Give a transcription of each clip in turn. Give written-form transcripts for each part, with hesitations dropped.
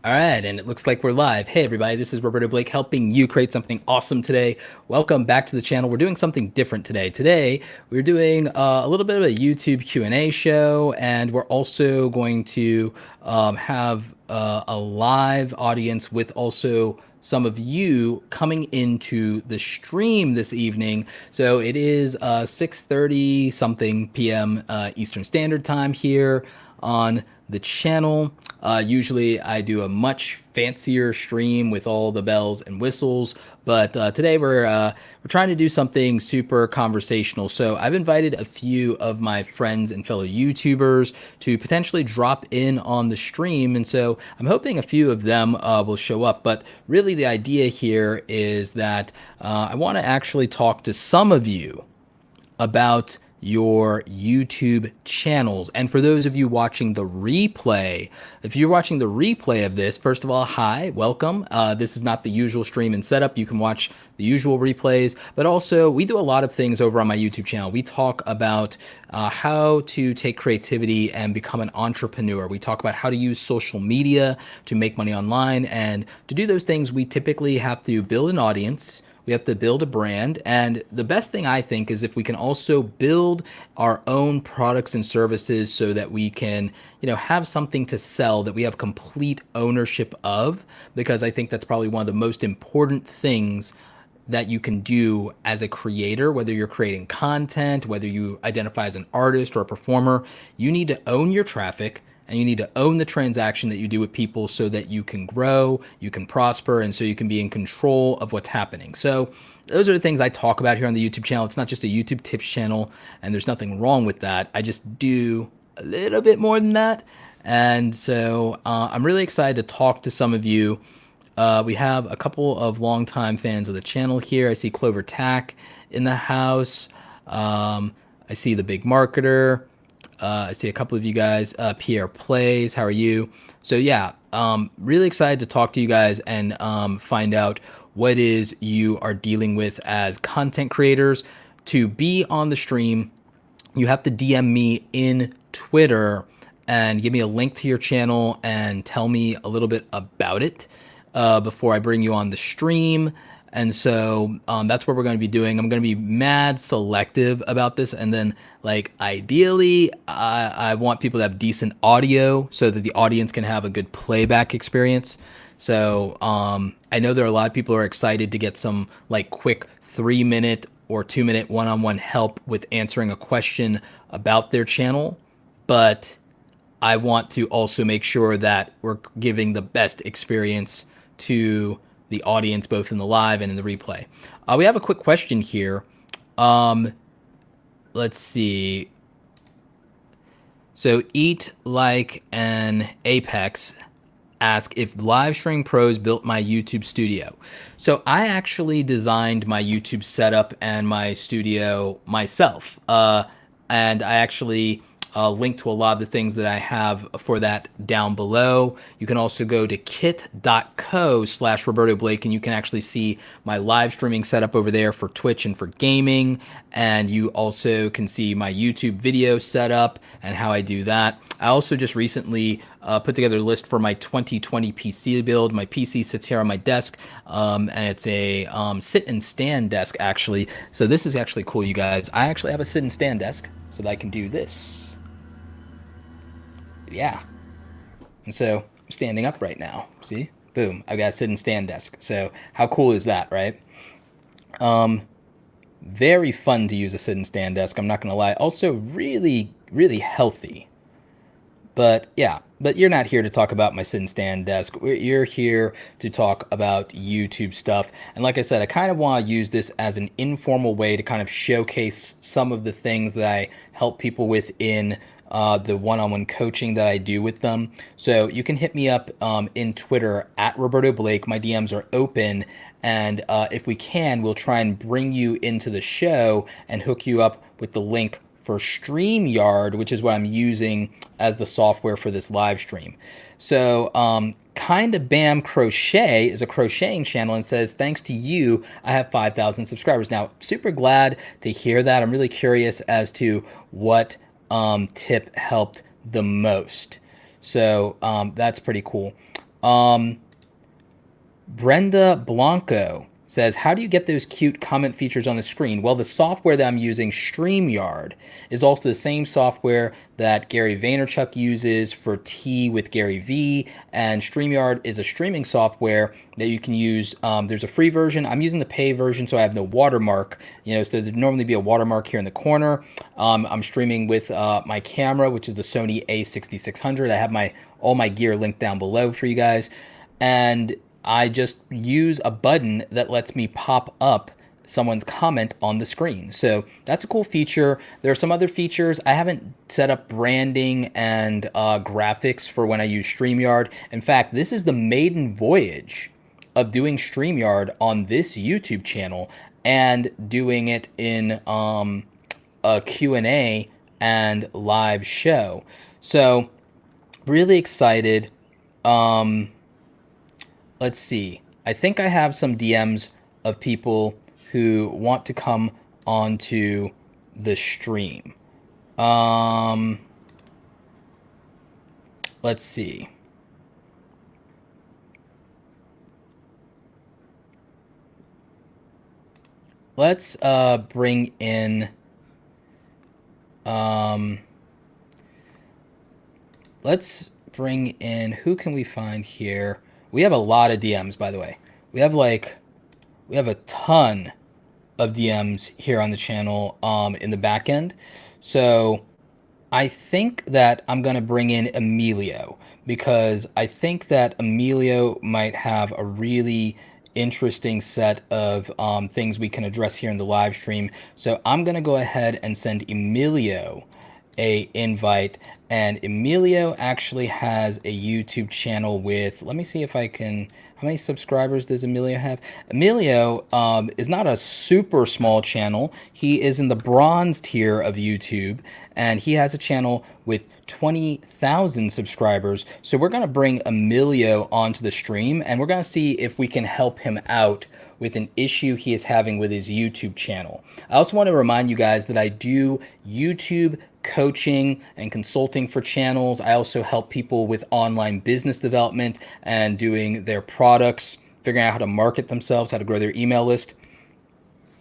All right, and it looks like we're live. Hey, everybody, this is Roberto Blake helping you create something awesome today. Welcome back to the channel. We're doing something different today. Today, we're doing a little bit of a YouTube Q&A show, and we're also going to have a live audience with also some of you coming into the stream this evening. So it is 6:30 something p.m. Eastern Standard Time here on the channel. Usually I do a much fancier stream with all the bells and whistles, but today we're trying to do something super conversational. So I've invited a few of my friends and fellow YouTubers to potentially drop in on the stream, and so I'm hoping a few of them will show up. But really the idea here is that I want to actually talk to some of you about your YouTube channels. And for those of you watching the replay, if you're watching the replay of this, first of all, hi, welcome. This is not the usual stream and setup. You can watch the usual replays, but also we do a lot of things over on my YouTube channel. We talk about how to take creativity and become an entrepreneur. We talk about how to use social media to make money online. And to do those things, we typically have to build an audience. We have to build a brand. And the best thing I think is if we can also build our own products and services so that we can, have something to sell that we have complete ownership of, because I think that's probably one of the most important things that you can do as a creator, whether you're creating content, whether you identify as an artist or a performer. You need to own your traffic and you need to own the transaction that you do with people so that you can grow, you can prosper, and so you can be in control of what's happening. So those are the things I talk about here on the YouTube channel. It's not just a YouTube tips channel, and there's nothing wrong with that. I just do a little bit more than that. And so I'm really excited to talk to some of you. We have a couple of longtime fans of the channel here. I see Clover Tack in the house. I see the Big Marketer. I see a couple of you guys. Pierre Plays, how are you? So yeah, really excited to talk to you guys and find out what it is you are dealing with as content creators. To be on the stream, you have to DM me in Twitter and give me a link to your channel and tell me a little bit about it before I bring you on the stream. And so that's what we're going to be doing. I'm going to be mad selective about this. And then like ideally, I want people to have decent audio so that the audience can have a good playback experience. So I know there are a lot of people who are excited to get some like quick 3-minute or 2-minute one-on-one help with answering a question about their channel. But I want to also make sure that we're giving the best experience to the audience, both in the live and in the replay. We have a quick question here. Let's see. So Eat Like an Apex ask if Live Stream Pros built my YouTube studio. So I actually designed my YouTube setup and my studio myself. And I actually link to a lot of the things that I have for that down below. You can also go to kit.co/Roberto Blake and you can actually see my live streaming setup over there for Twitch and for gaming. And you also can see my YouTube video setup and how I do that. I also just recently put together a list for my 2020 PC build. My PC sits here on my desk, and it's a sit and stand desk actually. So this is actually cool, you guys. I actually have a sit and stand desk so that I can do this. Yeah. And so I'm standing up right now. See? Boom. I've got a sit and stand desk. So how cool is that, right? Very fun to use a sit and stand desk. I'm not going to lie. Also really, really healthy. But yeah, but you're not here to talk about my sit and stand desk. You're here to talk about YouTube stuff. And like I said, I kind of want to use this as an informal way to kind of showcase some of the things that I help people with in the one-on-one coaching that I do with them. So you can hit me up in Twitter at Roberto Blake. My DMs are open. And if we can, we'll try and bring you into the show and hook you up with the link for StreamYard, which is what I'm using as the software for this live stream. So Kinda Bam Crochet is a crocheting channel and says, thanks to you, I have 5,000 subscribers. Now, super glad to hear that. I'm really curious as to what tip helped the most. So that's pretty cool. Brenda Blanco says, how do you get those cute comment features on the screen? Well, the software that I'm using, StreamYard, is also the same software that Gary Vaynerchuk uses for Tea with Gary V. And StreamYard is a streaming software that you can use. There's a free version. I'm using the pay version, so I have no watermark. So there'd normally be a watermark here in the corner. I'm streaming with my camera, which is the Sony A6600. I have all my gear linked down below for you guys. And I just use a button that lets me pop up someone's comment on the screen. So that's a cool feature. There are some other features. I haven't set up branding and graphics for when I use StreamYard. In fact, this is the maiden voyage of doing StreamYard on this YouTube channel and doing it in a Q&A and live show. So really excited. Let's see. I think I have some DMs of people who want to come onto the stream. Let's see. Let's bring in who can we find here? We have a lot of DMs, by the way. We have a ton of DMs here on the channel in the back end. So I think that I'm going to bring in Emilio because I think that Emilio might have a really interesting set of things we can address here in the live stream. So I'm going to go ahead and send Emilio a invite, and Emilio actually has a YouTube channel with, let me see if I can, how many subscribers does Emilio have? Emilio is not a super small channel. He is in the bronze tier of YouTube, and he has a channel with 20,000 subscribers. So we're going to bring Emilio onto the stream, and we're going to see if we can help him out with an issue he is having with his YouTube channel. I also want to remind you guys that I do YouTube coaching and consulting for channels. I also help people with online business development and doing their products, figuring out how to market themselves, how to grow their email list.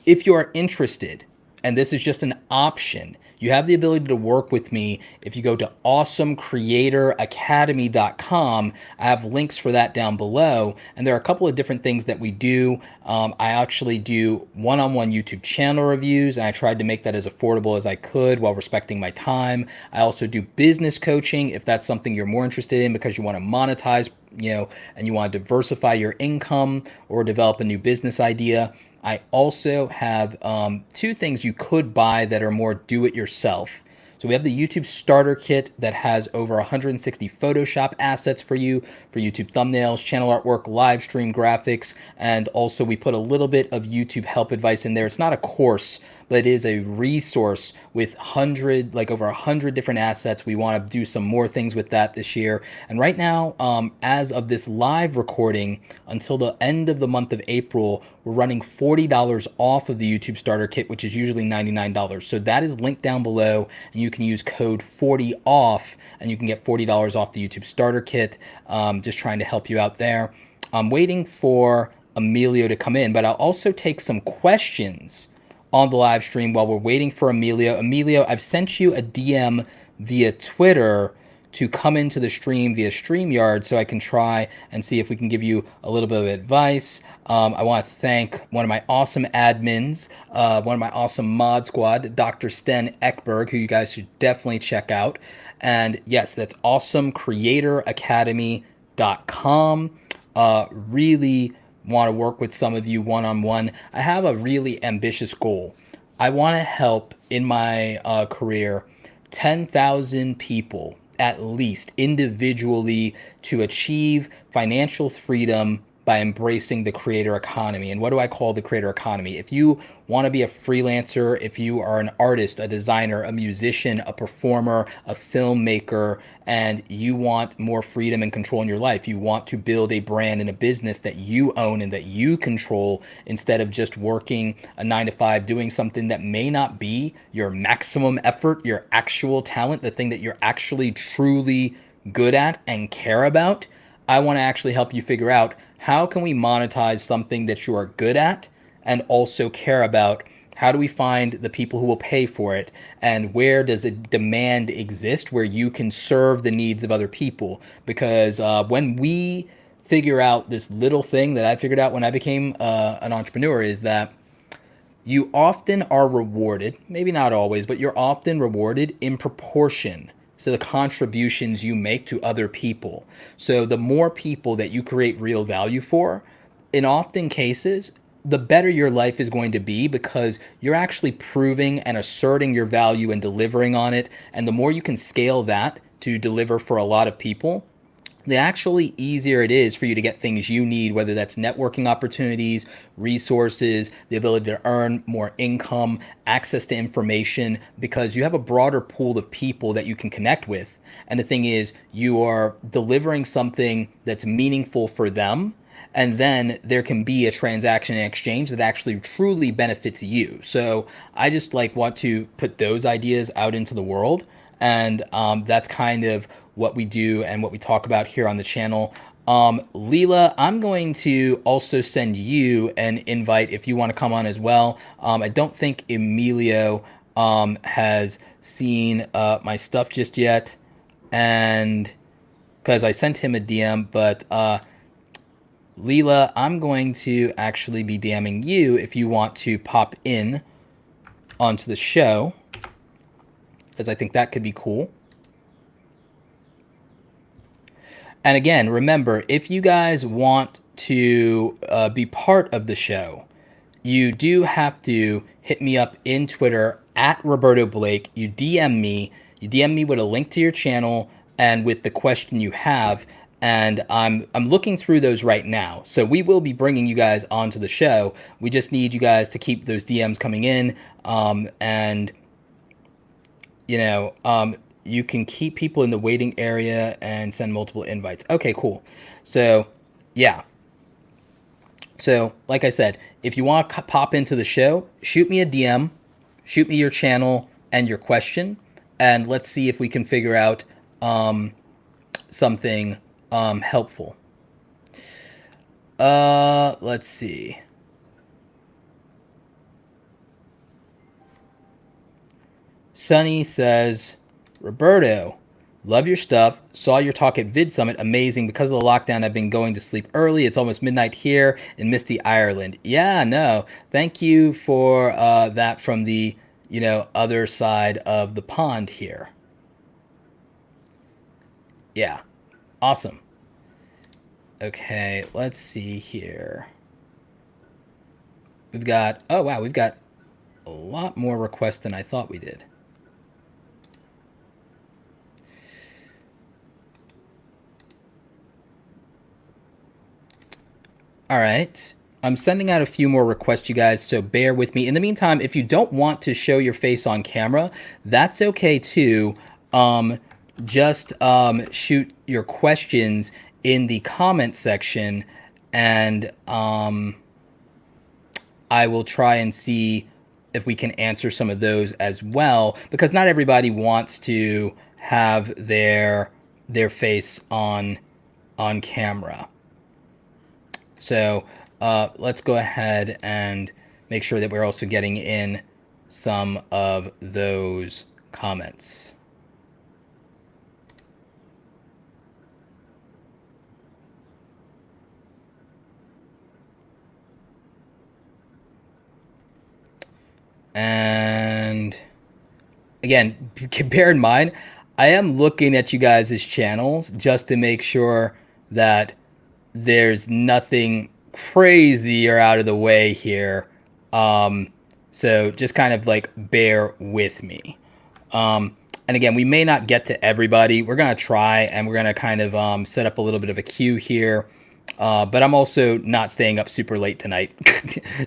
If you are interested, and this is just an option, you have the ability to work with me. If you go to awesomecreatoracademy.com, I have links for that down below. And there are a couple of different things that we do. I actually do one-on-one YouTube channel reviews, and I tried to make that as affordable as I could while respecting my time. I also do business coaching if that's something you're more interested in because you want to monetize, and you want to diversify your income or develop a new business idea. I also have two things you could buy that are more do-it-yourself. So we have the YouTube starter kit that has over 160 Photoshop assets for you, for YouTube thumbnails, channel artwork, live stream graphics, and also we put a little bit of YouTube help advice in there. It's not a course, but it is a resource with over 100 different assets. We want to do some more things with that this year. And right now, as of this live recording, until the end of the month of April, we're running $40 off of the YouTube starter kit, which is usually $99. So that is linked down below, and you can use code 40OFF, and you can get $40 off the YouTube starter kit. Just trying to help you out there. I'm waiting for Emilio to come in, but I'll also take some questions on the live stream while we're waiting for Emilio. Emilio, I've sent you a DM via Twitter to come into the stream via StreamYard so I can try and see if we can give you a little bit of advice. I want to thank one of my awesome admins, one of my awesome mod squad, Dr. Sten Ekberg, who you guys should definitely check out. And yes, that's awesomecreatoracademy.com. Really want to work with some of you one-on-one. I have a really ambitious goal. I want to help in my career 10,000 people at least individually to achieve financial freedom by embracing the creator economy. And what do I call the creator economy? If you want to be a freelancer, if you are an artist, a designer, a musician, a performer, a filmmaker, and you want more freedom and control in your life, you want to build a brand and a business that you own and that you control instead of just working a 9-to-5, doing something that may not be your maximum effort, your actual talent, the thing that you're actually truly good at and care about. I want to actually help you figure out how can we monetize something that you are good at and also care about. How do we find the people who will pay for it? And where does a demand exist where you can serve the needs of other people? Because when we figure out this little thing that I figured out when I became an entrepreneur is that you often are rewarded, maybe not always, but you're often rewarded in proportion to the contributions you make to other people. So the more people that you create real value for, in often cases, the better your life is going to be because you're actually proving and asserting your value and delivering on it. And the more you can scale that to deliver for a lot of people, the actually easier it is for you to get things you need, whether that's networking opportunities, resources, the ability to earn more income, access to information, because you have a broader pool of people that you can connect with. And the thing is, you are delivering something that's meaningful for them. And then there can be a transaction and exchange that actually truly benefits you. So I just like want to put those ideas out into the world. And that's kind of what we do and what we talk about here on the channel. Leela, I'm going to also send you an invite if you want to come on as well. I don't think Emilio has seen my stuff just yet, and because I sent him a DM, but Leela, I'm going to actually be DMing you if you want to pop in onto the show, because I think that could be cool. And again, remember, if you guys want to be part of the show, you do have to hit me up in Twitter at Roberto Blake. You DM me with a link to your channel and with the question you have. And I'm looking through those right now. So we will be bringing you guys onto the show. We just need you guys to keep those DMs coming in. And, you know, you can keep people in the waiting area and send multiple invites. Okay, cool. So, yeah. So, like I said, if you want to pop into the show, shoot me a DM, shoot me your channel and your question, and let's see if we can figure out something helpful. Let's see. Sunny says, Roberto, love your stuff. Saw your talk at Vid Summit. Amazing. Because of the lockdown, I've been going to sleep early. It's almost midnight here in misty Ireland. Yeah, no. Thank you for that from the, you know, other side of the pond here. Yeah. Awesome. Okay, let's see here. We've got, oh wow, we've got a lot more requests than I thought we did. All right. I'm sending out a few more requests, you guys, so bear with me. In the meantime, if you don't want to show your face on camera, that's okay too. Just shoot your questions in the comment section, and I will try and see if we can answer some of those as well, because not everybody wants to have their face on camera. So let's go ahead and make sure that we're also getting in some of those comments. And again, bear in mind, I am looking at you guys' channels just to make sure that there's nothing crazy or out of the way here. So just kind of like bear with me. And again, we may not get to everybody. We're going to try, and we're going to kind of set up a little bit of a queue here. But I'm also not staying up super late tonight,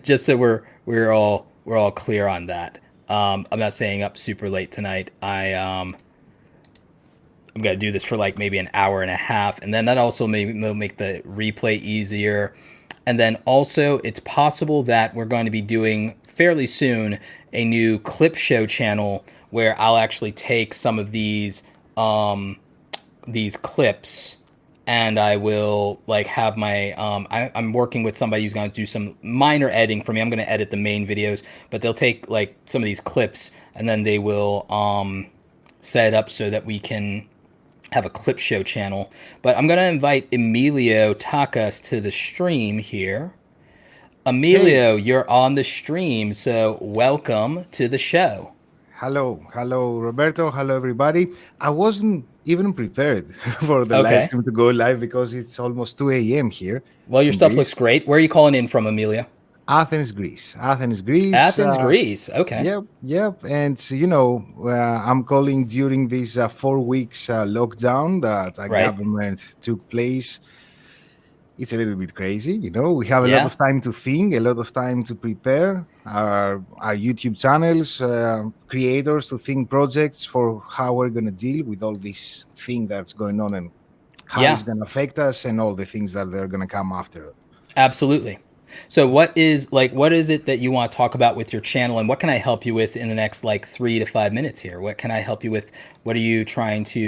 just so we're all clear on that. I'm not staying up super late tonight. I'm going to do this for like maybe an hour and a half. And then that also may make the replay easier. And then also it's possible that we're going to be doing fairly soon a new clip show channel where I'll actually take some of these clips and I will like have my I'm working with somebody who's going to do some minor editing for me. I'm going to edit the main videos, but they'll take like some of these clips and then they will set it up so that we can have a clip show channel. But I'm going to invite Emilio Takas to the stream here. Hey, Emilio, you're on the stream, so welcome to the show. hello, Roberto, hello, everybody. I wasn't even prepared for the live Okay. stream to go live because it's almost 2 a.m. here Well, your in stuff looks Greece. great. Where are you calling in from, Emilio? Athens, Greece. Athens, Greece. Athens, Greece. Okay. Yep. And, I'm calling during this 4 weeks lockdown that a Right. government took place. It's a little bit crazy, we have a lot Yeah. of time to think, a lot of time to prepare our YouTube channels, creators to think projects for how we're going to deal with all this thing that's going on and how Yeah. it's going to affect us and all the things that they're going to come after. Absolutely. So what is it that you want to talk about with your channel and what can I help you with in the next like 3 to 5 minutes here? What can I help you with? What are you trying to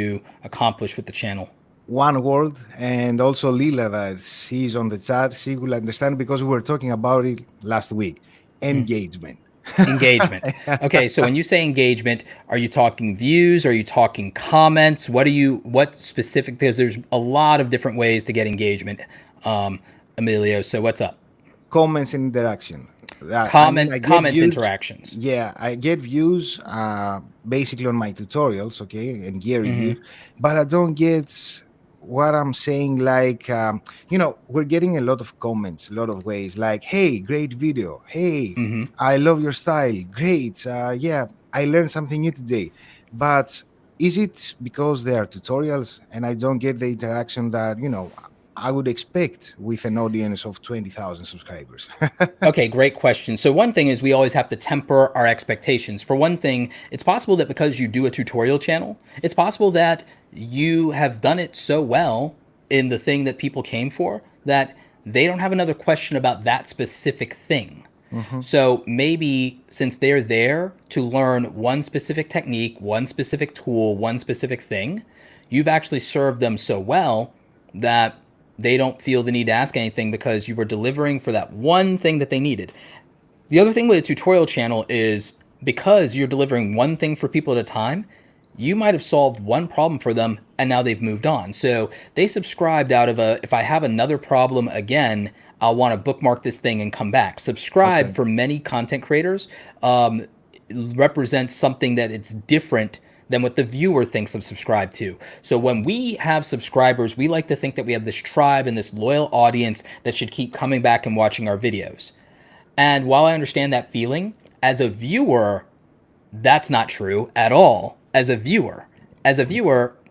accomplish with the channel? One word, and also Lila that she's on the chat, she will understand because we were talking about it last week. Engagement. Engagement. Okay, so when you say engagement, are you talking views? Are you talking comments? What specific, because there's a lot of different ways to get engagement, Emilio. So what's up? Comments and interaction. I get Comment views. interactions. Yeah, I get views basically on my tutorials, okay, and gear reviews, but I don't get what I'm saying. Like, we're getting a lot of comments, a lot of ways. Like, hey, great video. Hey, I love your style. Great. Yeah, I learned something new today. But is it because they are tutorials and I don't get the interaction that I would expect with an audience of 20,000 subscribers? Okay, great question. So one thing is we always have to temper our expectations. For one thing, it's possible that because you do a tutorial channel, it's possible that you have done it so well in the thing that people came for that they don't have another question about that specific thing. Hmm. So maybe since they're there to learn one specific technique, one specific tool, one specific thing, you've actually served them so well that they don't feel the need to ask anything because you were delivering for that one thing that they needed. The other thing with a tutorial channel is because you're delivering one thing for people at a time, you might have solved one problem for them and now they've moved on. So they subscribed out of if I have another problem again, I'll want to bookmark this thing and come back. Subscribe Okay. for many content creators represents something that it's different than what the viewer thinks of subscribe to. So when we have subscribers, we like to think that we have this tribe and this loyal audience that should keep coming back and watching our videos. And while I understand that feeling, as a viewer, that's not true at all. As a viewer,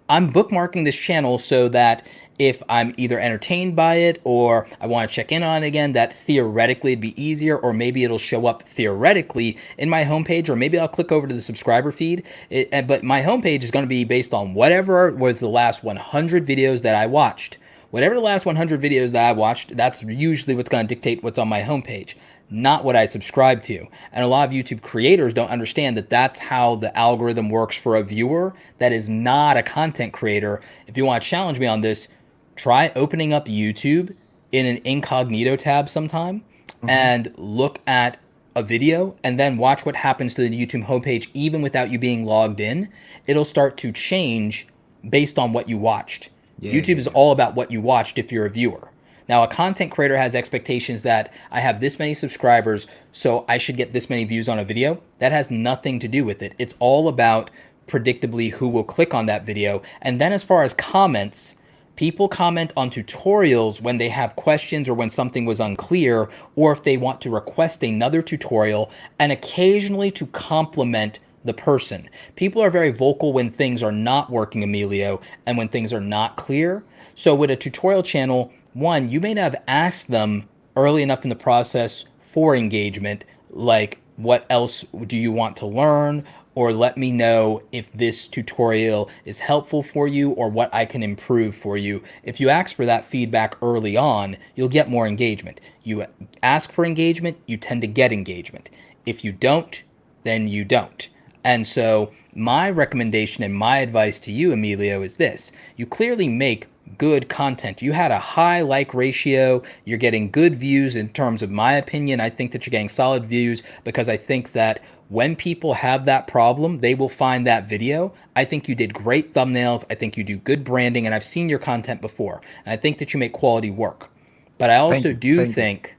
I'm bookmarking this channel so that if I'm either entertained by it or I want to check in on it again, that theoretically it'd be easier, or maybe it'll show up theoretically in my homepage, or maybe I'll click over to the subscriber feed. But my homepage is going to be based on whatever was the last 100 videos that I watched. Whatever the last 100 videos that I watched, that's usually what's going to dictate what's on my homepage, not what I subscribe to. And a lot of YouTube creators don't understand that that's how the algorithm works for a viewer that is not a content creator. If you want to challenge me on this, try opening up YouTube in an incognito tab sometime Hmm. and look at a video and then watch what happens to the YouTube homepage even without you being logged in. It'll start to change based on what you watched. Yeah, YouTube yeah, is yeah. all about what you watched if you're a viewer. Now, a content creator has expectations that I have this many subscribers, so I should get this many views on a video. That has nothing to do with it. It's all about predictably who will click on that video. And then as far as comments, people comment on tutorials when they have questions or when something was unclear, or if they want to request another tutorial, and occasionally to compliment the person. People are very vocal when things are not working, Emilio, and when things are not clear. So with a tutorial channel, one, you may not have asked them early enough in the process for engagement, like what else do you want to learn, or let me know if this tutorial is helpful for you or what I can improve for you. If you ask for that feedback early on, you'll get more engagement. You ask for engagement, you tend to get engagement. If you don't, then you don't. And so my recommendation and my advice to you, Emilio, is this. You clearly make good content. You had a high like ratio. You're getting good views in terms of my opinion. I think that you're getting solid views because I think that when people have that problem, they will find that video. I think you did great thumbnails. I think you do good branding, and I've seen your content before. And I think that you make quality work. But I Thank also you. do Thank you. think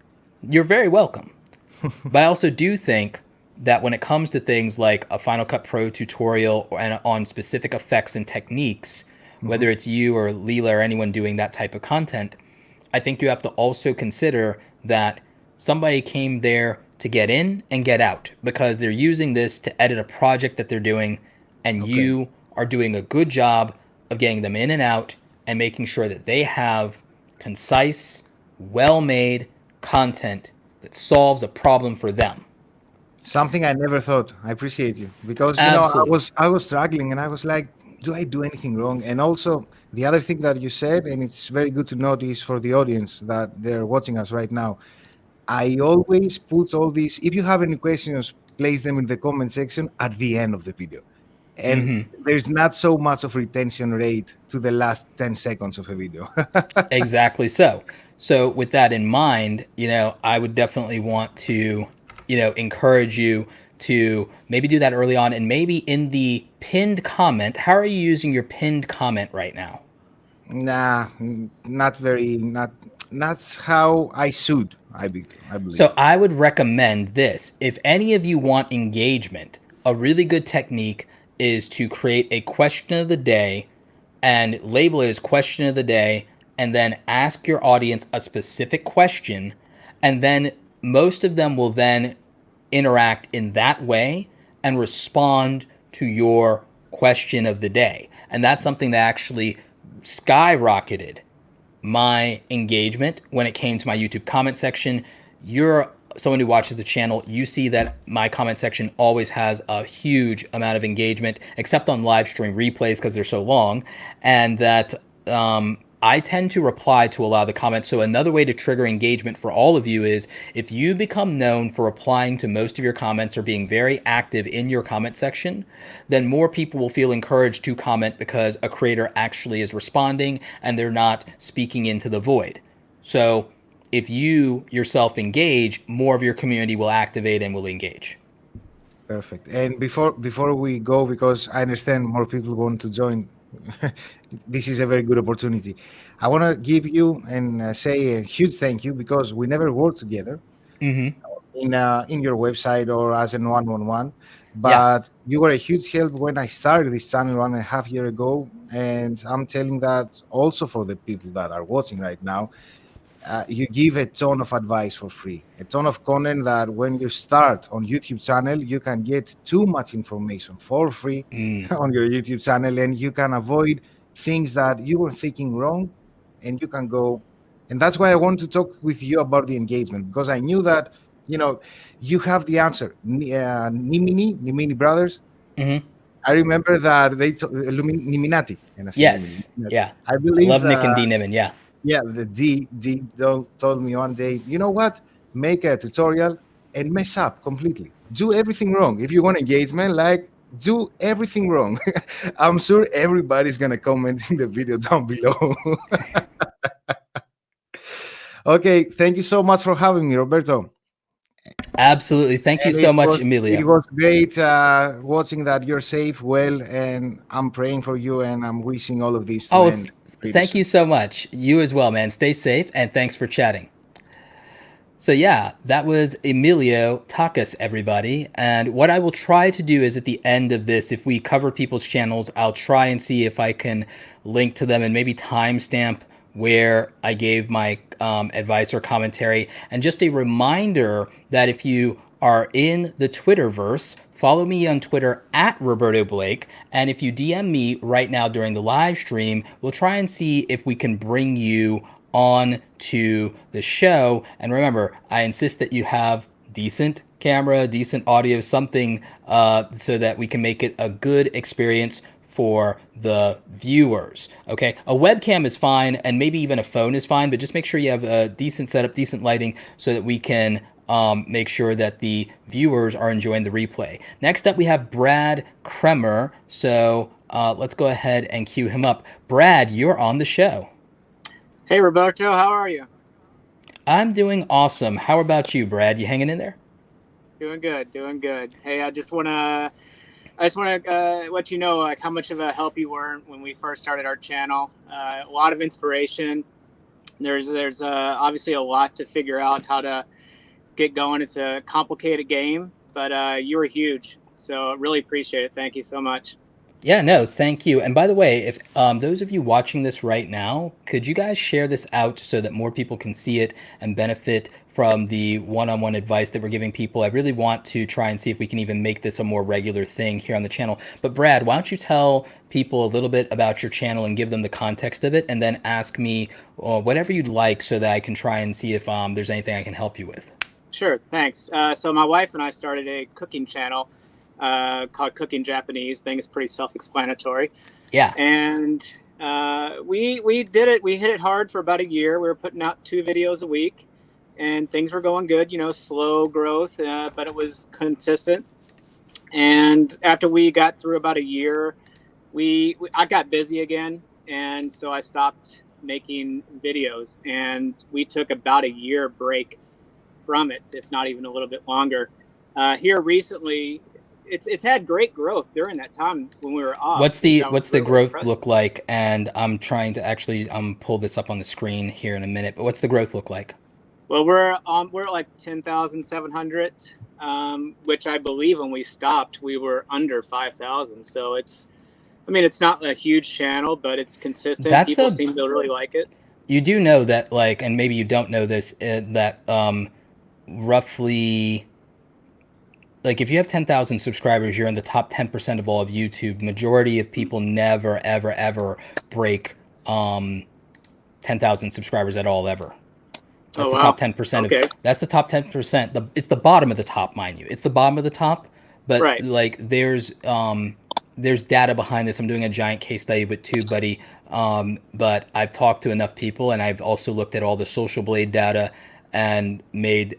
you're very welcome. But I also do think that when it comes to things like a Final Cut Pro tutorial and on specific effects and techniques, Mhm. whether it's you or Leela or anyone doing that type of content, I think you have to also consider that somebody came there to get in and get out because they're using this to edit a project that they're doing, and Okay. you are doing a good job of getting them in and out and making sure that they have concise, well made content that solves a problem for them. Something I never thought. I appreciate you because Absolutely. I was struggling and I was like, do I do anything wrong? And also the other thing that you said, and it's very good to notice for the audience that they're watching us right now. I always put all these. If you have any questions, place them in the comment section at the end of the video. And Mm-hmm. there's not so much of retention rate to the last 10 seconds of a video. Exactly so. So with that in mind, I would definitely want to, encourage you to maybe do that early on and maybe in the pinned comment. How are you using your pinned comment right now? Nah, not very. Not That's how I should. I So believe. I would recommend this. If any of you want engagement, a really good technique is to create a question of the day and label it as question of the day and then ask your audience a specific question, and then most of them will then interact in that way and respond to your question of the day. And that's something that actually skyrocketed my engagement when it came to my YouTube comment section. You're someone who watches the channel, you see that my comment section always has a huge amount of engagement, except on live stream replays because they're so long, and that I tend to reply to a lot of the comments. So another way to trigger engagement for all of you is if you become known for replying to most of your comments or being very active in your comment section, then more people will feel encouraged to comment because a creator actually is responding and they're not speaking into the void. So if you yourself engage, more of your community will activate and will engage. Perfect. And before we go, because I understand more people want to join, this is a very good opportunity. I want to give you and say a huge thank you because we never worked together Mm-hmm. in your website or as an one-on-one, Yeah. but you were a huge help when I started this channel 1.5 years ago, and I'm telling that also for the people that are watching right now. You give a ton of advice for free, a ton of content that when you start on YouTube channel, you can get too much information for free Mm. on your YouTube channel, and you can avoid things that you were thinking wrong, and you can go. And that's why I want to talk with you about the engagement because I knew that you know you have the answer. Nimini brothers. Mm-hmm. I remember that Illuminati, and I say Yes. Illuminati. Yeah. I I believe love Nick and that D Niven. Yeah. yeah, the told me one day, you know what? Make a tutorial and mess up completely. Do everything wrong. If you want engagement, like do everything wrong. I'm sure everybody's gonna comment in the video down below. Okay, thank you so much for having me, Roberto. Absolutely. Thank you And so much, it Emilio. was great watching that you're safe, well, and I'm praying for you, and I'm wishing all of this to Oh, end pretty thank soon. you so much. You as well, man. Stay safe and thanks for chatting. So yeah, that was Emilio Takas, everybody. And what I will try to do is at the end of this, if we cover people's channels, I'll try and see if I can link to them and maybe timestamp where I gave my advice or commentary. And just a reminder that if you are in the Twitterverse, follow me on Twitter at Roberto Blake. And if you DM me right now during the live stream, we'll try and see if we can bring you on to the show. And remember, I insist that you have decent camera, decent audio, something so that we can make it a good experience for the viewers. Okay, a webcam is fine, and maybe even a phone is fine, but just make sure you have a decent setup, decent lighting, so that we can make sure that the viewers are enjoying the replay. Next up, we have Brad Kremer. So let's go ahead and cue him up. Brad, you're on the show. Hey Roberto, how are you? I'm doing awesome. How about you, Brad? You hanging in there? Doing good, doing good. Hey, I just wanna let you know like how much of a help you were when we first started our channel. A lot of inspiration. There's obviously a lot to figure out how to get going. It's a complicated game, but you were huge. So really appreciate it. Thank you so much. Yeah, no, thank you. And by the way, if those of you watching this right now, could you guys share this out so that more people can see it and benefit from the one-on-one advice that we're giving people? I really want to try and see if we can even make this a more regular thing here on the channel. But Brad, why don't you tell people a little bit about your channel and give them the context of it, and then ask me whatever you'd like so that I can try and see if there's anything I can help you with. Sure, thanks. So my wife and I started a cooking channel called Cooking Japanese. Thing is pretty self-explanatory. Yeah. And we did it. We hit it hard for about a year. We were putting out 2 videos a week, and things were going good. You know, slow growth, but it was consistent. And after we got through about a year, I got busy again, and so I stopped making videos. And we took about a year break from it, if not even a little bit longer. Here recently, it's had great growth during that time when we were off. What's the growth look like? And I'm trying to actually pull this up on the screen here in a minute. But what's the growth look like? Well, we're like 10,700, which I believe when we stopped we were under 5,000. So it's not a huge channel, but it's consistent. That's People a seem to really like it. You do know that, like, and maybe you don't know this, that roughly, like, if you have 10,000 subscribers, you're in the top 10% of all of YouTube. Majority of people never, ever, ever break 10,000 subscribers at all, ever. That's Oh the wow. top 10% Okay. that's the top 10%. It's the bottom of the top, mind you. It's the bottom of the top, but Right. like there's data behind this. I'm doing a giant case study with Tubebuddy, but I've talked to enough people, and I've also looked at all the Social Blade data and made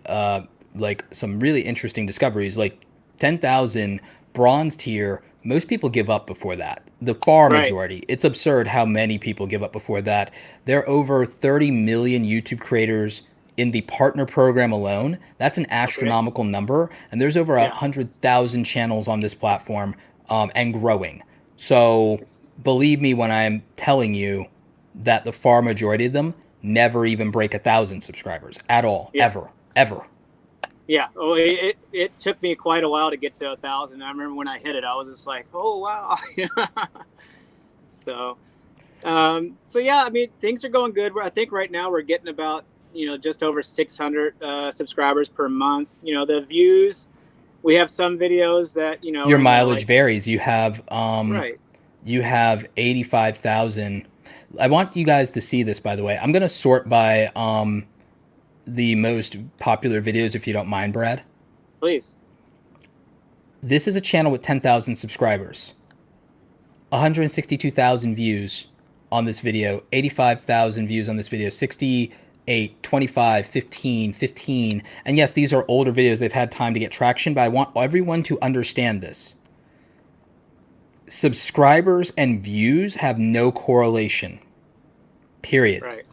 like some really interesting discoveries. Like 10,000 bronze tier, most people give up before that. The far Right. majority. It's absurd how many people give up before that. There are over 30 million YouTube creators in the partner program alone. That's an Okay. astronomical number, and there's over Yeah. 100,000 channels on this platform, and growing. So believe me when I'm telling you that the far majority of them never even break 1,000 subscribers at all, Yeah. ever. Yeah. Oh, it took me quite a while to get to 1,000. I remember when I hit it, I was just like, oh wow. So, so yeah, I mean, things are going good. I think right now we're getting about, just over 600 subscribers per month. The views, we have some videos that, Your are in the mileage like, varies. right. You have 85,000. I want you guys to see this, by the way. I'm going to sort by the most popular videos, if you don't mind, Brad. Please. This is a channel with 10,000 subscribers, 162,000 views on this video, 85,000 views on this video, 68, 25, 15, 15. And yes, these are older videos. They've had time to get traction, but I want everyone to understand this. Subscribers and views have no correlation, period. Right.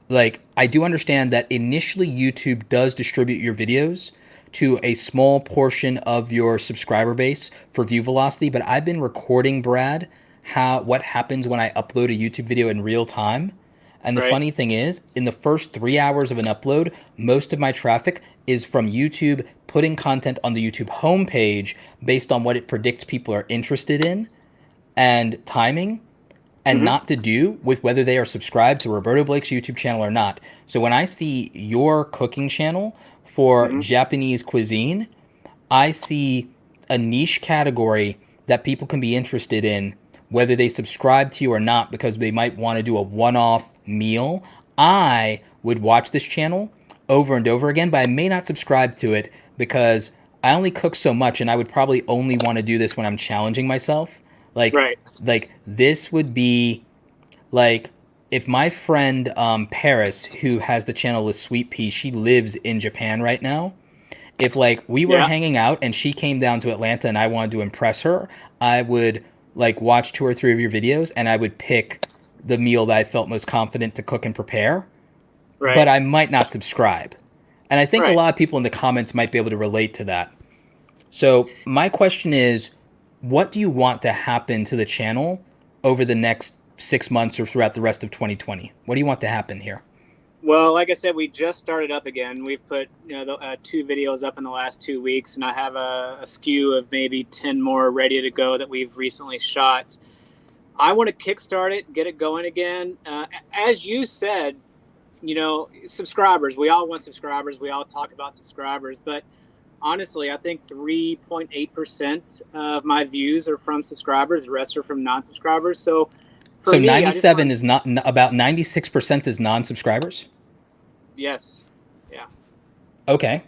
Like, I do understand that initially YouTube does distribute your videos to a small portion of your subscriber base for view velocity, but I've been recording, Brad, what happens when I upload a YouTube video in real time. And the Right. funny thing is, in the first 3 hours of an upload, most of my traffic is from YouTube putting content on the YouTube homepage based on what it predicts people are interested in and timing, and Mm-hmm. not to do with whether they are subscribed to Roberto Blake's YouTube channel or not. So when I see your cooking channel for Mm-hmm. Japanese cuisine, I see a niche category that people can be interested in, whether they subscribe to you or not, because they might want to do a one-off meal. I would watch this channel over and over again, but I may not subscribe to it because I only cook so much, and I would probably only want to do this when I'm challenging myself. Like, Right. this would be like if my friend Paris, who has the channel with Sweet Pea, she lives in Japan right now. If like we were Yeah. hanging out and she came down to Atlanta and I wanted to impress her, I would like watch 2 or 3 of your videos and I would pick the meal that I felt most confident to cook and prepare, Right. but I might not subscribe. And I think a Right. lot of people in the comments might be able to relate to that. So my question is, what do you want to happen to the channel over the next 6 months or throughout the rest of 2020? What do you want to happen here? Well, like I said, we just started up again. We've put 2 videos up in the last 2 weeks, and I have a skew of maybe 10 more ready to go that we've recently shot. I want to kickstart it, get it going again. As you said, subscribers. We all want subscribers. We all talk about subscribers, but honestly, I think 3.8% of my views are from subscribers. The rest are from non-subscribers. So for So me, 97 is not about 96% is non-subscribers? Yes. Yeah. Okay.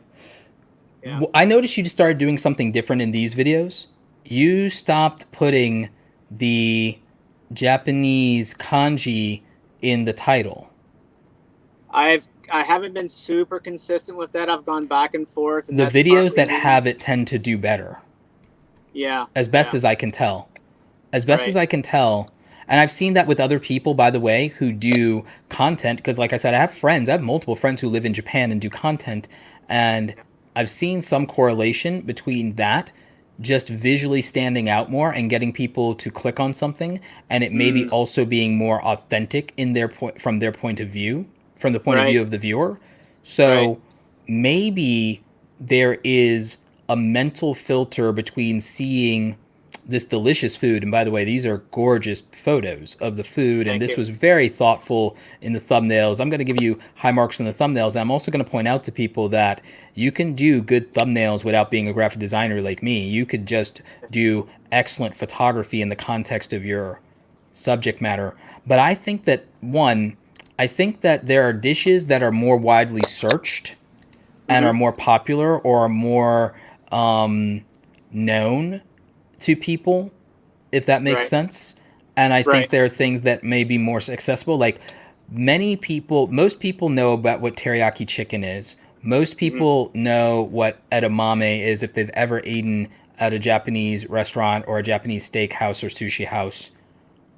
Yeah. I noticed you started doing something different in these videos. You stopped putting the Japanese kanji in the title. I haven't been super consistent with that. I've gone back and forth. And the videos that have it tend to do better. Yeah. As best as I can tell. As best as I can tell. And I've seen that with other people, by the way, who do content. Because like I said, I have multiple friends who live in Japan and do content. And I've seen some correlation between that just visually standing out more and getting people to click on something. And it maybe also being more authentic in their from their point of view, from the point of view of the viewer. So maybe there is a mental filter between seeing this delicious food, and by the way, these are gorgeous photos of the food, and this was very thoughtful in the thumbnails. I'm going to give you high marks in the thumbnails. I'm also going to point out to people that you can do good thumbnails without being a graphic designer like me. You could just do excellent photography in the context of your subject matter. But I think that I think that there are dishes that are more widely searched and are more popular or are more known to people, if that makes sense. And I think there are things that may be more accessible. Like most people know about what teriyaki chicken is. Most people know what edamame is if they've ever eaten at a Japanese restaurant or a Japanese steakhouse or sushi house.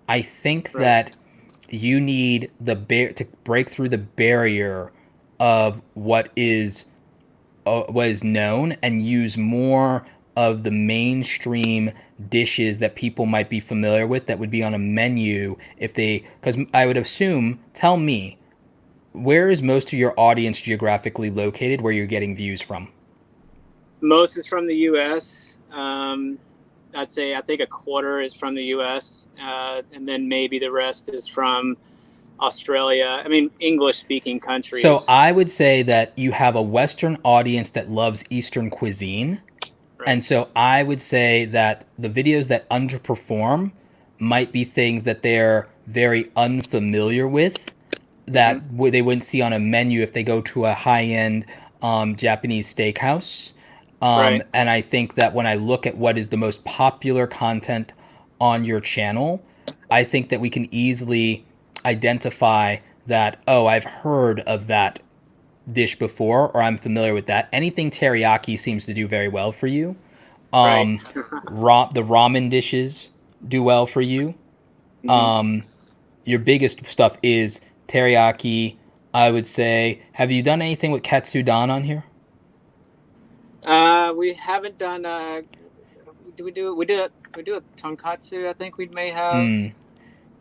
I think that you need to break through the barrier of what is known and use more of the mainstream dishes that people might be familiar with that would be on a menu because I would assume, tell me, where is most of your audience geographically located where you're getting views from? Most is from the U.S. I'd say I think a quarter is from the U.S. And then maybe the rest is from Australia. I mean, English-speaking countries. So I would say that you have a Western audience that loves Eastern cuisine. And so I would say that the videos that underperform might be things that they're very unfamiliar with, that they wouldn't see on a menu if they go to a high-end Japanese steakhouse. And I think that when I look at what is the most popular content on your channel, I think that we can easily identify that, oh, I've heard of that dish before, or I'm familiar with that. Anything teriyaki seems to do very well for you. The ramen dishes do well for you. Your biggest stuff is teriyaki, I would say. Have you done anything with katsudan on here? We haven't done. We do a tonkatsu. I think we may have.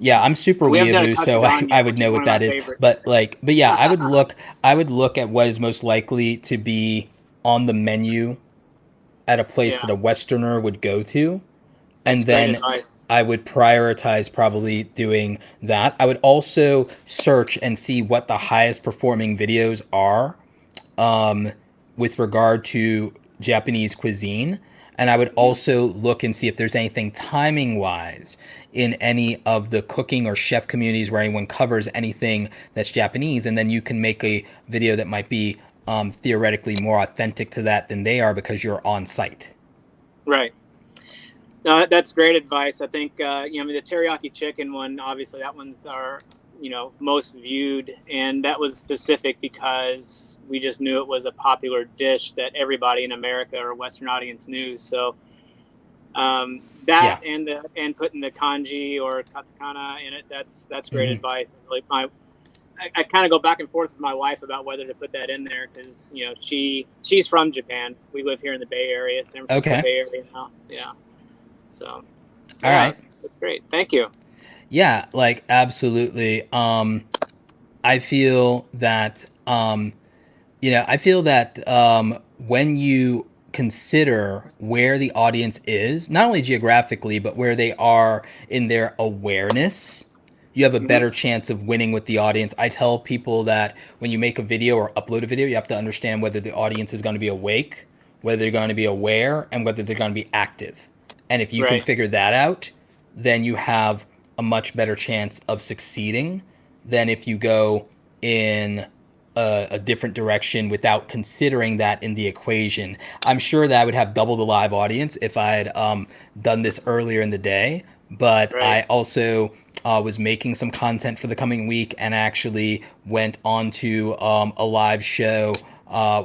Yeah, I'm super weeaboo, so I would know what that is. But yeah, I would look at what is most likely to be on the menu at a place that a Westerner would go to. And then I would prioritize probably doing that. I would also search and see what the highest performing videos are with regard to Japanese cuisine. And I would also look and see if there's anything timing wise in any of the cooking or chef communities where anyone covers anything that's Japanese. And then you can make a video that might be theoretically more authentic to that than they are because you're on site. Right. No, that's great advice. I think, the teriyaki chicken one, obviously that one's our, most viewed. And that was specific because we just knew it was a popular dish that everybody in America or Western audience knew. So That and putting the kanji or katakana in it. That's great advice. Really, I kind of go back and forth with my wife about whether to put that in there because she's from Japan. We live here in the Bay Area, San Francisco Bay Area now. Yeah. So. All right. That's great. Thank you. Yeah, like absolutely. I feel that when you consider where the audience is, not only geographically, but where they are in their awareness, you have a better chance of winning with the audience. I tell people that when you make a video or upload a video, you have to understand whether the audience is going to be awake, whether they're going to be aware, and whether they're going to be active. And if you can figure that out, then you have a much better chance of succeeding than if you go in a different direction without considering that in the equation. I'm sure that I would have double the live audience if I had done this earlier in the day, but I also was making some content for the coming week and actually went on to a live show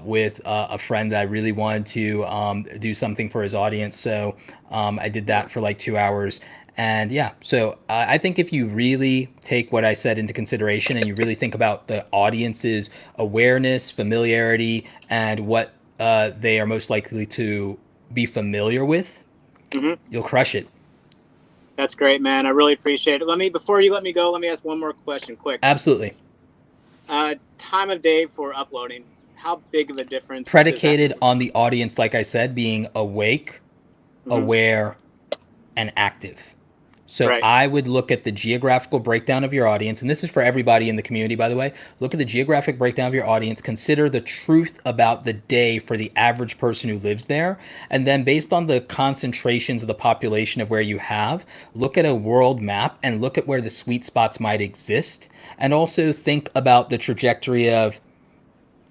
with a friend that I really wanted to do something for his audience. So I did that for like 2 hours. And yeah, so I think if you really take what I said into consideration and you really think about the audience's awareness, familiarity, and what they are most likely to be familiar with, you'll crush it. That's great, man. I really appreciate it. Before you let me go, let me ask one more question quick. Absolutely. Time of day for uploading. How big of a difference? Predicated on the audience, like I said, being awake, aware, and active. So I would look at the geographical breakdown of your audience, and this is for everybody in the community, by the way. Look at the geographic breakdown of your audience, consider the truth about the day for the average person who lives there, and then based on the concentrations of the population of where you have, look at a world map and look at where the sweet spots might exist, and also think about the trajectory of,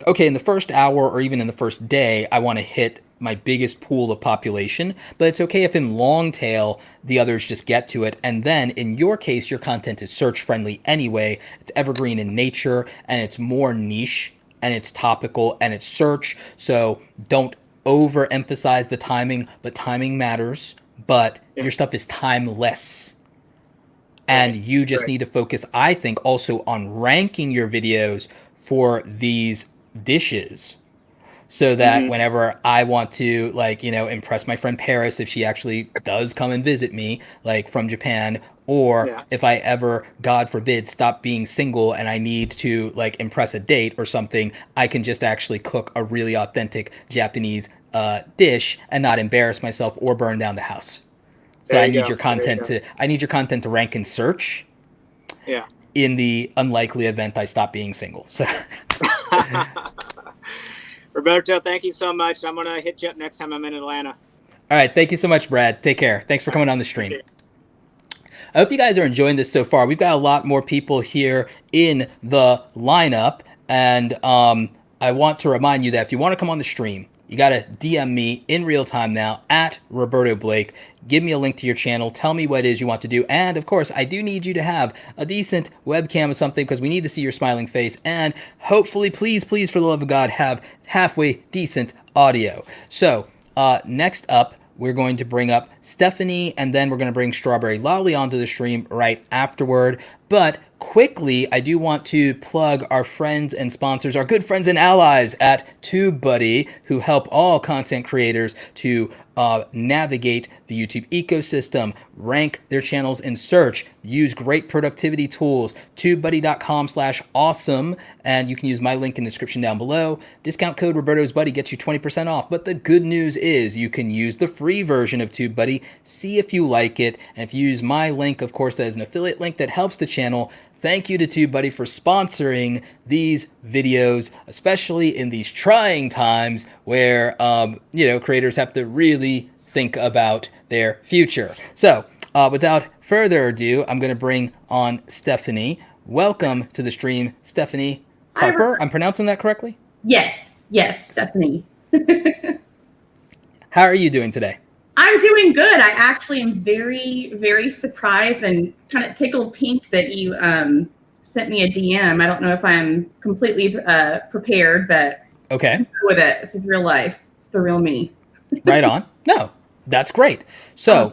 okay, in the first hour or even in the first day, I want to hit my biggest pool of population, but it's okay if in long tail, the others just get to it. And then in your case, your content is search friendly anyway. It's evergreen in nature and it's more niche and it's topical and it's search. So don't overemphasize the timing, but timing matters, but your stuff is timeless. And you just need to focus, I think, also on ranking your videos for these dishes. So that whenever I want to, like, impress my friend Paris, if she actually does come and visit me, like from Japan, or if I ever, God forbid, stop being single and I need to like impress a date or something, I can just actually cook a really authentic Japanese dish and not embarrass myself or burn down the house. So I need your content to rank in search. Yeah. In the unlikely event I stop being single. So. Roberto, thank you so much. I'm going to hit you up next time I'm in Atlanta. All right. Thank you so much, Brad. Take care. Thanks for coming on the stream. I hope you guys are enjoying this so far. We've got a lot more people here in the lineup. And I want to remind you that if you want to come on the stream, you got to DM me in real time now at Roberto Blake. Give me a link to your channel. Tell me what it is you want to do. And of course, I do need you to have a decent webcam or something because we need to see your smiling face. And hopefully, please, please, for the love of God, have halfway decent audio. So next up, we're going to bring up Stephanie, and then we're going to bring Strawberry Lolly onto the stream right afterward. But quickly, I do want to plug our friends and sponsors, our good friends and allies at Tubebuddy, who help all content creators to navigate the YouTube ecosystem, rank their channels in search, use great productivity tools. Tubebuddy.com/awesome, and you can use my link in the description down below. Discount code Roberto's Buddy gets you 20% off. But the good news is you can use the free version of Tubebuddy, see if you like it, and if you use my link, of course, that is an affiliate link that helps the channel. Thank you to Tubebuddy for sponsoring these videos, especially in these trying times where, creators have to really think about their future. So without further ado, I'm going to bring on Stephanie. Welcome to the stream, Stephanie Harper. I'm pronouncing that correctly? Yes, Stephanie. How are you doing today? I'm doing good. I actually am very, very surprised and kind of tickled pink that you sent me a DM. I don't know if I'm completely prepared, but okay, with it. This is real life. It's the real me. Right on. No, that's great. So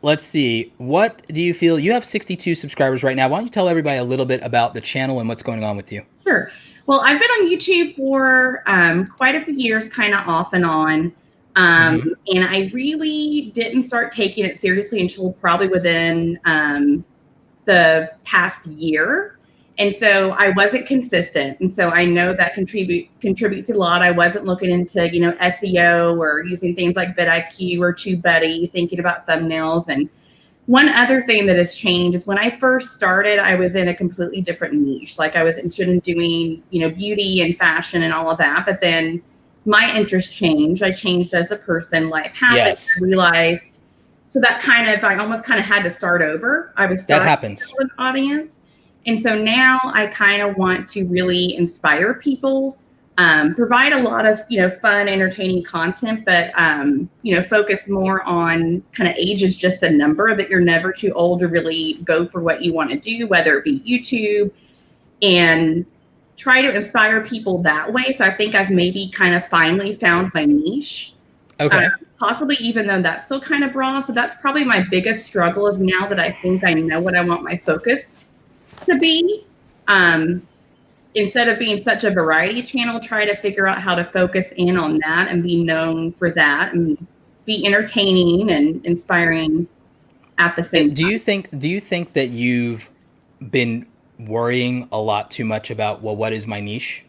Let's see. What do you feel? You have 62 subscribers right now. Why don't you tell everybody a little bit about the channel and what's going on with you? Sure. Well, I've been on YouTube for quite a few years, kind of off and on. And I really didn't start taking it seriously until probably within the past year. And so I wasn't consistent. And so I know that contributes a lot. I wasn't looking into, SEO or using things like vidIQ or TubeBuddy, thinking about thumbnails. And one other thing that has changed is when I first started, I was in a completely different niche. Like I was interested in doing, beauty and fashion and all of that. But then my interest changed. I changed as a person, life happened. Yes. I realized. So that I almost had to start over. I was starting with an audience. And so now I kind of want to really inspire people, provide a lot of, fun, entertaining content, but, focus more on kind of age is just a number, that you're never too old to really go for what you want to do, whether it be YouTube, and try to inspire people that way. So I think I've maybe kind of finally found my niche. Okay. Possibly even though that's still kind of broad. So that's probably my biggest struggle of now that I think I know what I want my focus to be. Instead of being such a variety channel, try to figure out how to focus in on that and be known for that and be entertaining and inspiring at the same time. Do you think that you've been worrying a lot too much about, well, what is my niche?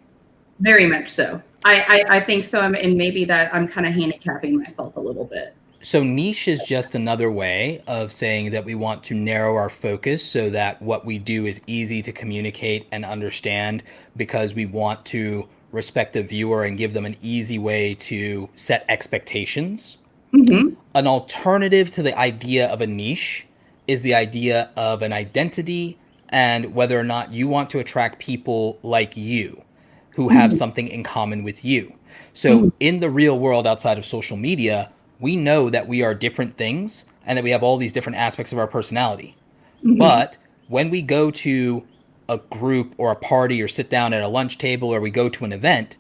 Very much so. I think so. And maybe that I'm kind of handicapping myself a little bit. So niche is just another way of saying that we want to narrow our focus so that what we do is easy to communicate and understand, because we want to respect the viewer and give them an easy way to set expectations. An alternative to the idea of a niche is the idea of an identity and whether or not you want to attract people like you who have something in common with you. So in the real world outside of social media, we know that we are different things and that we have all these different aspects of our personality. But when we go to a group or a party or sit down at a lunch table or we go to an event,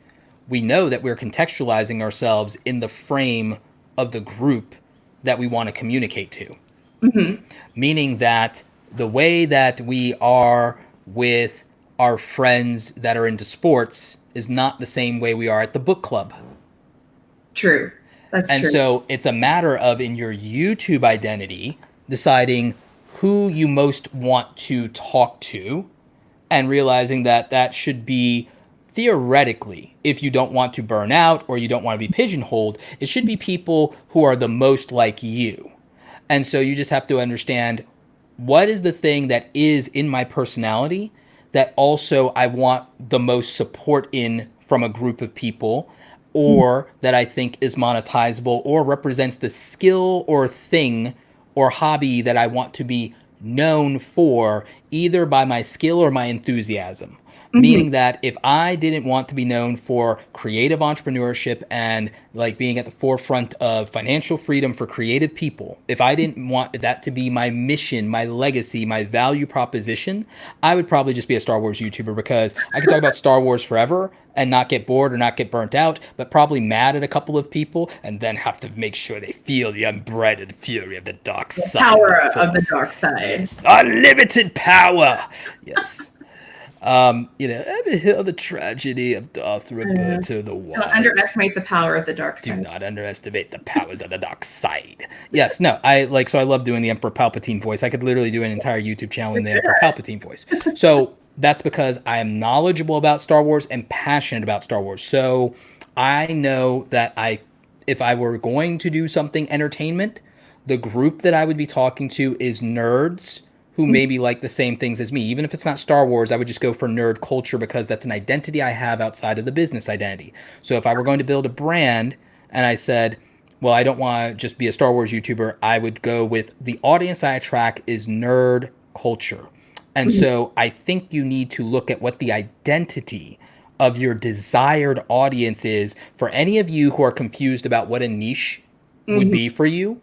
we know that we're contextualizing ourselves in the frame of the group that we want to communicate to. Meaning that the way that we are with our friends that are into sports is not the same way we are at the book club. True. And so it's a matter of, in your YouTube identity, deciding who you most want to talk to and realizing that that should be, theoretically, if you don't want to burn out or you don't want to be pigeonholed, it should be people who are the most like you. And so you just have to understand, what is the thing that is in my personality that also I want the most support in from a group of people, or that I think is monetizable or represents the skill or thing or hobby that I want to be known for, either by my skill or my enthusiasm. Meaning that if I didn't want to be known for creative entrepreneurship and like being at the forefront of financial freedom for creative people, if I didn't want that to be my mission, my legacy, my value proposition, I would probably just be a Star Wars YouTuber, because I could talk about Star Wars forever and not get bored or not get burnt out, but probably mad at a couple of people and then have to make sure they feel the unbridled fury of the dark side. Power of the dark side. Yes. Unlimited power. Yes. Ever hear the tragedy of Darth Roberto the Wise? Don't underestimate the power of the dark side. Do not underestimate the powers of the dark side. Yes, no, I love doing the Emperor Palpatine voice. I could literally do an entire YouTube channel in the Emperor Palpatine voice. So that's because I am knowledgeable about Star Wars and passionate about Star Wars. So I know that if I were going to do something entertainment, the group that I would be talking to is nerds who maybe like the same things as me. Even if it's not Star Wars, I would just go for nerd culture, because that's an identity I have outside of the business identity. So if I were going to build a brand and I said, well, I don't want to just be a Star Wars YouTuber, I would go with the audience I attract is nerd culture. And so I think you need to look at what the identity of your desired audience is. For any of you who are confused about what a niche would be for you,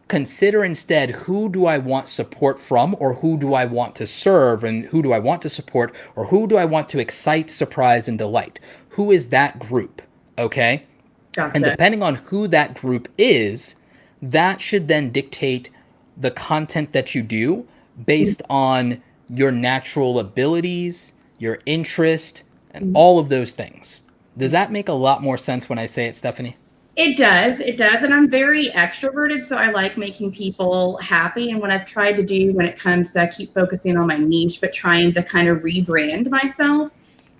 consider instead, who do I want support from, or who do I want to serve, and who do I want to support, or who do I want to excite, surprise, and delight? Who is that group? Okay? Gotcha. And depending on who that group is, that should then dictate the content that you do based on your natural abilities, your interest, and all of those things. Does that make a lot more sense when I say it, Stephanie? It does. It does. And I'm very extroverted, so I like making people happy. And what I've tried to do when it comes to, I keep focusing on my niche, but trying to kind of rebrand myself,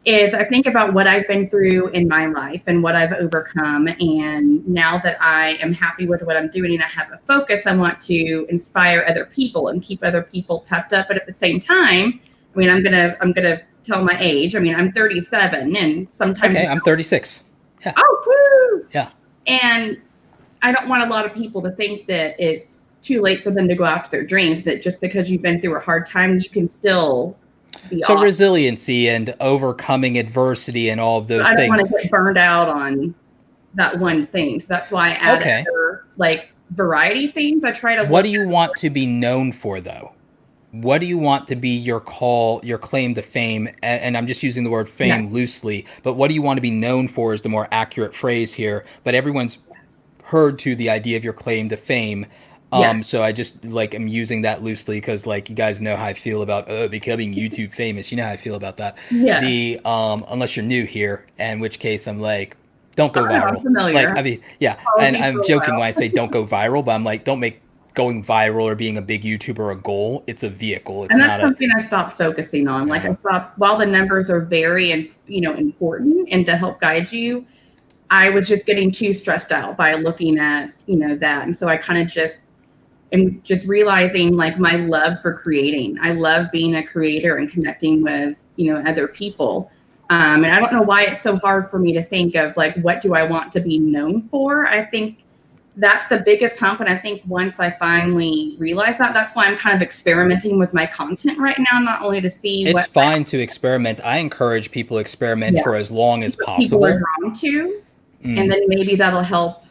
is I think about what I've been through in my life and what I've overcome. And now that I am happy with what I'm doing and I have a focus, I want to inspire other people and keep other people pepped up. But at the same time, I mean, I'm gonna tell my age. I mean, I'm 37, and sometimes I'm 36. Yeah. Oh, woo! Yeah. And I don't want a lot of people to think that it's too late for them to go after their dreams, that just because you've been through a hard time, you can still be So awesome. resiliency and overcoming adversity and all of those I don't things. want to get burned out on that one thing. So that's why I add other, like, variety things. I try to. What do you want to be known for, though? What do you want to be your claim to fame? And I'm just using the word fame loosely, but what do you want to be known for is the more accurate phrase here. But everyone's heard to the idea of your claim to fame. So I just am using that loosely because you guys know how I feel about becoming YouTube famous. You know how I feel about that. Yeah. Unless you're new here, in which case I'm like, don't go viral. I'm familiar. And I'm joking when I say don't go viral, but I'm like, don't make going viral or being a big YouTuber a goal. It's a vehicle. It's and not that's something I stopped focusing on. Like I stopped, while the numbers are very important and to help guide you, I was just getting too stressed out by looking at that. And so I kind of am just realizing my love for creating. I love being a creator and connecting with other people. And I don't know why it's so hard for me to think of what do I want to be known for. I think that's the biggest hump. And I think once I finally realized that, that's why I'm kind of experimenting with my content right now, not only to see it's fine to experiment. I encourage people to experiment for as long as possible. People are drawn to, and then maybe that'll help.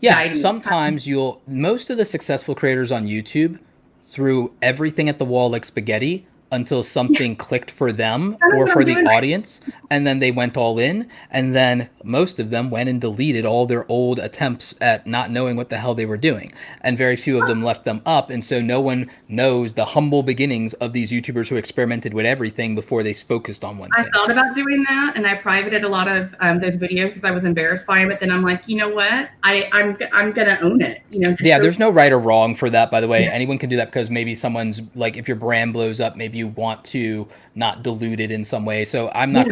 Yeah, sometimes most of the successful creators on YouTube threw everything at the wall like spaghetti until something clicked for them or for the audience, and then they went all in, and then most of them went and deleted all their old attempts at not knowing what the hell they were doing, and very few of them left them up, and so no one knows the humble beginnings of these YouTubers who experimented with everything before they focused on one thing. I thought about doing that, and I privated a lot of those videos because I was embarrassed by it, but then I'm like, you know what? I'm gonna own it. There's no right or wrong for that, by the way. Anyone can do that because maybe someone's if your brand blows up, maybe you want to not dilute it in some way. So I'm not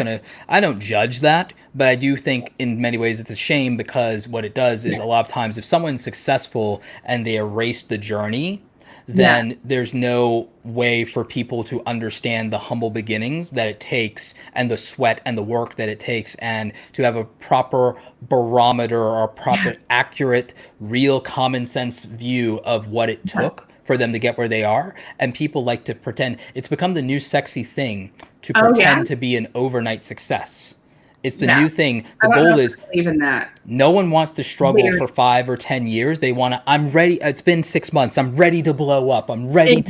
I don't judge that, but I do think in many ways it's a shame because what it does is a lot of times if someone's successful and they erase the journey, then there's no way for people to understand the humble beginnings that it takes and the sweat and the work that it takes, and to have a proper barometer or a proper accurate, real common sense view of what it took for them to get where they are. And people like to pretend. It's become the new sexy thing to pretend to be an overnight success. It's the new thing. The goal is even that. No one wants to struggle for 5 or 10 years. They want to, I'm ready. It's been 6 months. I'm ready to blow up. I'm ready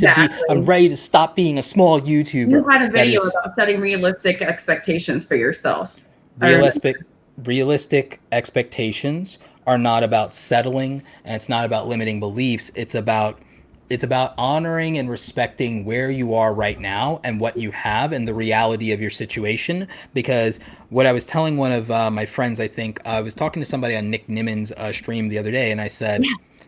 I'm ready to stop being a small YouTuber. You had a video about setting realistic expectations for yourself. Realistic expectations are not about settling, and it's not about limiting beliefs. It's about honoring and respecting where you are right now and what you have and the reality of your situation. Because what I was telling one of my friends, I was talking to somebody on Nick Niman's stream the other day, and I said,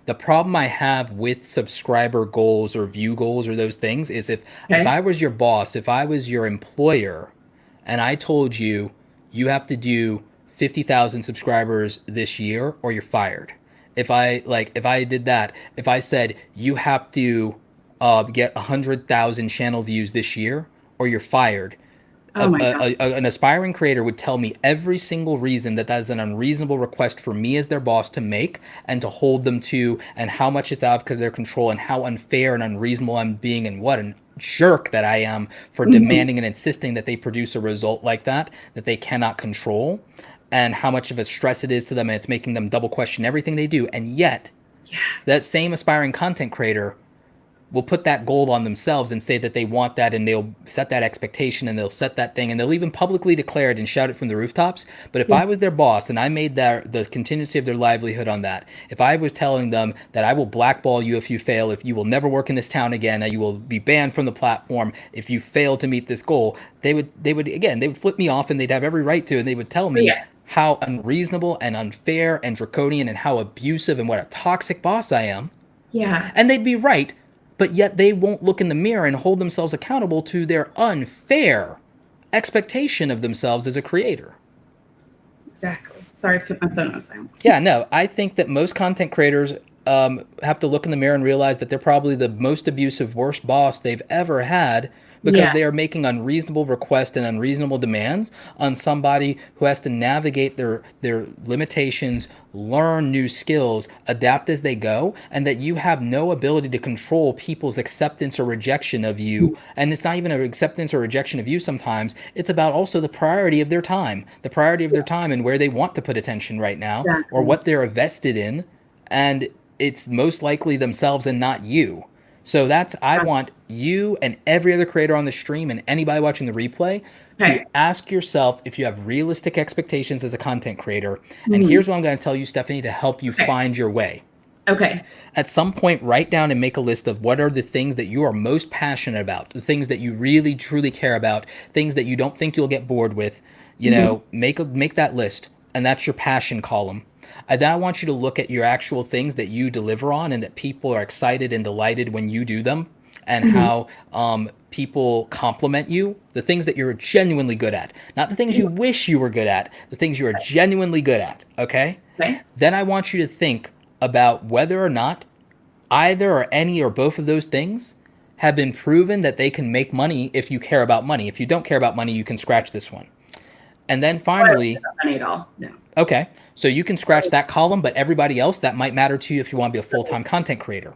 the problem I have with subscriber goals or view goals or those things is if I was your boss, if I was your employer, and I told you, you have to do 50,000 subscribers this year or you're fired. If I did that, if I said you have to get 100,000 channel views this year or you're fired, an aspiring creator would tell me every single reason that is an unreasonable request for me as their boss to make and to hold them to, and how much it's out of their control, and how unfair and unreasonable I'm being, and what a jerk that I am for demanding and insisting that they produce a result like that they cannot control, and how much of a stress it is to them, and it's making them double question everything they do. And yet, that same aspiring content creator will put that goal on themselves and say that they want that, and they'll set that expectation and they'll set that thing and they'll even publicly declare it and shout it from the rooftops. But if I was their boss and I made the contingency of their livelihood on that, if I was telling them that I will blackball you if you fail, if you will never work in this town again, that you will be banned from the platform if you fail to meet this goal, they would flip me off, and they'd have every right to, and they would tell me how unreasonable and unfair and draconian and how abusive and what a toxic boss I am. Yeah. And they'd be right, but yet they won't look in the mirror and hold themselves accountable to their unfair expectation of themselves as a creator. Exactly. Sorry, I just put my phone on silent. Yeah, no, I think that most content creators have to look in the mirror and realize that they're probably the most abusive, worst boss they've ever had, because they are making unreasonable requests and unreasonable demands on somebody who has to navigate their limitations, learn new skills, adapt as they go, and that you have no ability to control people's acceptance or rejection of you. And it's not even an acceptance or rejection of you sometimes. It's about also the priority of their time, and where they want to put attention right now, or what they're invested in. And it's most likely themselves and not you. So I want you and every other creator on the stream and anybody watching the replay to ask yourself if you have realistic expectations as a content creator. And here's what I'm going to tell you, Stephanie, to help you find your way. Okay. At some point, write down and make a list of what are the things that you are most passionate about, the things that you really, truly care about, things that you don't think you'll get bored with. You know, make that list, and that's your passion column. And then I want you to look at your actual things that you deliver on and that people are excited and delighted when you do them, and how people compliment you, the things that you're genuinely good at, not the things you wish you were good at, the things you are genuinely good at, okay? Then I want you to think about whether or not either or any or both of those things have been proven that they can make money if you care about money. If you don't care about money, you can scratch this one. And then finally... money at all, no. Okay. So you can scratch that column, but everybody else, that might matter to you if you want to be a full-time content creator.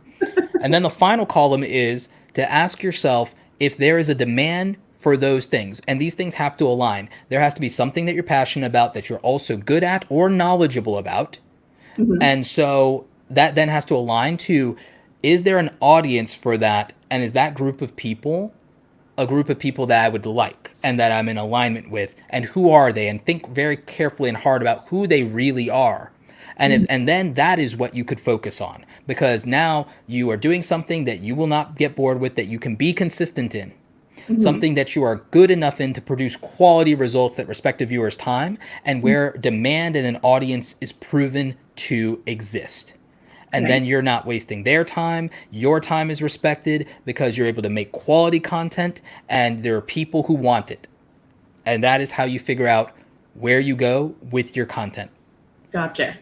And then the final column is to ask yourself if there is a demand for those things. And these things have to align. There has to be something that you're passionate about, that you're also good at or knowledgeable about. And so that then has to align to, is there an audience for that? And is that group of people a group of people that I would like and that I'm in alignment with, and who are they? And think very carefully and hard about who they really are. And and then that is what you could focus on, because now you are doing something that you will not get bored with, that you can be consistent in, something that you are good enough in to produce quality results that respect a viewer's time, and where demand and an audience is proven to exist. And then you're not wasting their time. Your time is respected because you're able to make quality content, and there are people who want it. And that is how you figure out where you go with your content. Gotcha.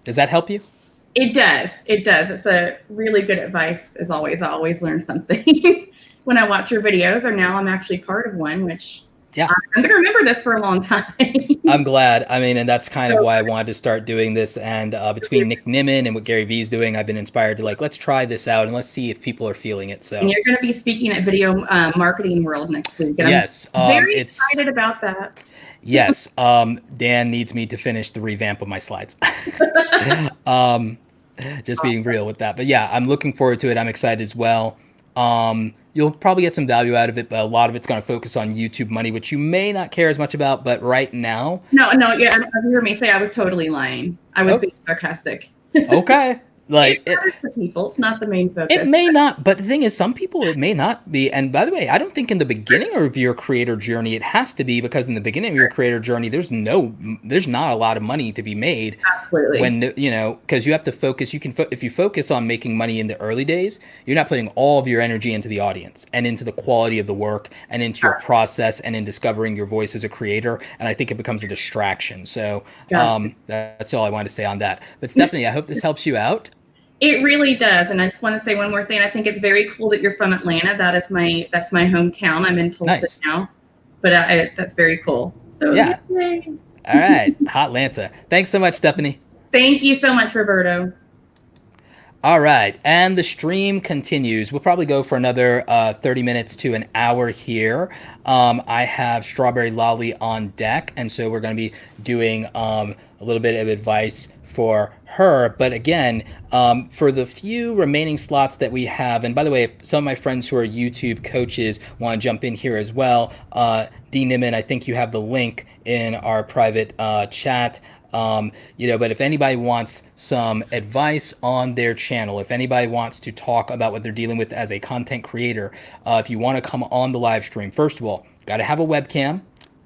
Does that help you? It does. It's a really good advice, as always. I always learn something when I watch your videos, or now I'm actually part of one, which I'm going to remember this for a long time. I'm glad. I mean, and that's kind of why I wanted to start doing this. And between Nick Nimmin and what Gary Vee's doing, I've been inspired to let's try this out and let's see if people are feeling it. So, and you're going to be speaking at Video Marketing World next week. And yes. I'm very excited about that. Yes. Dan needs me to finish the revamp of my slides. Just being real with that. But yeah, I'm looking forward to it. I'm excited as well. You'll probably get some value out of it, but a lot of it's going to focus on YouTube money, which you may not care as much about. But right now, no, yeah, you heard me say I was totally lying. I was being sarcastic. Okay. For people, it's not the main focus. It may not, but the thing is, some people it may not be. And by the way, I don't think in the beginning of your creator journey it has to be, because in the beginning of your creator journey, there's not a lot of money to be made. Absolutely. When because you have to focus. If you focus on making money in the early days, you're not putting all of your energy into the audience and into the quality of the work and into your process and in discovering your voice as a creator. And I think it becomes a distraction. So that's all I wanted to say on that. But Stephanie, I hope this helps you out. It really does. And I just want to say one more thing. I think it's very cool that you're from Atlanta. That's my hometown. I'm in Tulsa now, but that's very cool. So yeah. Yay. All right. Hot Atlanta. Thanks so much, Stephanie. Thank you so much, Roberto. All right, and the stream continues. We'll probably go for another 30 minutes to an hour here. I have Strawberry Lolly on deck, and so we're going to be doing a little bit of advice for her. But again, for the few remaining slots that we have, and by the way, if some of my friends who are YouTube coaches want to jump in here as well, D. Niman, I think you have the link in our private chat. But if anybody wants some advice on their channel, if anybody wants to talk about what they're dealing with as a content creator, if you want to come on the live stream, first of all, got to have a webcam,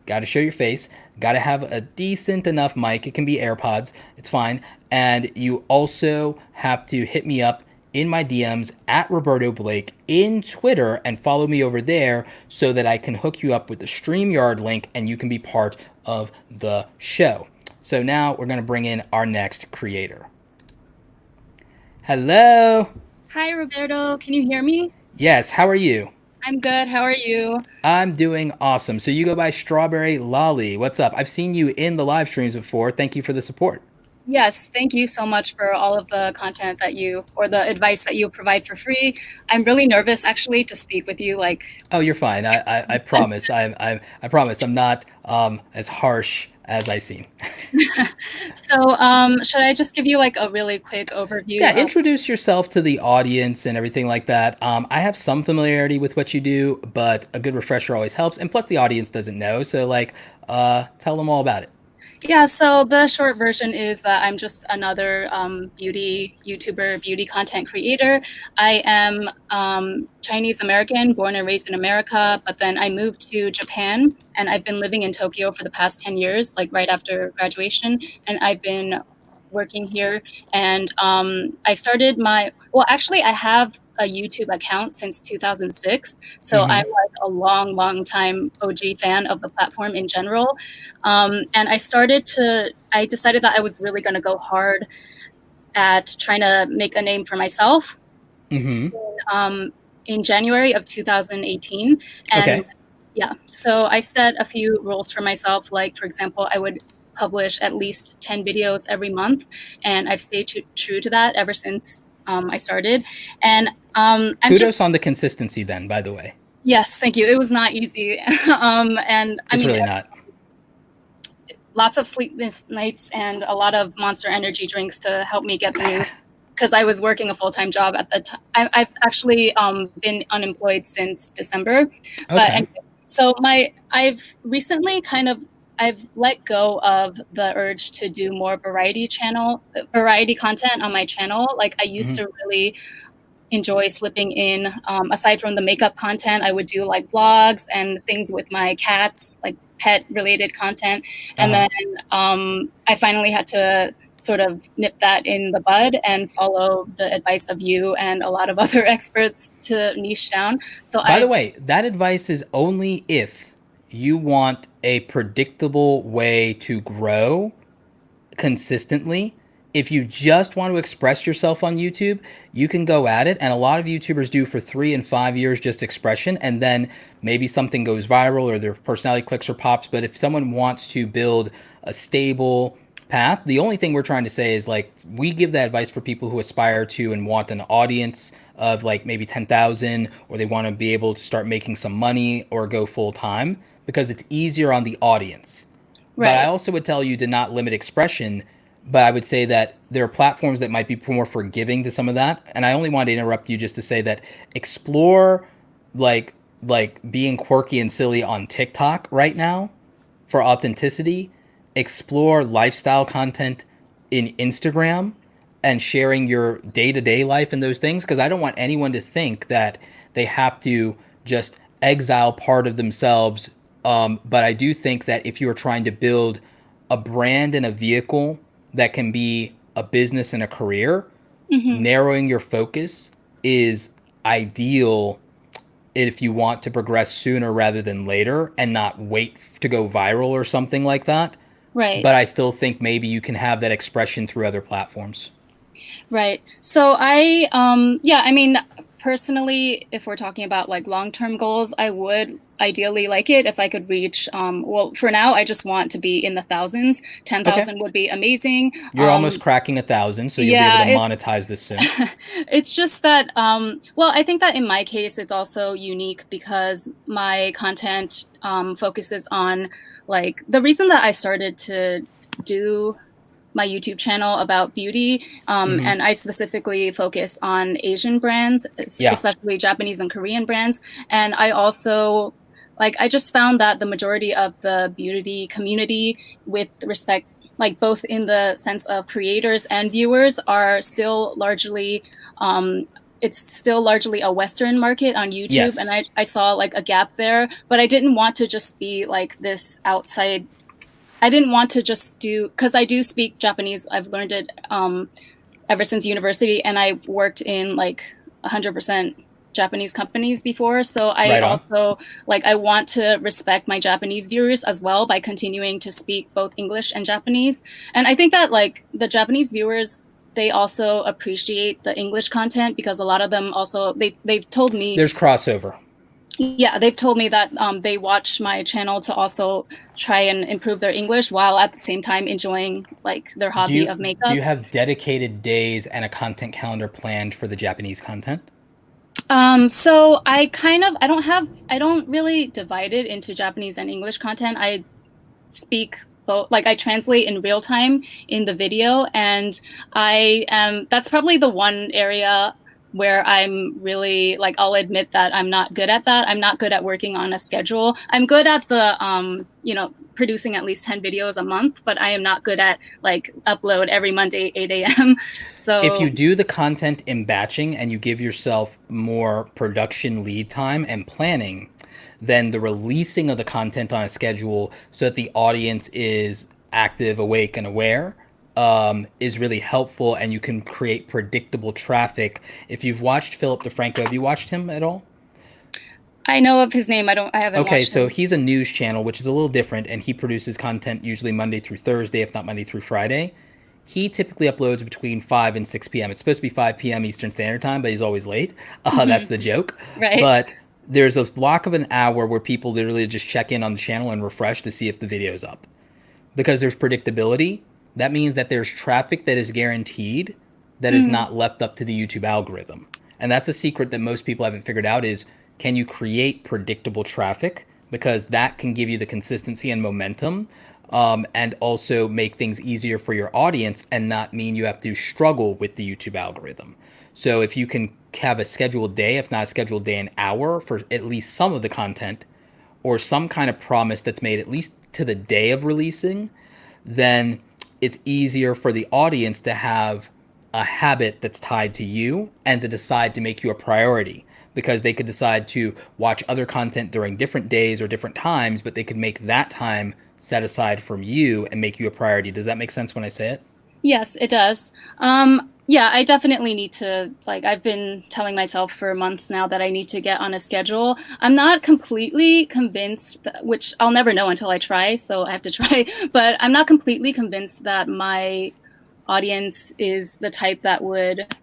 got to show your face, got to have a decent enough mic. It can be AirPods, it's fine. And you also have to hit me up in my DMs at Roberto Blake in Twitter and follow me over there so that I can hook you up with the StreamYard link and you can be part of the show. So now we're going to bring in our next creator. Hello. Hi, Roberto. Can you hear me? Yes. How are you? I'm good. How are you? I'm doing awesome. So you go by Strawberry Lolly. What's up? I've seen you in the live streams before. Thank you for the support. Yes. Thank you so much for all of the content or the advice that you provide for free. I'm really nervous actually to speak with you. Oh, you're fine. I promise. I promise I'm not as harsh as I seem. So should I just give you a really quick overview? Yeah, introduce yourself to the audience and everything like that. I have some familiarity with what you do, but a good refresher always helps. And plus the audience doesn't know. So tell them all about it. Yeah, so the short version is that I'm just another beauty YouTuber, beauty content creator. I am Chinese American, born and raised in America, but then I moved to Japan and I've been living in Tokyo for the past 10 years, right after graduation. And I've been working here. And I started I have a YouTube account since 2006. So I'm a long time OG fan of the platform in general. And I decided that I was really going to go hard at trying to make a name for myself in January of 2018. And yeah, so I set a few rules for myself. For example, I would publish at least 10 videos every month. And I've stayed true to that ever since I started. And kudos on the consistency then, by the way. Yes, thank you. It was not easy. It's really not. Lots of sleepless nights and a lot of Monster Energy drinks to help me get through because I was working a full-time job at the time. I've actually been unemployed since December. Okay. But anyway, so I've recently I've let go of the urge to do more variety content on my channel. I used to really enjoy slipping in, aside from the makeup content, I would do vlogs and things with my cats, pet related content. And then I finally had to sort of nip that in the bud and follow the advice of you and a lot of other experts to niche down. So by the way, that advice is only if you want a predictable way to grow consistently. If you just want to express yourself on YouTube, you can go at it. And a lot of YouTubers do for 3 and 5 years, just expression. And then maybe something goes viral or their personality clicks or pops. But if someone wants to build a stable path, the only thing we're trying to say is we give that advice for people who aspire to and want an audience of maybe 10,000, or they want to be able to start making some money or go full time, because it's easier on the audience. Right. But I also would tell you to not limit expression. But I would say that there are platforms that might be more forgiving to some of that. And I only want to interrupt you just to say that explore being quirky and silly on TikTok right now for authenticity. Explore lifestyle content in Instagram and sharing your day-to-day life and those things. Because I don't want anyone to think that they have to just exile part of themselves. But I do think that if you are trying to build a brand and a vehicle that can be a business and a career, narrowing your focus is ideal if you want to progress sooner rather than later and not wait to go viral or something like that. Right. But I still think maybe you can have that expression through other platforms. Right. So personally, if we're talking about like long-term goals, I would ideally like it if I could reach, well, for now, I just want to be in the thousands. 10,000 would be amazing. You're almost cracking 1,000, so you'll be able to monetize this soon. It's just that, well, I think that in my case, it's also unique because my content focuses on, like, the reason that I started to do my YouTube channel about beauty, and I specifically focus on Asian brands, especially Japanese and Korean brands. And I also, like, I just found that the majority of the beauty community, with respect, like both in the sense of creators and viewers, are still largely, it's still largely a Western market on YouTube. And I saw like a gap there, but I didn't want to just be like this outside. I didn't want to just do, because I do speak Japanese. I've learned it ever since university, and I've worked in like 100% Japanese companies before. So I also, like, I want to respect my Japanese viewers as well by continuing to speak both English and Japanese. And I think that like the Japanese viewers, they also appreciate the English content because a lot of them also, they've told me there's crossover. Yeah, they've told me that they watch my channel to also try and improve their English while at the same time enjoying like their hobby of makeup. Do you have dedicated days and a content calendar planned for the Japanese content? So I don't really divide it into Japanese and English content. I speak both, like I translate in real time in the video, and that's probably the one area where I'm really, like, I'll admit that I'm not good at that. I'm not good at working on a schedule. I'm good at the, producing at least 10 videos a month, but I am not good at like upload every Monday, 8 a.m. So if you do the content in batching and you give yourself more production lead time and planning, then the releasing of the content on a schedule so that the audience is active, awake, and aware is really helpful, and you can create predictable traffic. If you've watched Philip DeFranco, have you watched him at all? I know of his name. I haven't Okay, watched so him. He's a news channel, which is a little different, and he produces content usually Monday through Thursday, if not Monday through Friday. He typically uploads between 5 and 6 p.m. It's supposed to be 5 p.m. Eastern Standard Time, but he's always late. That's the joke. Right. But there's a block of an hour where people literally just check in on the channel and refresh to see if the video's up. Because there's predictability, that means that there's traffic that is guaranteed that is not left up to the YouTube algorithm. And that's a secret that most people haven't figured out is, can you create predictable traffic? Because that can give you the consistency and momentum, and also make things easier for your audience and not mean you have to struggle with the YouTube algorithm. So if you can have a scheduled day, if not a scheduled day, an hour for at least some of the content, or some kind of promise that's made at least to the day of releasing, then it's easier for the audience to have a habit that's tied to you and to decide to make you a priority, because they could decide to watch other content during different days or different times, but they could make that time set aside from you and make you a priority. Does that make sense when I say it? Yes, it does. Yeah, I definitely need to, like, I've been telling myself for months now that I need to get on a schedule. I'm not completely convinced, which I'll never know until I try, so I have to try, but I'm not completely convinced that my audience is the type that would,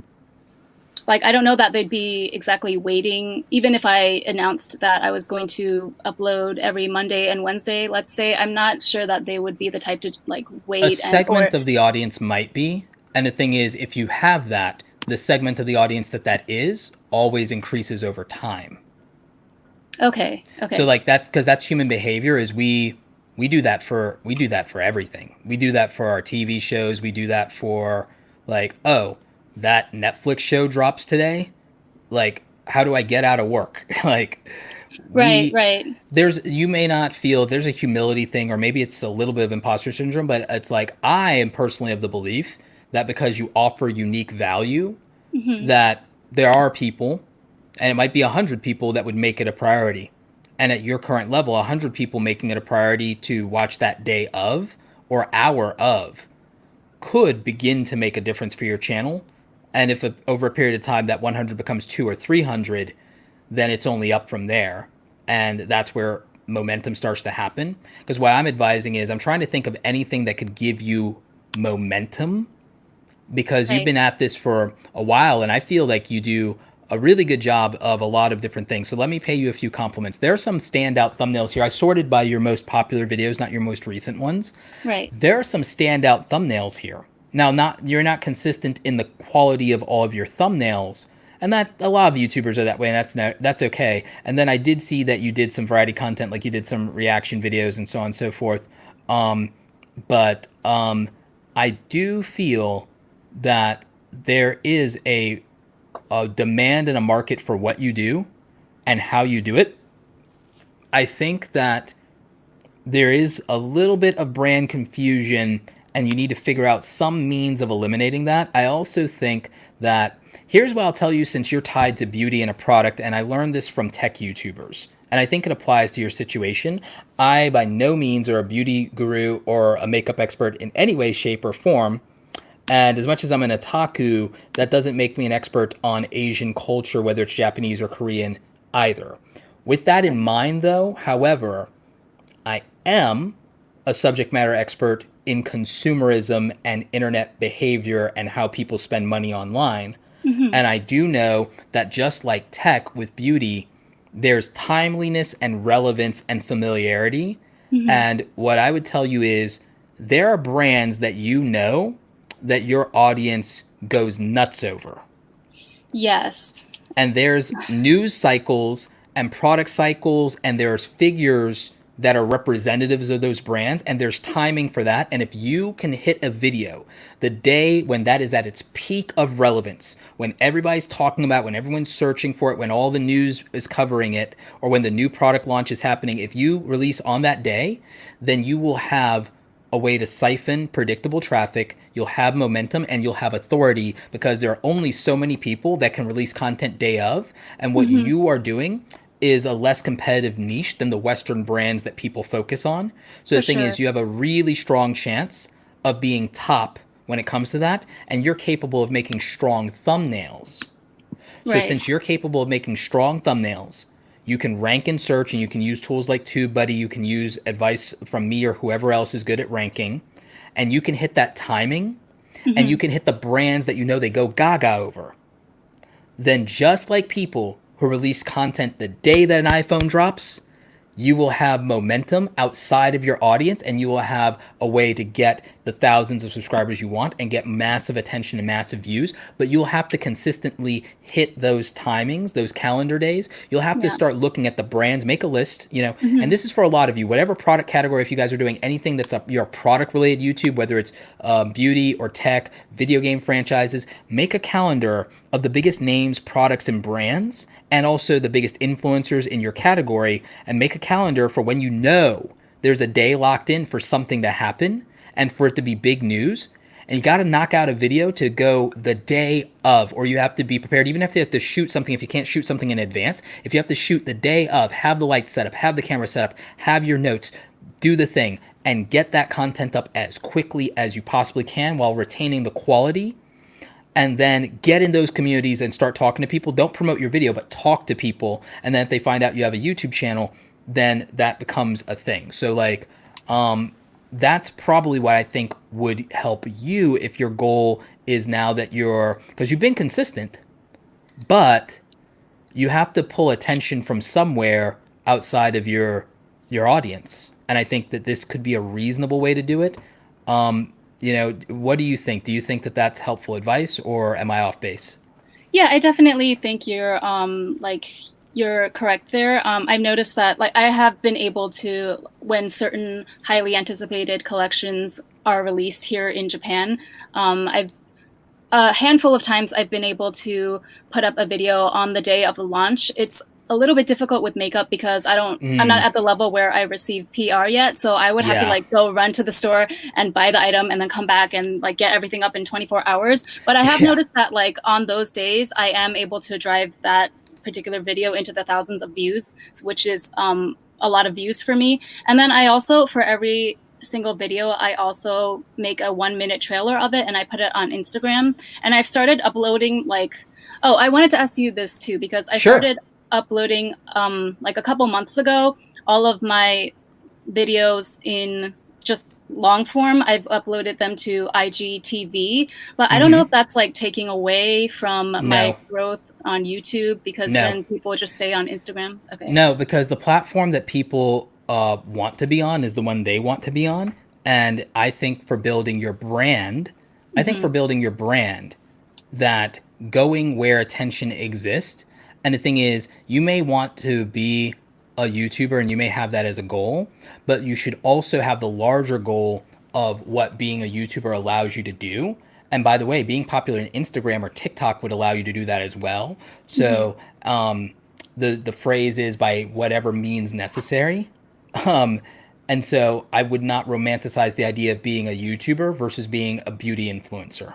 like, I don't know that they'd be exactly waiting, even if I announced that I was going to upload every Monday and Wednesday, let's say, I'm not sure that they would be the type to, like, wait. A segment of the audience might be. And the thing is, if you have that, the segment of the audience that is always increases over time. Okay. So like that's because that's human behavior. Is we do that for everything. We do that for our TV shows. We do that for, like, oh, that Netflix show drops today. Like, how do I get out of work? Like, right. You may not feel there's a humility thing, or maybe it's a little bit of imposter syndrome, but it's like, I am personally of the belief that because you offer unique value, that there are people, and it might be 100 people that would make it a priority. And at your current level, 100 people making it a priority to watch that day of or hour of could begin to make a difference for your channel. And if over a period of time that 100 becomes 200 or 300, then it's only up from there. And that's where momentum starts to happen. Because what I'm advising is I'm trying to think of anything that could give you momentum, because you've been at this for a while, and I feel like you do a really good job of a lot of different things. So let me pay you a few compliments. There are some standout thumbnails here. I sorted by your most popular videos, not your most recent ones. Right. There are some standout thumbnails here. Now, you're not consistent in the quality of all of your thumbnails, and that a lot of YouTubers are that way, and that's okay. And then I did see that you did some variety content, like you did some reaction videos and so on and so forth. But I do feel that there is a demand and a market for what you do and how you do it. I think that there is a little bit of brand confusion and you need to figure out some means of eliminating that. I also think that here's what I'll tell you, since you're tied to beauty and a product, and I learned this from tech YouTubers, and I think it applies to your situation. I by no means are a beauty guru or a makeup expert in any way, shape, or form. And as much as I'm an otaku, that doesn't make me an expert on Asian culture, whether it's Japanese or Korean either. With that in mind, though, however, I am a subject matter expert in consumerism and internet behavior and how people spend money online. And I do know that just like tech with beauty, there's timeliness and relevance and familiarity. And what I would tell you is there are brands that you know that your audience goes nuts over. Yes. And there's news cycles and product cycles, and there's figures that are representatives of those brands, and there's timing for that. And if you can hit a video the day when that is at its peak of relevance, when everybody's talking about, when everyone's searching for it, when all the news is covering it, or when the new product launch is happening, if you release on that day, then you will have a way to siphon predictable traffic, you'll have momentum, and you'll have authority, because there are only so many people that can release content day of. And what you are doing is a less competitive niche than the Western brands that people focus on. So the thing is, you have a really strong chance of being top when it comes to that, and you're capable of making strong thumbnails. So since you're capable of making strong thumbnails, you can rank in search, and you can use tools like Tubebuddy. You can use advice from me or whoever else is good at ranking, and you can hit that timing, and you can hit the brands that you know they go gaga over. Then just like people who release content the day that an iPhone drops, you will have momentum outside of your audience, and you will have a way to get the thousands of subscribers you want and get massive attention and massive views. But you'll have to consistently hit those timings, those calendar days. You'll have to start looking at the brands, make a list, you know, and this is for a lot of you, whatever product category, if you guys are doing anything that's your product related YouTube, whether it's beauty or tech, video game franchises, make a calendar of the biggest names, products, and brands, and also the biggest influencers in your category, and make a calendar for when you know there's a day locked in for something to happen and for it to be big news. And you got to knock out a video to go the day of, or you have to be prepared, even if you have to shoot something, if you can't shoot something in advance, if you have to shoot the day of, have the lights set up, have the camera set up, have your notes, do the thing, and get that content up as quickly as you possibly can while retaining the quality. And then get in those communities and start talking to people. Don't promote your video, but talk to people. And then if they find out you have a YouTube channel, then that becomes a thing. So like, that's probably what I think would help you if your goal is now that because you've been consistent, but you have to pull attention from somewhere outside of your audience. And I think that this could be a reasonable way to do it. You know, what do you think? Do you think that that's helpful advice, or am I off base? Yeah, I definitely think you're you're correct there. I've noticed that I have been able to, when certain highly anticipated collections are released here in Japan, I've a handful of times I've been able to put up a video on the day of the launch. It's a little bit difficult with makeup because I'm not at the level where I receive PR yet. So I would have to go run to the store and buy the item and then come back and get everything up in 24 hours. But I have noticed that on those days, I am able to drive that particular video into the thousands of views, which is a lot of views for me. And then I also, for every single video, I also make a 1-minute trailer of it and I put it on Instagram. And I've started uploading I wanted to ask you this too, because I started uploading a couple months ago all of my videos in just long form. I've uploaded them to IGTV, but I don't know if that's taking away from my growth on YouTube because No. then people just say on Instagram? Okay. No, because the platform that people want to be on is the one they want to be on. And I think for building your brand, that going where attention exists. And the thing is, you may want to be a YouTuber and you may have that as a goal, but you should also have the larger goal of what being a YouTuber allows you to do. And by the way, being popular in Instagram or TikTok would allow you to do that as well. So the phrase is by whatever means necessary. And so I would not romanticize the idea of being a YouTuber versus being a beauty influencer.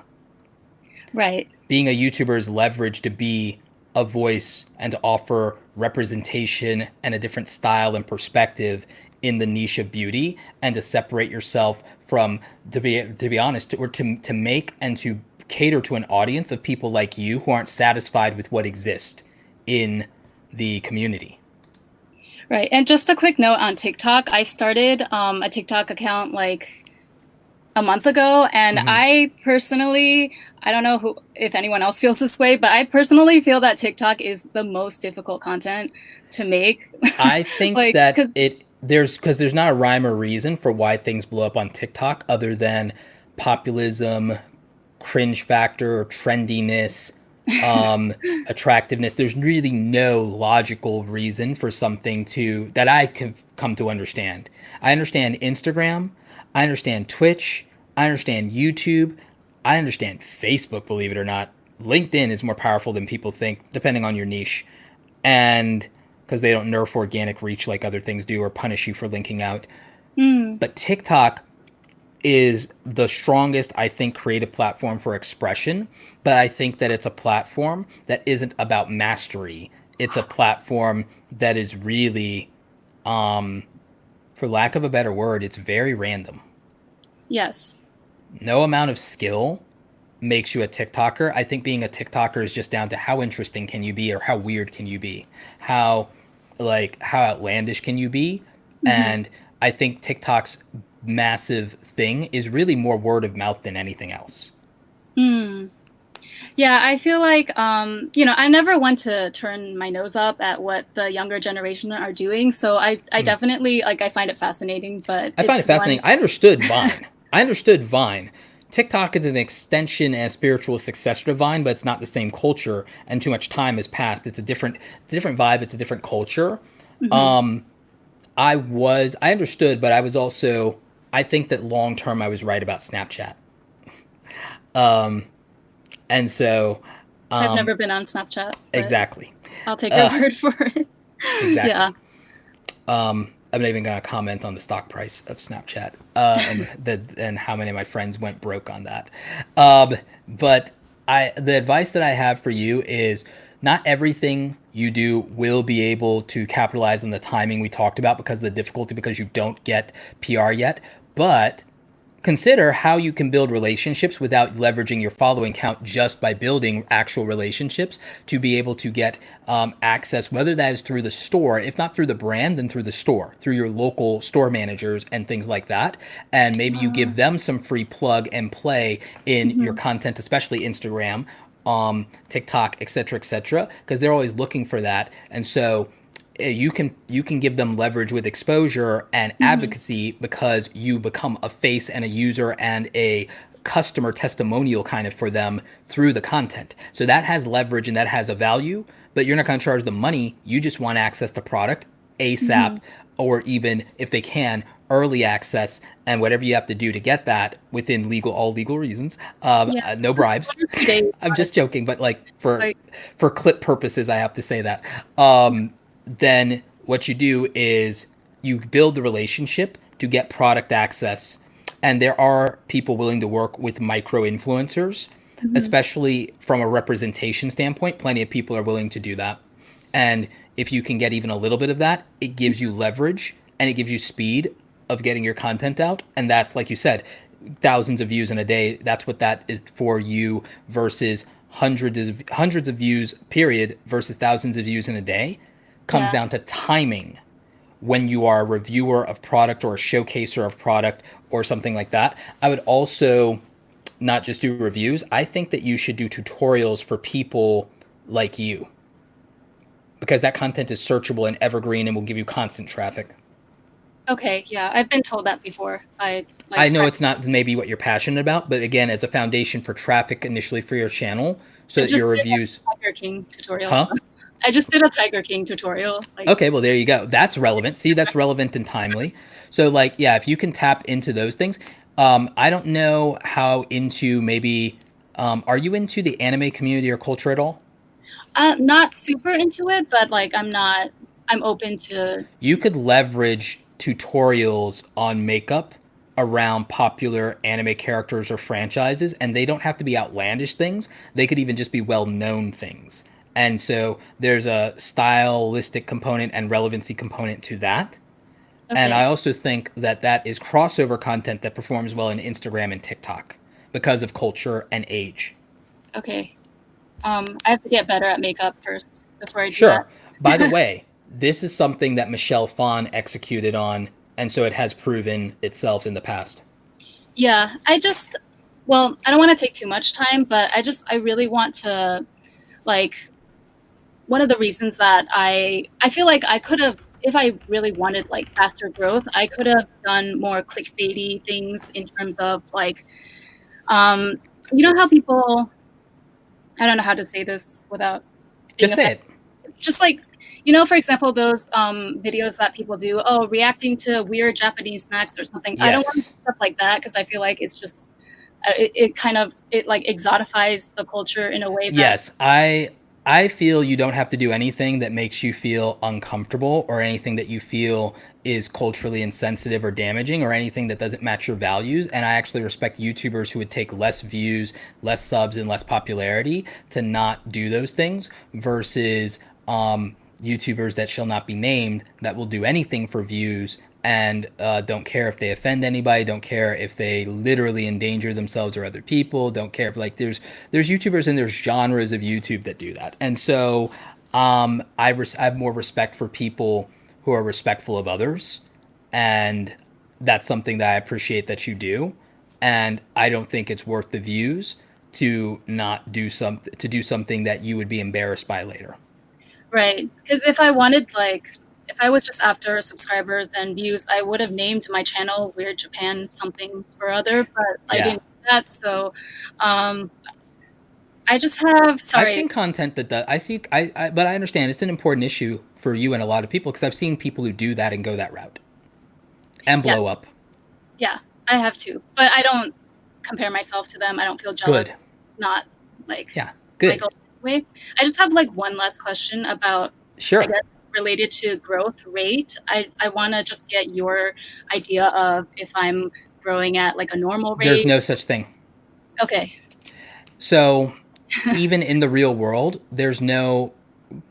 Right. Being a YouTuber is leverage to be a voice and to offer representation and a different style and perspective in the niche of beauty, and to separate yourself from, to be honest, or to make and to cater to an audience of people like you who aren't satisfied with what exists in the community. Right. And just a quick note on TikTok. I started a TikTok account like a month ago, and I personally, I don't know if anyone else feels this way, but I personally feel that TikTok is the most difficult content to make. I think that there's not a rhyme or reason for why things blow up on TikTok other than populism, cringe factor, or trendiness, attractiveness. There's really no logical reason for something that I can come to understand. I understand Instagram. I understand Twitch. I understand YouTube. I understand Facebook, believe it or not. LinkedIn is more powerful than people think, depending on your niche. And because they don't nerf organic reach like other things do or punish you for linking out. But TikTok is the strongest, I think, creative platform for expression. But I think that it's a platform that isn't about mastery. It's a platform that is really, for lack of a better word, it's very random. Yes. No amount of skill makes you a TikToker. I think being a TikToker is just down to how interesting can you be, or how weird can you be, how outlandish can you be. And I think TikTok's massive thing is really more word of mouth than anything else. Yeah, I feel like, I never want to turn my nose up at what the younger generation are doing. So I definitely, I find it fascinating, but I find it fascinating. I understood Vine. TikTok is an extension and a spiritual successor to Vine, but it's not the same culture, and too much time has passed. It's a different vibe. It's a different culture. I understood, but I was also, I think that long term I was right about Snapchat. And so I've never been on Snapchat. Exactly. I'll take your word for it. Exactly. Yeah. I'm not even going to comment on the stock price of Snapchat and how many of my friends went broke on that. But the advice that I have for you is not everything you do will be able to capitalize on the timing we talked about because of the difficulty, because you don't get PR yet. But consider how you can build relationships without leveraging your following count, just by building actual relationships to be able to get access, whether that is through the store, if not through the brand, then through the store, through your local store managers and things like that. And maybe you give them some free plug and play in your content, especially Instagram, TikTok, et cetera, because they're always looking for that. And so you can give them leverage with exposure and advocacy, because you become a face and a user and a customer testimonial kind of for them through the content. So that has leverage and that has a value, but you're not going to charge them money. You just want access to product ASAP, or even if they can, early access, and whatever you have to do to get that within all legal reasons. No bribes. I'm just joking, but for clip purposes, I have to say that. Then what you do is you build the relationship to get product access. And there are people willing to work with micro influencers, especially from a representation standpoint. Plenty of people are willing to do that. And if you can get even a little bit of that, it gives you leverage and it gives you speed of getting your content out. And that's, like you said, thousands of views in a day. That's what that is for you, versus hundreds of views, period, versus thousands of views in a day. Comes down to timing. When you are a reviewer of product or a showcaser of product or something like that, I would also not just do reviews. I think that you should do tutorials for people like you, because that content is searchable and evergreen and will give you constant traffic. Okay, yeah, I've been told that before. I know it's not maybe what you're passionate about, but again, as a foundation for traffic initially for your channel, so I that just your did reviews. a Tiger King tutorial. Huh? I just did a Tiger King tutorial. Like, Okay, well there you go. That's relevant. See, that's relevant and timely. So like, yeah, if you can tap into those things, I don't know how into maybe, are you into the anime community or culture at all? not super into it, but like I'm open to. You could leverage tutorials on makeup around popular anime characters or franchises, and they don't have to be outlandish things. They could even just be well-known things. And so there's a stylistic component and relevancy component to that. And Okay. I also think that that is crossover content that performs well in Instagram and TikTok because of culture and age. Okay. I have to get better at makeup first before I do Sure. that. By the way, this is something that Michelle Phan executed on, and so it has proven itself in the past. Yeah, well, I don't want to take too much time, but I really want to, like, one of the reasons that I feel like I could have, if I really wanted like faster growth, I could have done more clickbaity things in terms of like, you know how people, I don't know how to say this without Just say it. just like, for example, those videos that people do, reacting to weird Japanese snacks or something. I don't want Yes. stuff like that because I feel like it's just it kind of like exotifies the culture in a way that Yes, I feel you don't have to do anything that makes you feel uncomfortable or anything that you feel is culturally insensitive or damaging or anything that doesn't match your values. And I actually respect YouTubers who would take less views, less subs, and less popularity to not do those things versus YouTubers that shall not be named that will do anything for views and don't care if they offend anybody, don't care if they literally endanger themselves or other people, don't care if like there's YouTubers and there's genres of YouTube that do that. And so I have more respect for people who are respectful of others, and that's something that I appreciate that you do. And I don't think it's worth the views to not do something that you would be embarrassed by later. right. Because if I wanted like if I was just after subscribers and views, I would have named my channel Weird Japan something or other, but I Yeah. didn't do that. So I just have I've seen content that but I understand it's an important issue for you and a lot of people because I've seen people who do that and go that route and blow up. Yeah, I have too. But I don't compare myself to them. I don't feel jealous. Good. Not like Yeah, good. Michael way. I just have like one last question about Sure. I guess related to growth rate. I want to just get your idea of if I'm growing at like a normal rate. There's no such thing. Okay. So even in the real world, there's no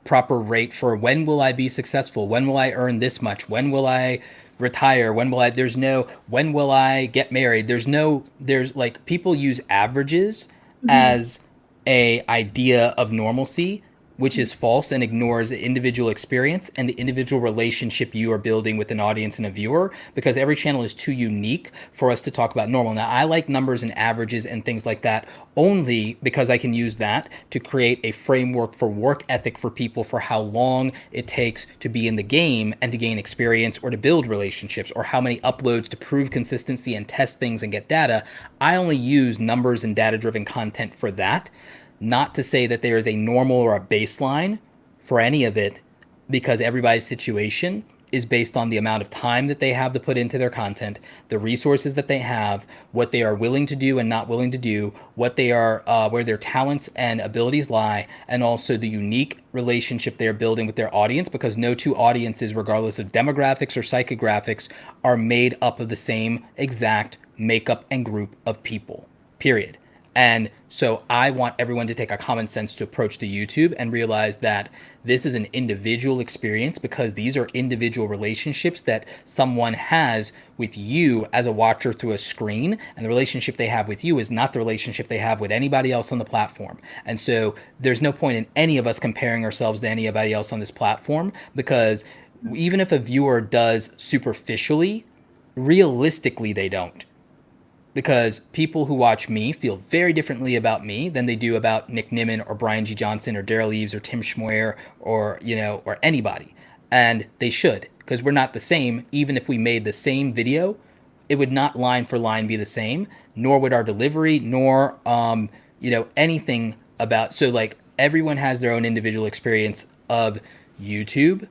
proper rate for when will I be successful? When will I earn this much? When will I retire? There's no, when will I get married? There's like people use averages as a idea of normalcy, which is false and ignores the individual experience and the individual relationship you are building with an audience and a viewer, because every channel is too unique for us to talk about normal. Now, I like numbers and averages and things like that only because I can use that to create a framework for work ethic for people for how long it takes to be in the game and to gain experience or to build relationships or how many uploads to prove consistency and test things and get data. I only use numbers and data-driven content for that. Not to say that there is a normal or a baseline for any of it, because everybody's situation is based on the amount of time that they have to put into their content, the resources that they have, what they are willing to do and not willing to do, what they are, where their talents and abilities lie, and also the unique relationship they are building with their audience, because no two audiences, regardless of demographics or psychographics, are made up of the same exact makeup and group of people, period. And so I want everyone to take a common sense to approach to YouTube and realize that this is an individual experience, because these are individual relationships that someone has with you as a watcher through a screen. And the relationship they have with you is not the relationship they have with anybody else on the platform. And so there's no point in any of us comparing ourselves to anybody else on this platform, because even if a viewer does superficially, realistically, they don't. because people who watch me feel very differently about me than they do about Nick Nimmin or Brian G. Johnson or Daryl Eves or Tim Schmoyer or, or anybody. And they should, because we're not the same. Even if we made the same video, it would not line for line be the same, nor would our delivery, nor, anything about. So like everyone has their own individual experience of YouTube.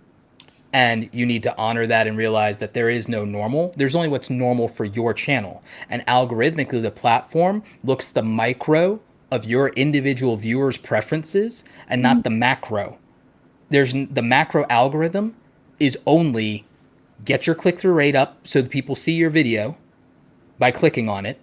And you need to honor that and realize that there is no normal. There's only what's normal for your channel. And algorithmically, the platform looks the micro of your individual viewers' preferences and not the macro. The macro algorithm is only get your click-through rate up so that people see your video by clicking on it.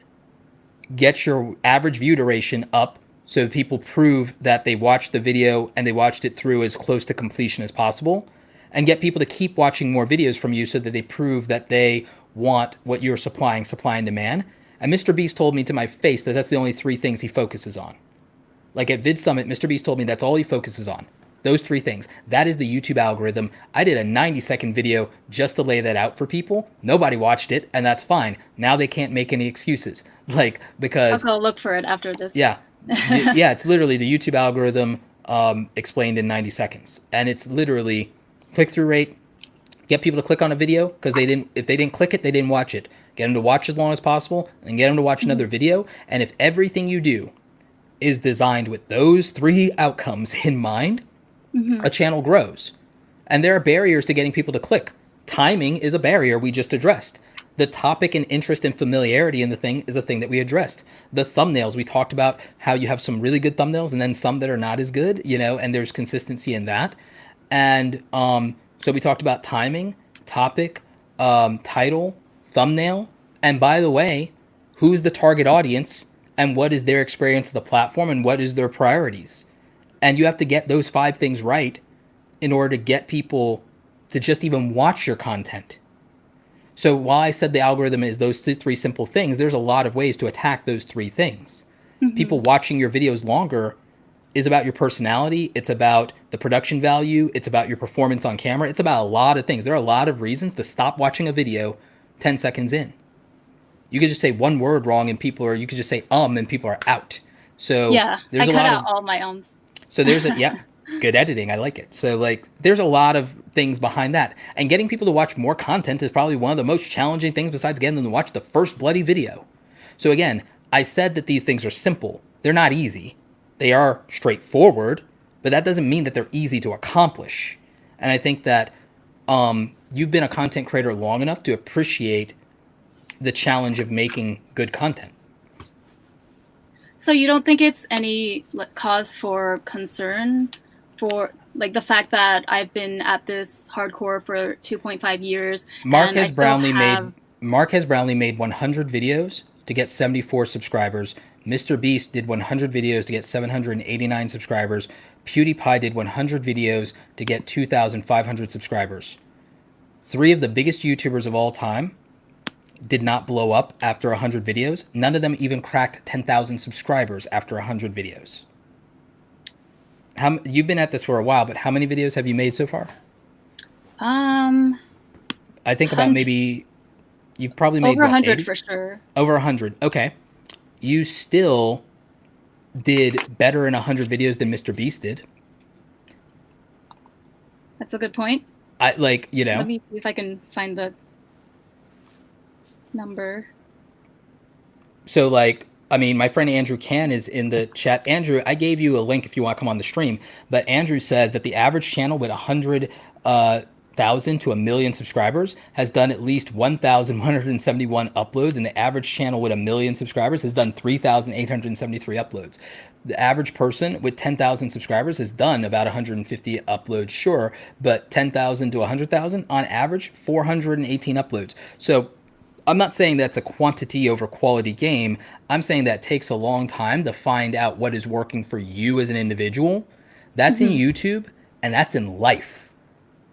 Get your average view duration up so that people prove that they watched the video and they watched it through as close to completion as possible. And get people to keep watching more videos from you so that they prove that they want what you're supplying, supply and demand. And Mr. Beast told me to my face that that's the only 3 things he focuses on. Like at Vid Summit, Mr. Beast told me that's all he focuses on. Those 3 things. That is the YouTube algorithm. I did a 90-second video just to lay that out for people. Nobody watched it, and that's fine. Now they can't make any excuses. Because... I'll go look for it after this. Yeah. Yeah, it's literally the YouTube algorithm explained in 90 seconds. And it's literally... click-through rate, get people to click on a video because if they didn't click it, they didn't watch it. Get them to watch as long as possible and get them to watch another video. And if everything you do is designed with those 3 outcomes in mind, a channel grows. And there are barriers to getting people to click. Timing is a barrier we just addressed. The topic and interest and familiarity in the thing is a thing that we addressed. The thumbnails, we talked about how you have some really good thumbnails and then some that are not as good, and there's consistency in that. And so we talked about timing, topic, title, thumbnail, and by the way, who's the target audience and what is their experience of the platform and what is their priorities. And you have to get those 5 things right in order to get people to just even watch your content. So while I said the algorithm is those 3 simple things, there's a lot of ways to attack those 3 things. People watching your videos longer is about your personality. It's about the production value. It's about your performance on camera. It's about a lot of things. There are a lot of reasons to stop watching a video 10 seconds in. You could just say one word wrong and you could just say and people are out. So yeah, there's I a cut lot out of, all my ums. So there's good editing. I like it. So there's a lot of things behind that. And getting people to watch more content is probably one of the most challenging things besides getting them to watch the first bloody video. So again, I said that these things are simple. They're not easy. They are straightforward, but that doesn't mean that they're easy to accomplish. And I think that you've been a content creator long enough to appreciate the challenge of making good content. So you don't think it's any cause for concern for the fact that I've been at this hardcore for 2.5 years? Marques Brownlee made 100 videos to get 74 subscribers. Mr. Beast did 100 videos to get 789 subscribers. PewDiePie did 100 videos to get 2,500 subscribers. 3 of the biggest YouTubers of all time did not blow up after 100 videos. None of them even cracked 10,000 subscribers after 100 videos. You've been at this for a while, but how many videos have you made so far? I think about maybe you've probably made over 100 80? For sure. Over 100. Okay. You still did better in 100 videos than Mr. Beast did. That's a good point. Let me see if I can find the number. So my friend Andrew Can is in the chat. Andrew, I gave you a link if you want to come on the stream, but Andrew says that the average channel with 100,000 to 1 million subscribers has done at least 1,171 uploads, and the average channel with 1 million subscribers has done 3,873 uploads. The average person with 10,000 subscribers has done about 150 uploads, sure, but 10,000 to 100,000 on average, 418 uploads. So I'm not saying that's a quantity over quality game. I'm saying that takes a long time to find out what is working for you as an individual. That's in YouTube, and that's in life.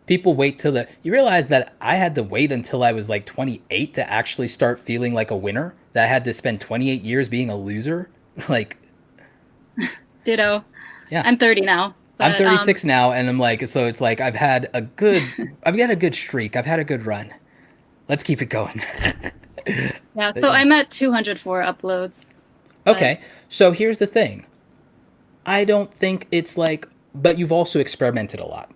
People wait till you realize that I had to wait until I was 28 to actually start feeling like a winner, that I had to spend 28 years being a loser. Ditto. Yeah. I'm 30 now. But, I'm 36 now, and I'm so it's I've got a good streak. I've had a good run. Let's keep it going. Yeah, so I'm at 204 uploads. Okay, so here's the thing. I don't think it's like, but you've also experimented a lot.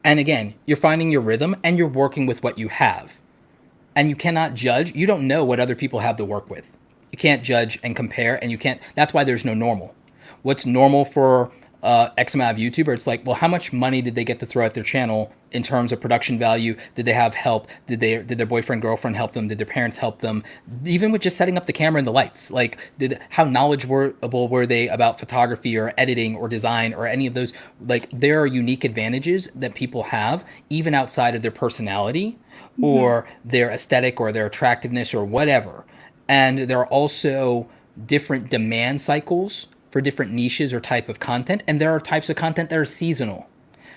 And again, you're finding your rhythm and you're working with what you have. And you cannot judge. You don't know what other people have to work with. You can't judge and compare, and you can't. That's why there's no normal. What's normal for X amount of YouTuber? It's like, well, how much money did they get to throw at their channel in terms of production value? Did they have help? Did their boyfriend, girlfriend help them? Did their parents help them? Even with just setting up the camera and the lights, like how knowledgeable were they about photography or editing or design or any of those? Like, there are unique advantages that people have, even outside of their personality or their aesthetic or their attractiveness or whatever. And there are also different demand cycles for different niches or type of content. And there are types of content that are seasonal.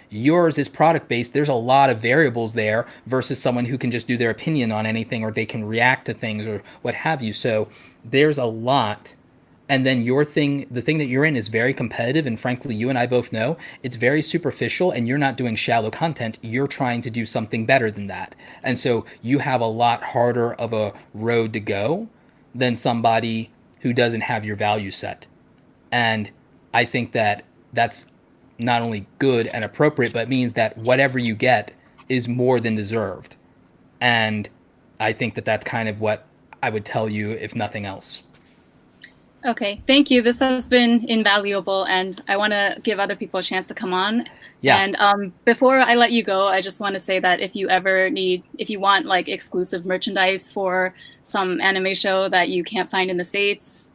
Yours is product based. There's a lot of variables there versus someone who can just do their opinion on anything, or they can react to things or what have you. So there's a lot. And then the thing that you're in is very competitive. And frankly, you and I both know it's very superficial, and you're not doing shallow content. You're trying to do something better than that. And so you have a lot harder of a road to go than somebody who doesn't have your value set. And I think that that's not only good and appropriate, but means that whatever you get is more than deserved. And I think that that's kind of what I would tell you, if nothing else. Okay, thank you. This has been invaluable, and I want to give other people a chance to come on. Yeah. And before I let you go, I just want to say that if you want like exclusive merchandise for some anime show that you can't find in the States,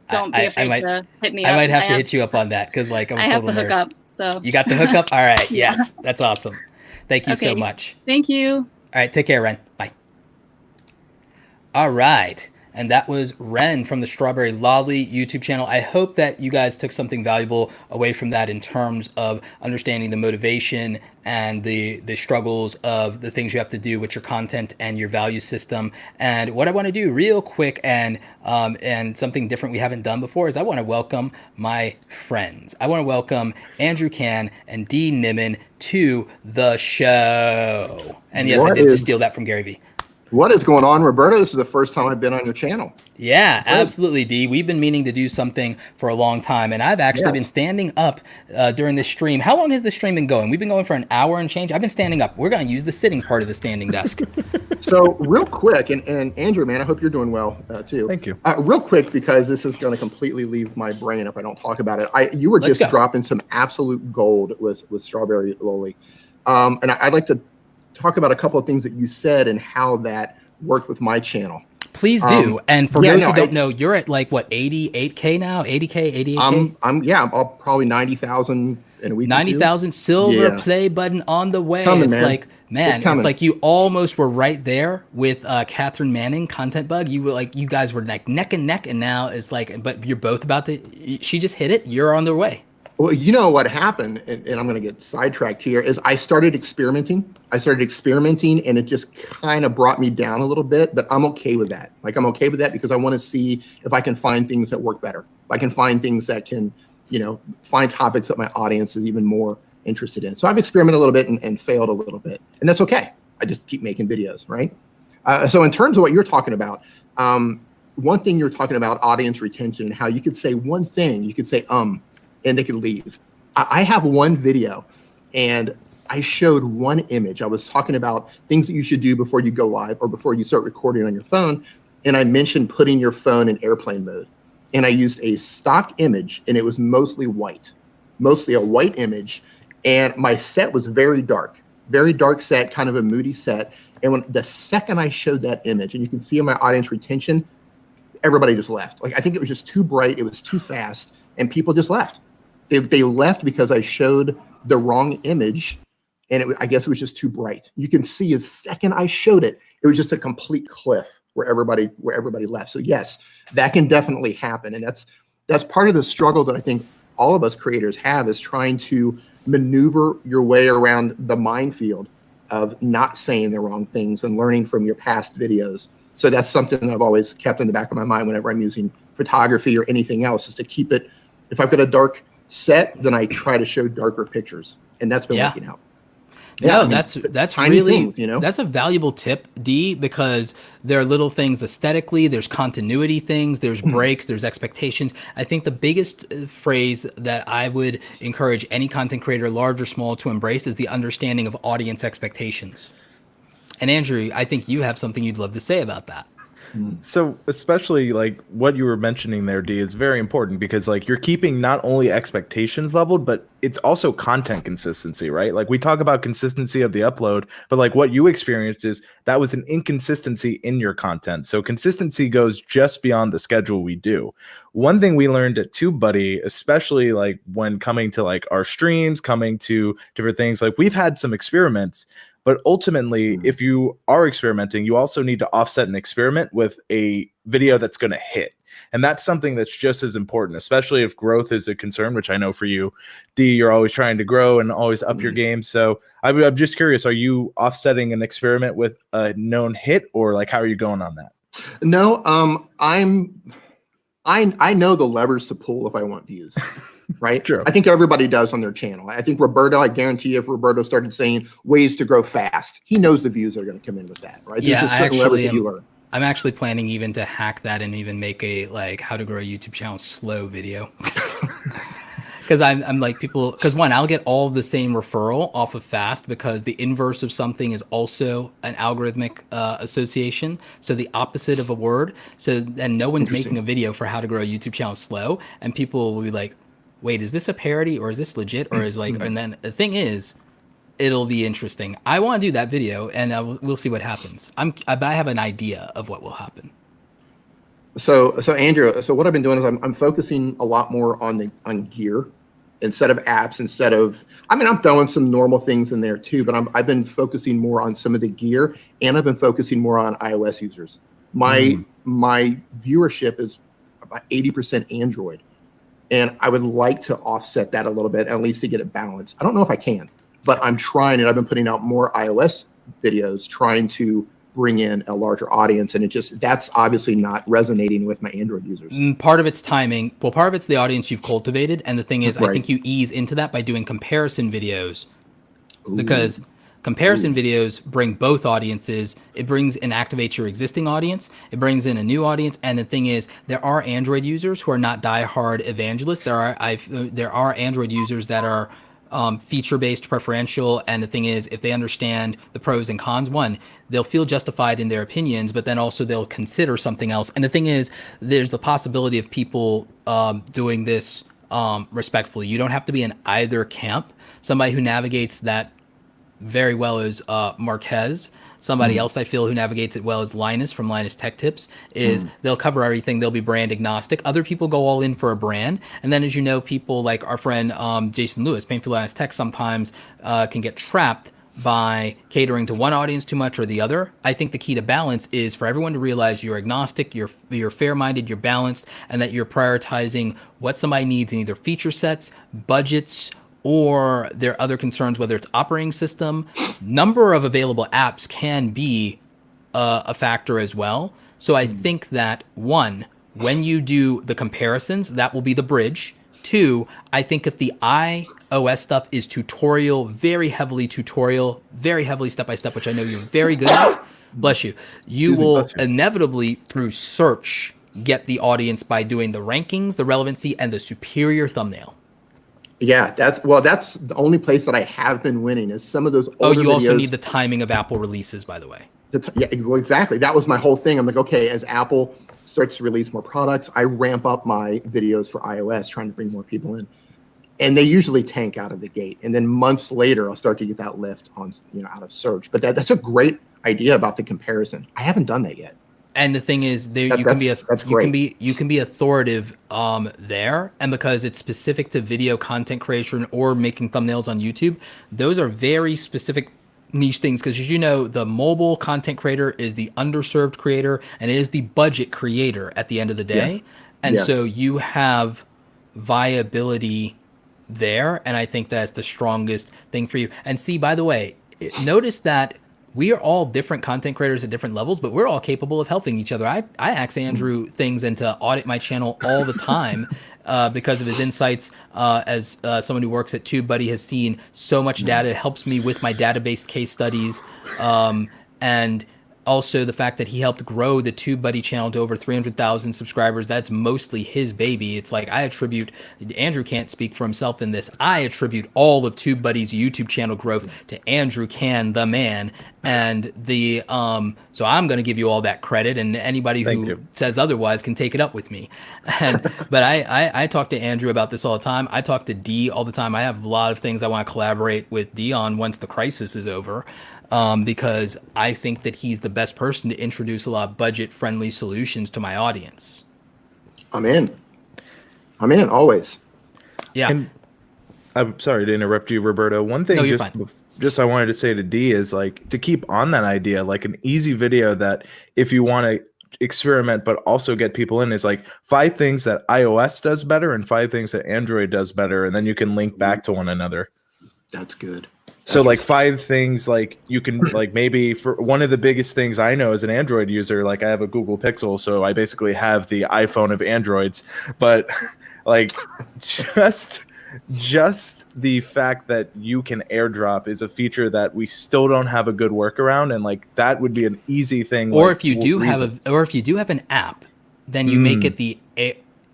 don't be afraid to hit me up. I might have to hit you up on that, because like I have the hookup. So you got the hookup? All right. Yeah. Yes, that's awesome. Thank you so much. Thank you. All right, take care, Ren. Bye. All right. And that was Ren from the Strawberry Lolly YouTube channel. I hope that you guys took something valuable away from that in terms of understanding the motivation and the struggles of the things you have to do with your content and your value system. And what I want to do real quick and something different we haven't done before is I want to welcome my friends. I want to welcome Andrew Can and Dee Nimmin to the show. And yes, I did just steal that from Gary Vee. What is going on, Roberto? This is the first time I've been on your channel. Yeah, absolutely, Dee. We've been meaning to do something for a long time, and I've actually been standing up during this stream. How long has this stream been going? We've been going for an hour and change. I've been standing up. We're going to use the sitting part of the standing desk. So real quick, and Andrew, man, I hope you're doing well too. Thank you. Real quick, because this is going to completely leave my brain if I don't talk about it. You were just dropping some absolute gold with Strawberry Lolly. And I'd like to talk about a couple of things that you said and how that worked with my channel. Please do. And for those who don't know, you're at like what, 88K now? 80K, 88K? I'm probably 90,000 in a week. 90,000 silver play button on the way. It's man. Like, man, it's like you almost were right there with Catherine Manning, Content Bug. You were like, you guys were like neck and neck, and now it's like, but you're both about to, she just hit it. You're on their way. Well, you know what happened, and I'm going to get sidetracked here, is I started experimenting, and it just kind of brought me down a little bit, but I'm okay with that. Like, I'm okay with that because I want to see if I can find things that work better. If I can find things that can, find topics that my audience is even more interested in. So I've experimented a little bit and failed a little bit, and that's okay. I just keep making videos, right? So in terms of what you're talking about, one thing you're talking about, audience retention, and how you could say one thing, you could say, and they could leave. I have one video, and I showed one image. I was talking about things that you should do before you go live or before you start recording on your phone. And I mentioned putting your phone in airplane mode. And I used a stock image, and it was mostly white, mostly a white image. And my set was very dark set, kind of a moody set. And the second I showed that image, and you can see in my audience retention, everybody just left. Like, I think it was just too bright. It was too fast, and people just left. They left because I showed the wrong image, and I guess it was just too bright. You can see the second I showed it, it was just a complete cliff where everybody left. So yes, that can definitely happen, and that's part of the struggle that I think all of us creators have, is trying to maneuver your way around the minefield of not saying the wrong things and learning from your past videos. So that's something that I've always kept in the back of my mind whenever I'm using photography or anything else, is to keep it. If I've got a dark set, then I try to show darker pictures, and that's been working out. Yeah, No, I mean, that's tiny really things, you know? that's a valuable tip, D, because there are little things aesthetically, there's continuity things, there's breaks, there's expectations. I think the biggest phrase that I would encourage any content creator, large or small, to embrace is the understanding of audience expectations. And Andrew, I think you have something you'd love to say about that. So especially like what you were mentioning there, D, is very important because like you're keeping not only expectations leveled, but it's also content consistency, right? Like we talk about consistency of the upload, but like what you experienced is that was an inconsistency in your content. So consistency goes just beyond the schedule we do. One thing we learned at TubeBuddy, especially like when coming to like our streams, coming to different things, like we've had some experiments. But ultimately, if you are experimenting, you also need to offset an experiment with a video that's going to hit. And that's something that's just as important, especially if growth is a concern, which I know for you, D, you're always trying to grow and always up your game. So I'm just curious, are you offsetting an experiment with a known hit, or like how are you going on that? No, I know the levers to pull if I want views. Right? True. I think everybody does on their channel. I think Roberto, I guarantee if Roberto started saying ways to grow fast, he knows the views are going to come in with that, right? Yeah, There's a certain leverage that you learn. I'm actually planning even to hack that and even make a like how to grow a YouTube channel slow video. Because I'm like people, because one, I'll get all the same referral off of fast because the inverse of something is also an algorithmic association. So the opposite of a word. So then no one's making a video for how to grow a YouTube channel slow. And people will be like, wait, is this a parody or is this legit? Or is like, and then the thing is, it'll be interesting. I want to do that video and we'll see what happens. But I have an idea of what will happen. So Andrew, so what I've been doing is I'm focusing a lot more on gear instead of apps, instead of, I mean, I'm throwing some normal things in there too, but I've been focusing more on some of the gear, and I've been focusing more on iOS users. My viewership is about 80% Android, and I would like to offset that a little bit, at least to get it balanced. I don't know if I can, but I'm trying, and I've been putting out more iOS videos, trying to bring in a larger audience, and that's obviously not resonating with my Android users. Part of it's timing. Well, part of it's the audience you've cultivated, and the thing is, I think you ease into that by doing comparison videos, because comparison videos bring both audiences. It brings and activates your existing audience. It brings in a new audience, and the thing is, there are Android users who are not diehard evangelists. There are Android users that are feature-based, preferential, and the thing is, if they understand the pros and cons, one, they'll feel justified in their opinions, but then also they'll consider something else. And the thing is, there's the possibility of people doing this respectfully. You don't have to be in either camp. Somebody who navigates that very well is Marquez. Somebody else I feel who navigates it well is Linus from Linus Tech Tips. They'll cover everything. They'll be brand agnostic. Other people go all in for a brand. And then, as you know, people like our friend Jason Lewis, Painful Linus Tech, sometimes can get trapped by catering to one audience too much or the other. I think the key to balance is for everyone to realize you're agnostic, you're fair-minded, you're balanced, and that you're prioritizing what somebody needs in either feature sets, budgets, or there are other concerns, whether it's operating system. Number of available apps can be a factor as well. So I think that, one, when you do the comparisons, that will be the bridge. Two, I think if the iOS stuff is tutorial, very heavily step-by-step, which I know you're very good at, bless you, you will inevitably, through search, get the audience by doing the rankings, the relevancy, and the superior thumbnail. Yeah, that's the only place that I have been winning is some of those older you also videos. need the timing of Apple releases, by the way. Yeah, well, exactly. That was my whole thing. I'm like, okay, as Apple starts to release more products, I ramp up my videos for iOS, trying to bring more people in. And they usually tank out of the gate. And then months later, I'll start to get that lift on, out of search. But that's a great idea about the comparison. I haven't done that yet. And the thing is, you can be authoritative there, and because it's specific to video content creation or making thumbnails on YouTube, those are very specific niche things. Because as you know, the mobile content creator is the underserved creator, and it is the budget creator at the end of the day. Yes. And so you have viability there, and I think that's the strongest thing for you. And see, by the way, notice that we are all different content creators at different levels, but we're all capable of helping each other. I ask Andrew things and to audit my channel all the time because of his insights. As someone who works at TubeBuddy has seen so much data, it helps me with my database case studies. And also the fact that he helped grow the TubeBuddy channel to over 300,000 subscribers. That's mostly his baby. It's like I attribute, Andrew can't speak for himself in this. I attribute all of TubeBuddy's YouTube channel growth to Andrew Can, the man. And the, so I'm going to give you all that credit, and anybody who says otherwise can take it up with me. And, but I talk to Andrew about this all the time. I talk to D all the time. I have a lot of things I want to collaborate with D on once the crisis is over. Because I think that he's the best person to introduce a lot of budget-friendly solutions to my audience. I'm in always. Yeah. And I'm sorry to interrupt you, Roberto. One thing just I wanted to say to D is like to keep on that idea, like an easy video that if you want to experiment but also get people in is like 5 things that iOS does better and 5 things that Android does better, and then you can link back to one another. That's good. So like 5 things, like you can like maybe for one of the biggest things I know as an Android user, like I have a Google Pixel, so I basically have the iPhone of Androids, but like just the fact that you can airdrop is a feature that we still don't have a good workaround, and like that would be an easy thing. Or like, if you do have an app, then you make it the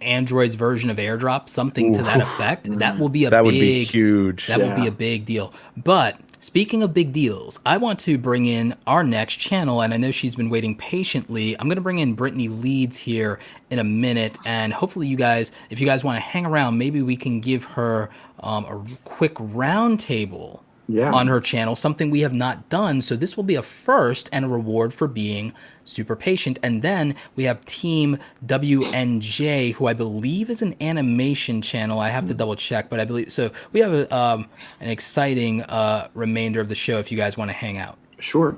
Android's version of AirDrop, something to that effect. That will be would be huge. That would be a big deal. But speaking of big deals, I want to bring in our next channel, and I know she's been waiting patiently. I'm going to bring in Brittany Leeds here in a minute, and hopefully you guys, if you guys want to hang around, maybe we can give her a quick roundtable on her channel, something we have not done. So this will be a first and a reward for being super patient. And then we have Team WNJ, who I believe is an animation channel. I have to double check, but I believe so. We have an exciting remainder of the show if you guys want to hang out. Sure.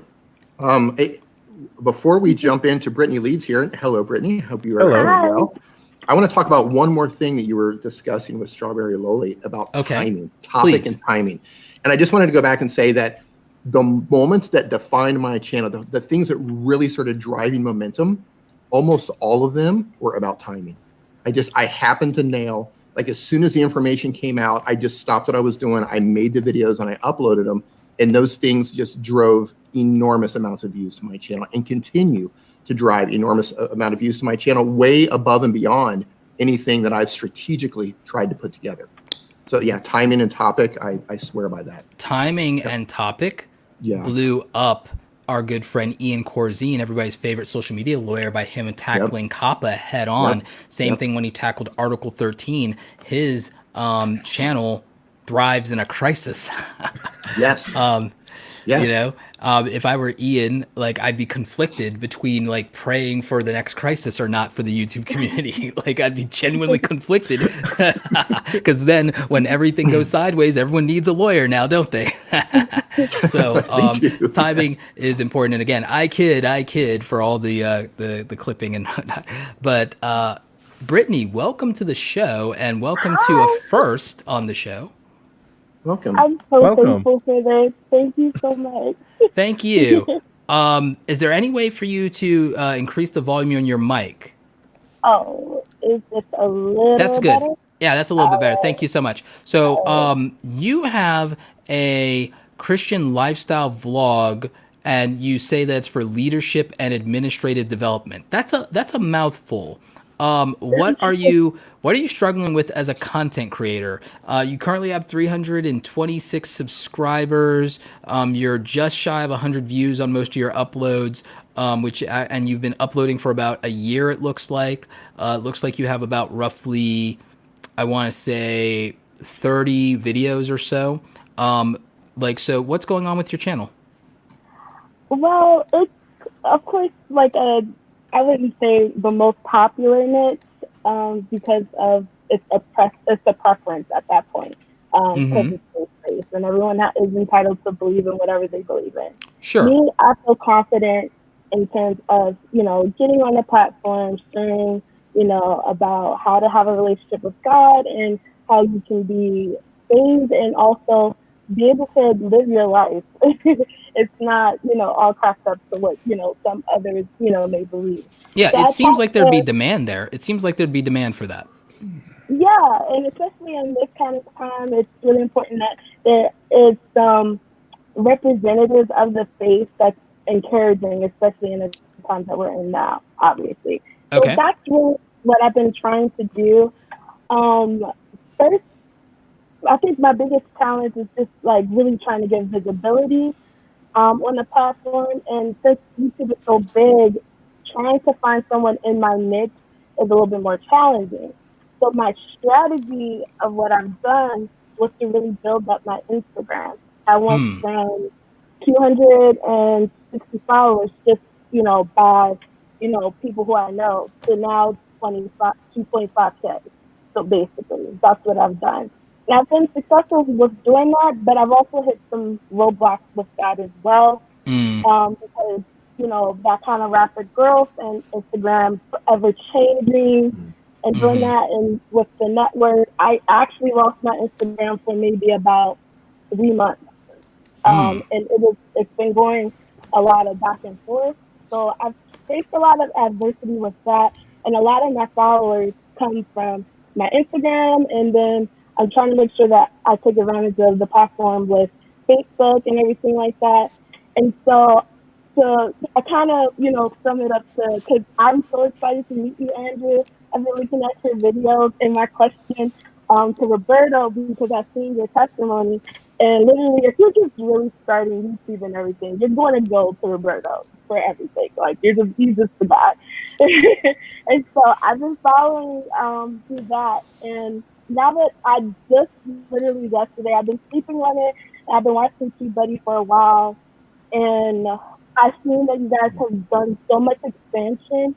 Before we jump into Brittany Leeds here, hello, Brittany. Hope you are doing well. I want to talk about one more thing that you were discussing with Strawberry Loli about timing, and timing. And I just wanted to go back and say that the moments that defined my channel, the things that really started driving momentum, almost all of them were about timing. I happened to nail, like as soon as the information came out, I just stopped what I was doing. I made the videos and I uploaded them. And those things just drove enormous amounts of views to my channel and continue to drive enormous amount of views to my channel, way above and beyond anything that I've strategically tried to put together. So yeah, timing and topic, I swear by that. Timing and topic blew up our good friend Ian Corzine, everybody's favorite social media lawyer, by him tackling COPPA head on. Same thing when he tackled Article 13. His channel thrives in a crisis. Yes. You know, if I were Ian, like I'd be conflicted between like praying for the next crisis or not for the YouTube community. Like I'd be genuinely conflicted because then when everything goes sideways, everyone needs a lawyer now, don't they? So timing is important. And again, I kid for all the clipping and whatnot. But Brittany, welcome to the show and welcome to a first on the show. Welcome. I'm so thankful for this. Thank you so much. Thank you. Is there any way for you to increase the volume on your mic? Oh, is this a little That's good. better? Yeah, that's a little bit better. Thank you so much. So you have a Christian lifestyle vlog, and you say that's for leadership and administrative development. That's a mouthful. What are you struggling with as a content creator? You currently have 326 subscribers. You're just shy of 100 views on most of your uploads, and you've been uploading for about a year. It looks like. Looks like you have about roughly, I want to say 30 videos or so. So what's going on with your channel? Well, it's of course like I wouldn't say the most popular niche because of it's a preference at that point because it's safe space and everyone is entitled to believe in whatever they believe in. Sure. Me, I feel confident in terms of getting on the platform, sharing about how to have a relationship with God and how you can be saved, and also be able to live your life. It's not, all cracked up to what, some others, may believe. Yeah, So it I try seems like there'd be to, demand there. It seems like there'd be demand for that. yeah, and especially in this kind of time, it's really important that there is some representatives of the faith that's encouraging, especially in the times that we're in now, obviously. So Okay. that's really what I've been trying to do. First, I think my biggest challenge is just like really trying to get visibility on the platform. And since YouTube is so big, trying to find someone in my niche is a little bit more challenging. So my strategy of what I've done was to really build up my Instagram. I went from 260 followers just, by, people who I know to now 2.5K. So basically, that's what I've done. And I've been successful with doing that, but I've also hit some roadblocks with that as well. Because, that kind of rapid growth and Instagram forever changing and doing that. And with the network, I actually lost my Instagram for maybe about 3 months. And it's been going a lot of back and forth. So I've faced a lot of adversity with that. And a lot of my followers come from my Instagram. And then I'm trying to make sure that I take advantage of the platform with Facebook and everything like that. And so I kind of, sum it up to, because I'm so excited to meet you, Andrew. I've been looking at your videos, and my question to Roberto, because I've seen your testimony, and literally, if you're just really starting YouTube and everything, you're going to go to Roberto for everything. Like, he's just the guy. And so I've been following through that, and now that I just literally yesterday, I've been sleeping on it, and I've been watching Tubebuddy for a while, and I've seen that you guys have done so much expansion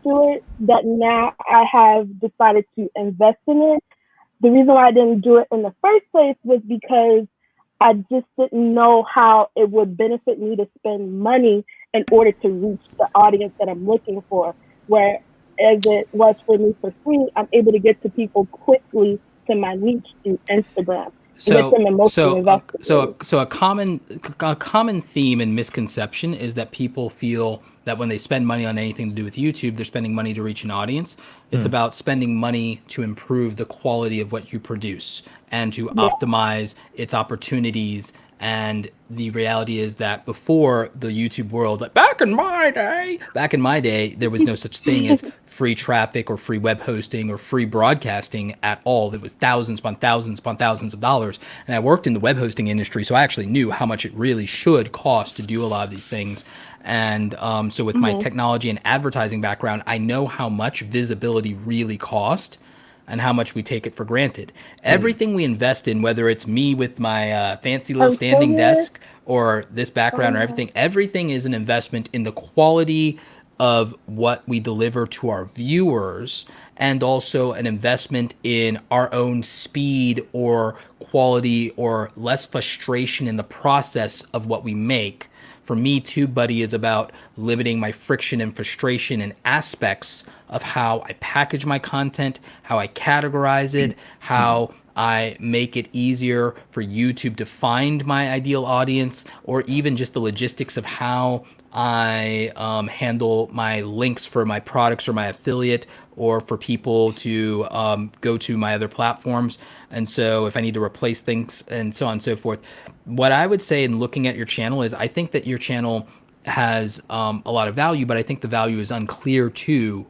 to it that now I have decided to invest in it. The reason why I didn't do it in the first place was because I just didn't know how it would benefit me to spend money in order to reach the audience that I'm looking for. Whereas it was for me for free, I'm able to get to people quickly to my niche through Instagram. So a common theme and misconception is that people feel that when they spend money on anything to do with YouTube, they're spending money to reach an audience. It's about spending money to improve the quality of what you produce and to optimize its opportunities. And the reality is that before the YouTube world, like back in my day, there was no such thing as free traffic or free web hosting or free broadcasting at all. It was thousands upon thousands upon thousands of dollars. And I worked in the web hosting industry, so I actually knew how much it really should cost to do a lot of these things. And so with my technology and advertising background, I know how much visibility really cost and how much we take it for granted. Everything we invest in, whether it's me with my fancy little standing desk or this background or everything is an investment in the quality of what we deliver to our viewers, and also an investment in our own speed or quality or less frustration in the process of what we make. For me, Tubebuddy is about limiting my friction and frustration in aspects of how I package my content, how I categorize it, how I make it easier for YouTube to find my ideal audience, or even just the logistics of how I handle my links for my products or my affiliate, or for people to go to my other platforms. And so if I need to replace things and so on and so forth, what I would say in looking at your channel is I think that your channel has a lot of value, but I think the value is unclear to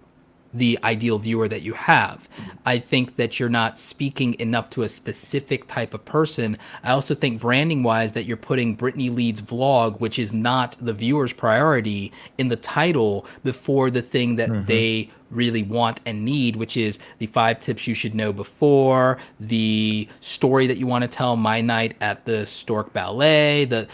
the ideal viewer that you have. I think that you're not speaking enough to a specific type of person. I also think branding wise that you're putting Brittany Leeds vlog, which is not the viewer's priority, in the title before the thing that they really want and need, which is the 5 tips you should know before, the story that you want to tell, my night at the Stork Ballet, the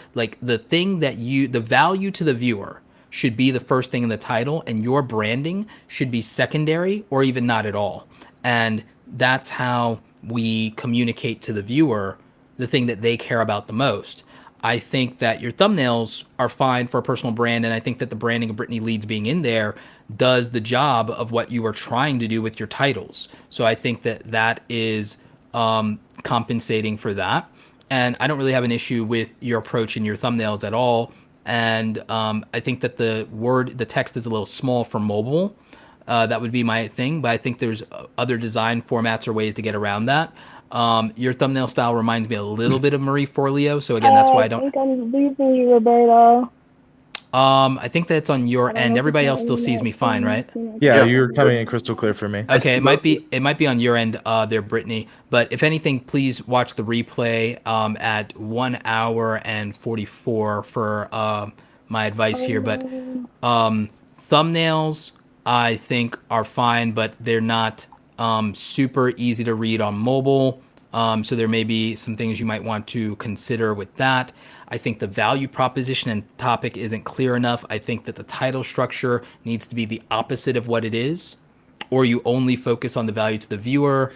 thing that the value to the viewer should be the first thing in the title, and your branding should be secondary or even not at all. And that's how we communicate to the viewer the thing that they care about the most. I think that your thumbnails are fine for a personal brand, and I think that the branding of Brittany Leeds being in there does the job of what you are trying to do with your titles. So I think that that is compensating for that. and I don't really have an issue with your approach and your thumbnails at all. And I think that the text is a little small for mobile. That would be my thing, but I think there's other design formats or ways to get around that. Your thumbnail style reminds me a little bit of Marie Forleo, so again, that's why I don't. I think I'm losing you, Roberto. I think that's on your end. Everybody else still sees me fine, right? Yeah, you're coming in crystal clear for me. Okay, it might be on your end there, Brittany. But if anything, please watch the replay at 1 hour and 44 for my advice here. But thumbnails, I think, are fine, but they're not super easy to read on mobile. So there may be some things you might want to consider with that. I think the value proposition and topic isn't clear enough. I think that the title structure needs to be the opposite of what it is, or you only focus on the value to the viewer.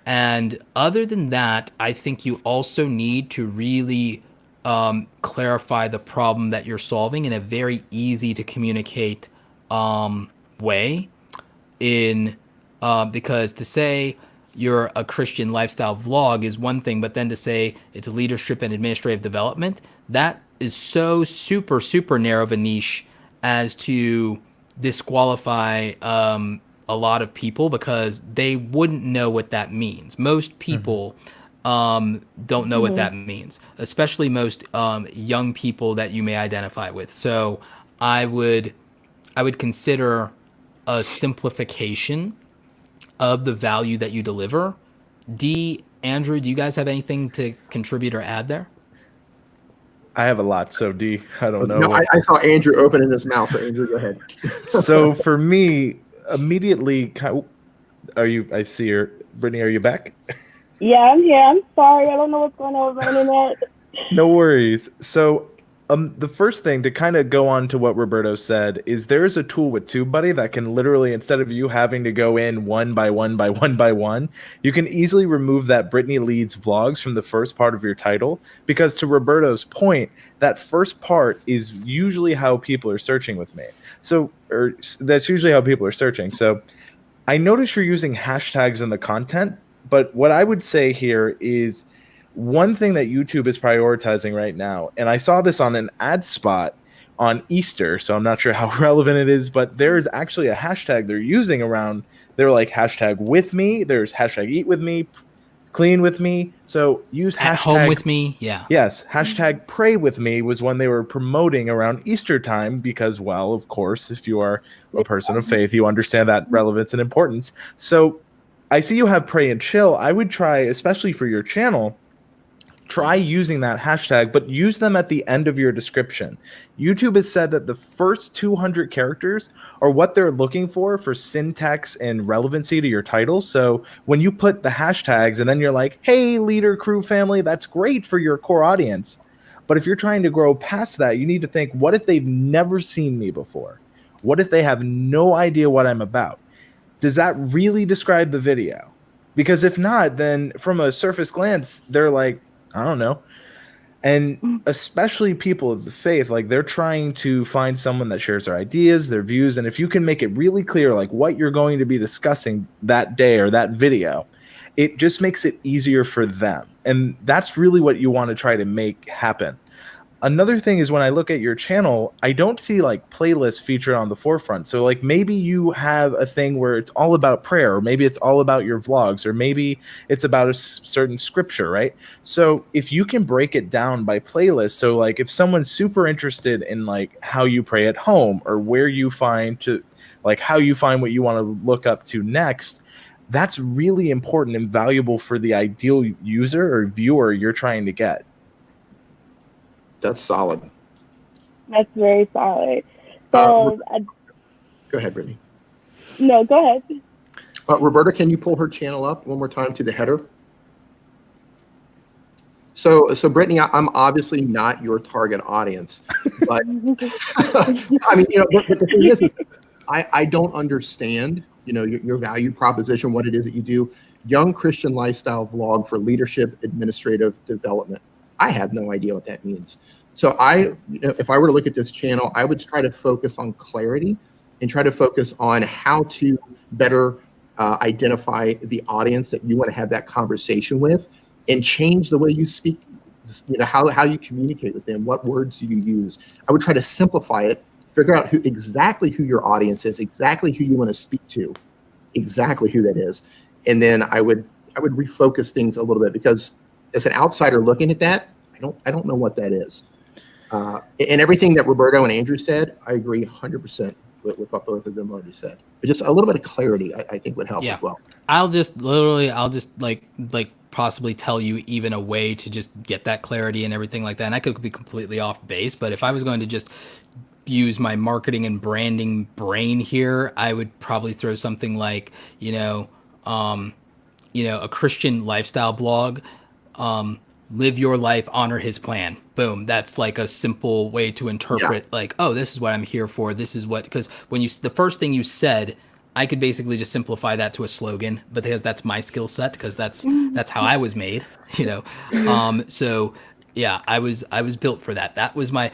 And other than that, I think you also need to really clarify the problem that you're solving in a very easy to communicate way. Because to say you're a Christian lifestyle vlog is one thing, but then to say it's a leadership and administrative development, that is so super narrow of a niche as to disqualify a lot of people, because they wouldn't know what that means. Most people don't know what that means, especially most young people that you may identify with. So I would consider a simplification of the value that you deliver. Andrew, do you guys have anything to contribute or add there? I have a lot, so D, I don't know. No, I saw Andrew opening his mouth, so Andrew, go ahead. So for me, immediately, I see her. Brittany, are you back? Yeah, I'm here. I'm sorry. I don't know what's going on with the internet. No worries. So the first thing to kind of go on to what Roberto said is there's a tool with Tubebuddy that can literally, instead of you having to go in one by one, you can easily remove that Brittany Leads Vlogs from the first part of your title, because to Roberto's point, that first part is usually how people are searching with me. So, or that's usually how people are searching. So I notice you're using hashtags in the content, but what I would say here is one thing that YouTube is prioritizing right now, and I saw this on an ad spot on Easter, so I'm not sure how relevant it is, but there is actually a hashtag they're using around. They're like hashtag with me. There's hashtag eat with me, clean with me. So use hashtag at home with me. Yeah. Yes. Hashtag pray with me was one they were promoting around Easter time because, well, of course, if you are a person of faith, you understand that relevance and importance. So I see you have pray and chill. I would try, especially for your channel, try using that hashtag, but use them at the end of your description. YouTube has said that the first 200 characters are what they're looking for syntax and relevancy to your title. So when you put the hashtags and then you're like, hey, leader, crew, family, that's great for your core audience. But if you're trying to grow past that, you need to think, what if they've never seen me before? What if they have no idea what I'm about? Does that really describe the video? Because if not, then from a surface glance, they're like, I don't know. And especially people of the faith, like they're trying to find someone that shares their ideas, their views. And if you can make it really clear, like what you're going to be discussing that day or that video, it just makes it easier for them. And that's really what you want to try to make happen. Another thing is when I look at your channel, I don't see like playlists featured on the forefront. So like maybe you have a thing where it's all about prayer, or maybe it's all about your vlogs, or maybe it's about a certain scripture, right? So if you can break it down by playlist, so like if someone's super interested in like how you pray at home, or where you find to like how you find what you want to look up to next, that's really important and valuable for the ideal user or viewer you're trying to get. That's solid. That's very solid. So, go ahead, Brittany. No, go ahead. Roberta, can you pull her channel up one more time to the header? So Brittany, I'm obviously not your target audience, but I mean, but the thing is, I don't understand, your value proposition, what it is that you do. Young Christian lifestyle vlog for leadership, administrative development. I have no idea what that means. So if I were to look at this channel, I would try to focus on clarity and try to focus on how to better identify the audience that you want to have that conversation with, and change the way you speak how you communicate with them, what words you use. I would try to simplify it, figure out exactly who your audience is, exactly who you want to speak to, exactly who that is. And then I would refocus things a little bit, because as an outsider looking at that, I don't know what that is. And everything that Roberto and Andrew said, I agree 100% with what both of them already said. But just a little bit of clarity, I think, would help as well. I'll just like possibly tell you even a way to just get that clarity and everything like that. And I could be completely off base, but if I was going to just use my marketing and branding brain here, I would probably throw something like, a Christian lifestyle blog, live your life, honor his plan. Boom. That's like a simple way to interpret like, oh, this is what I'm here for. This is what, because when the first thing you said, I could basically just simplify that to a slogan, but because that's my skill set, because that's how I was made, So yeah, I was built for that. That was my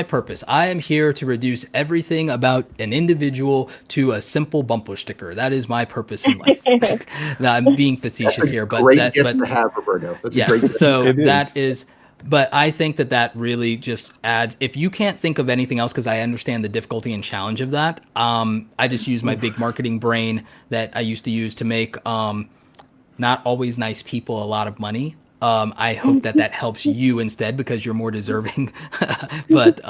purpose. I am here to reduce everything about an individual to a simple bumper sticker. That is my purpose in life. Now, I'm being facetious here, but great gift to have, Roberto. That's yes. A great gift. So that is. But I think that really just adds, if you can't think of anything else, because I understand the difficulty and challenge of that, I just use my big marketing brain that I used to use to make not always nice people a lot of money. I hope that helps you instead, because you're more deserving. But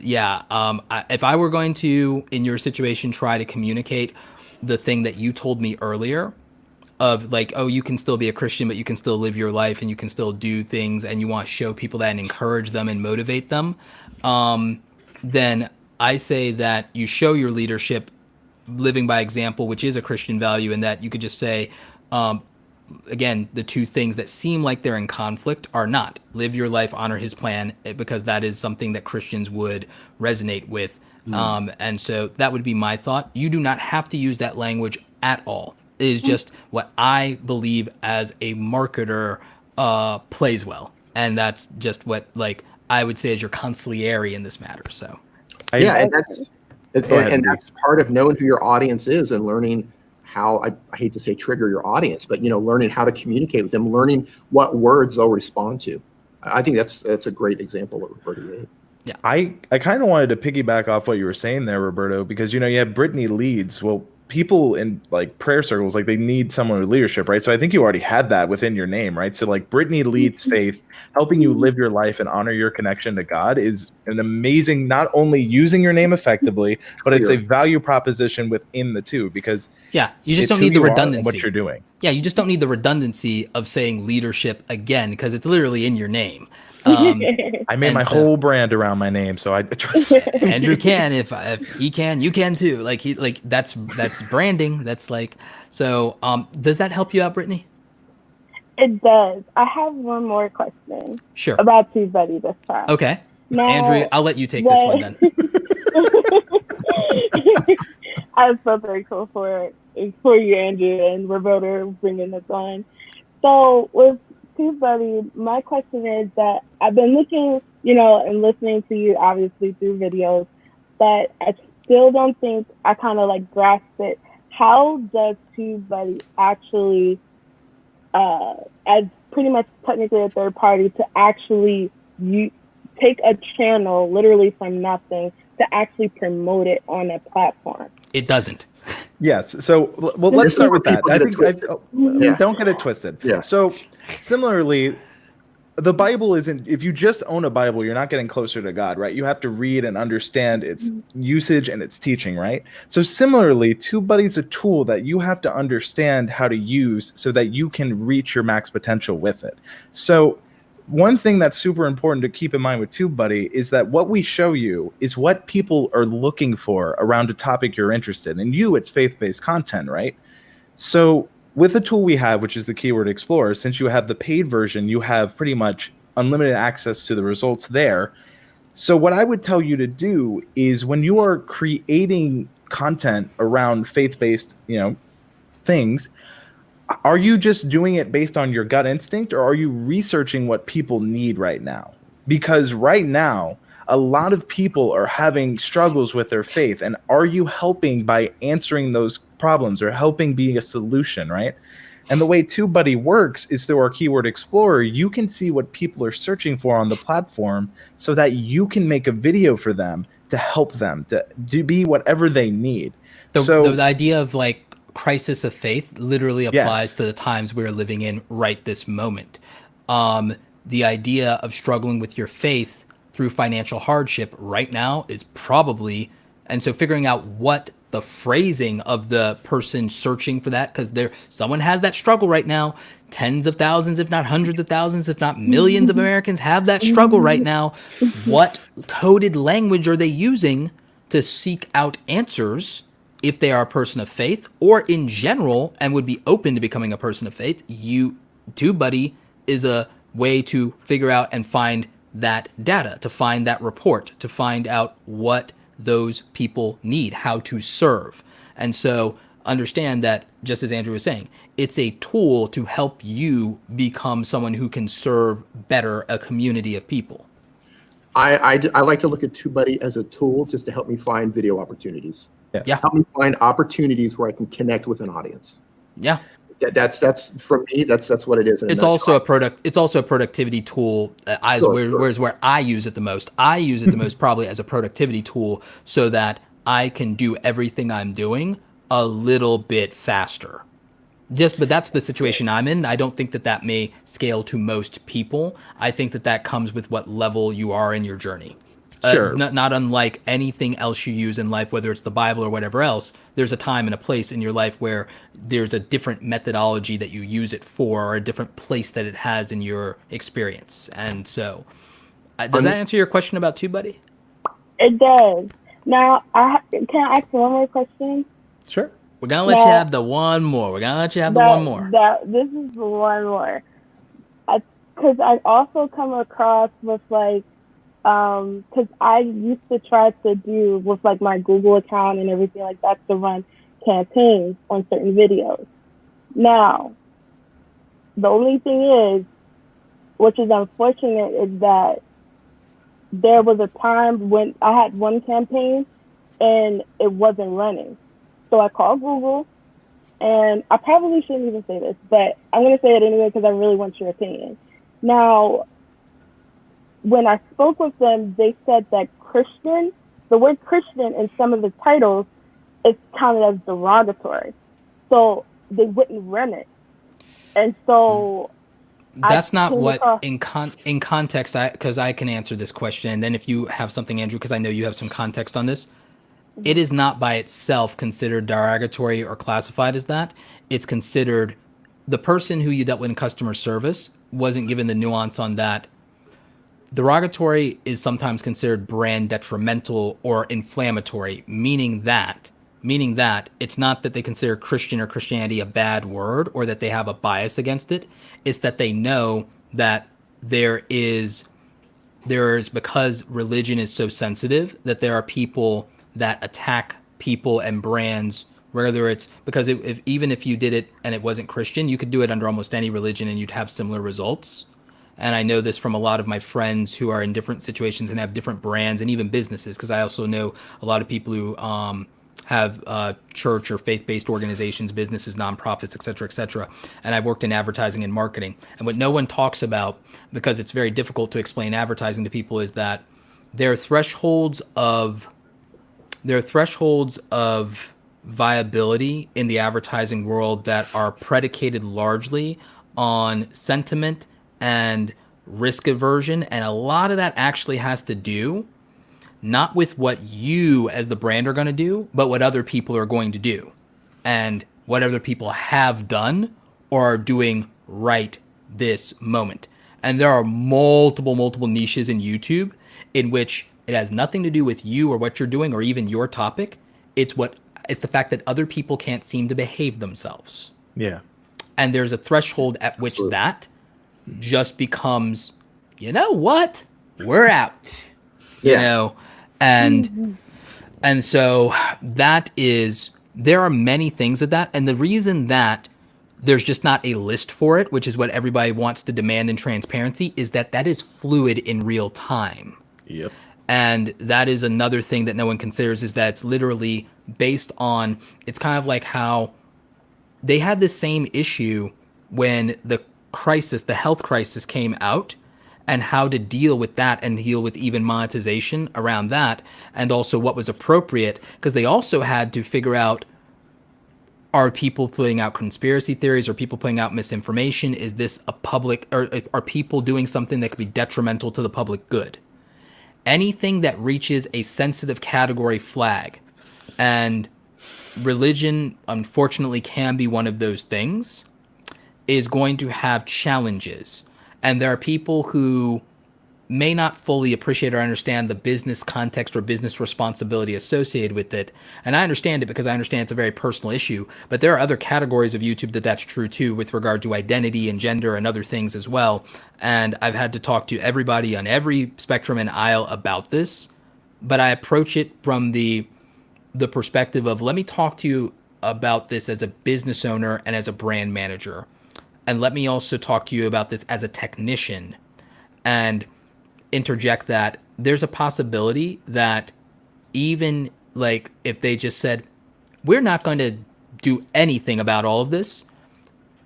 yeah, if I were going to, in your situation, try to communicate the thing that you told me earlier, of like, oh, you can still be a Christian, but you can still live your life and you can still do things, and you want to show people that and encourage them and motivate them, then I say that you show your leadership living by example, which is a Christian value, and that you could just say, again, the two things that seem like they're in conflict are not. Live your life, honor his plan, because that is something that Christians would resonate with. And so that would be my thought. You do not have to use that language at all. It is just what I believe as a marketer plays well. And that's just what, like, I would say is your consigliere in this matter. So and that's part of knowing who your audience is, and learning how, I hate to say trigger your audience, but learning how to communicate with them, learning what words they'll respond to. I think that's a great example of what Roberto did. Yeah, I kind of wanted to piggyback off what you were saying there, Roberto, because you have Brittany leads. Well, people in like prayer circles, like they need someone with leadership, right? So I think you already had that within your name, right? So like Brittany leads faith, helping you live your life and honor your connection to God is an amazing, not only using your name effectively, but it's a value proposition within the two, because you just don't need the redundancy. What you're doing. Yeah, you just don't need the redundancy of saying leadership again, because it's literally in your name. I made my whole brand around my name, so I trust Andrew can. If he can, you can too. Like that's branding. That's like, so. Does that help you out, Brittany? It does. I have one more question. Sure. About Tubebuddy this time. Okay. Now, Andrew, I'll let you take this one then. I'm so thankful for you, Andrew, and Roberto bringing this on. So with Tubebuddy, my question is that I've been looking, and listening to you obviously through videos, but I still don't think I kind of like grasp it. How does Tubebuddy actually, as pretty much technically a third party, to actually take a channel literally from nothing to actually promote it on a platform? It doesn't. Yes. So, well, let's start with that. I think don't get it twisted. Yeah. So, similarly, the Bible isn't, if you just own a Bible, you're not getting closer to God, right? You have to read and understand its usage and its teaching, right? So, similarly, Tubebuddy's a tool that you have to understand how to use so that you can reach your max potential with it. So, one thing that's super important to keep in mind with Tubebuddy is that what we show you is what people are looking for around a topic you're interested in. And it's faith-based content, right? So with the tool we have, which is the Keyword Explorer, since you have the paid version, you have pretty much unlimited access to the results there. So what I would tell you to do is when you are creating content around faith-based, things, are you just doing it based on your gut instinct, or are you researching what people need right now? Because right now, a lot of people are having struggles with their faith. And are you helping by answering those problems or helping be a solution, right? And the way TubeBuddy works is through our Keyword Explorer. You can see what people are searching for on the platform so that you can make a video for them to help them to be whatever they need. The idea of like crisis of faith literally applies Yes. to the times we're living in right this moment. The idea of struggling with your faith through financial hardship right now is probably, and so figuring out what the phrasing of the person searching for that, because someone has that struggle right now. Tens of thousands, if not hundreds of thousands, if not millions of Americans have that struggle right now. What coded language are they using to seek out answers if they are a person of faith, or in general and would be open to becoming a person of faith? TubeBuddy is a way to figure out and find that data, to find that report, to find out what those people need, how to serve. And so understand that, just as Andrew was saying, it's a tool to help you become someone who can serve better a community of people. I like to look at TubeBuddy as a tool just to help me find video opportunities. Yeah. Help me find opportunities where I can connect with an audience. Yeah. That's for me. That's what it is. It's also a productivity tool. Whereas where I use it the most, I use it the most probably as a productivity tool, so that I can do everything I'm doing a little bit faster. But that's the situation I'm in. I don't think that may scale to most people. I think that comes with what level you are in your journey. Sure. Not unlike anything else you use in life, whether it's the Bible or whatever else, there's a time and a place in your life where there's a different methodology that you use it for, or a different place that it has in your experience. And so, does that answer your question about TubeBuddy? It does. Now, can I ask one more question? Sure. We're going to let you have the one more. This is the one more. Because I also come across with like, because I used to try to do with like my Google account and everything like that to run campaigns on certain videos. Now, the only thing is, which is unfortunate, is that there was a time when I had one campaign and it wasn't running. So I called Google, and I probably shouldn't even say this, but I'm going to say it anyway because I really want your opinion. Now, when I spoke with them, they said that the word Christian in some of the titles is counted as derogatory. So they wouldn't run it. And so that's not what in context, because I can answer this question. And then if you have something, Andrew, because I know you have some context on this, it is not by itself considered derogatory or classified as that. It's considered, the person who you dealt with in customer service wasn't given the nuance on that. Derogatory is sometimes considered brand detrimental or inflammatory, meaning that it's not that they consider Christian or Christianity a bad word or that they have a bias against it. It's that they know that there is, because religion is so sensitive, that there are people that attack people and brands, whether it's because even if you did it and it wasn't Christian, you could do it under almost any religion and you'd have similar results. And I know this from a lot of my friends who are in different situations and have different brands and even businesses, because I also know a lot of people who have church or faith-based organizations, businesses, nonprofits, et cetera, and I've worked in advertising and marketing. And what no one talks about, because it's very difficult to explain advertising to people, is that there are thresholds of viability in the advertising world that are predicated largely on sentiment and risk aversion. And a lot of that actually has to do not with what you as the brand are going to do, but what other people are going to do and what other people have done or are doing right this moment. And there are multiple niches in YouTube in which it has nothing to do with you or what you're doing or even your topic. It's the fact that other people can't seem to behave themselves. Yeah. And there's a threshold at which that just becomes, you know what? We're out. You know? And so there are many things of that. And the reason that there's just not a list for it, which is what everybody wants to demand in transparency, is that is fluid in real time. Yep. And that is another thing that no one considers, is that it's literally based on, it's kind of like how they had the same issue when the health crisis came out, and how to deal with that and deal with even monetization around that, and also what was appropriate, because they also had to figure out, are people putting out conspiracy theories? Are people putting out misinformation? Is this a public, or are people doing something that could be detrimental to the public good? Anything that reaches a sensitive category flag, and religion, unfortunately, can be one of those things, is going to have challenges. And there are people who may not fully appreciate or understand the business context or business responsibility associated with it. And I understand it because I understand it's a very personal issue, but there are other categories of YouTube that's true too, with regard to identity and gender and other things as well. And I've had to talk to everybody on every spectrum and aisle about this, but I approach it from the perspective of, let me talk to you about this as a business owner and as a brand manager. And let me also talk to you about this as a technician, and interject that there's a possibility that even like if they just said, we're not going to do anything about all of this,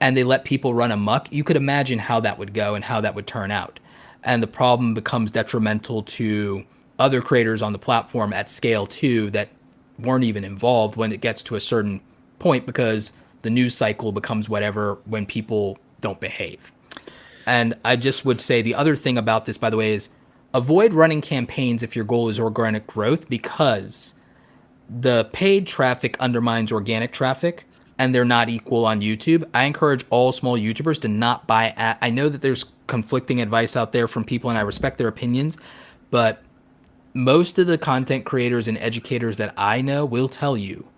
and they let people run amok, you could imagine how that would go and how that would turn out. And the problem becomes detrimental to other creators on the platform at scale too, that weren't even involved when it gets to a certain point, because the news cycle becomes whatever when people don't behave. And I just would say the other thing about this, by the way, is avoid running campaigns if your goal is organic growth, because the paid traffic undermines organic traffic, and they're not equal on YouTube. I encourage all small YouTubers to not buy ads. I know that there's conflicting advice out there from people, and I respect their opinions, but most of the content creators and educators that I know will tell you,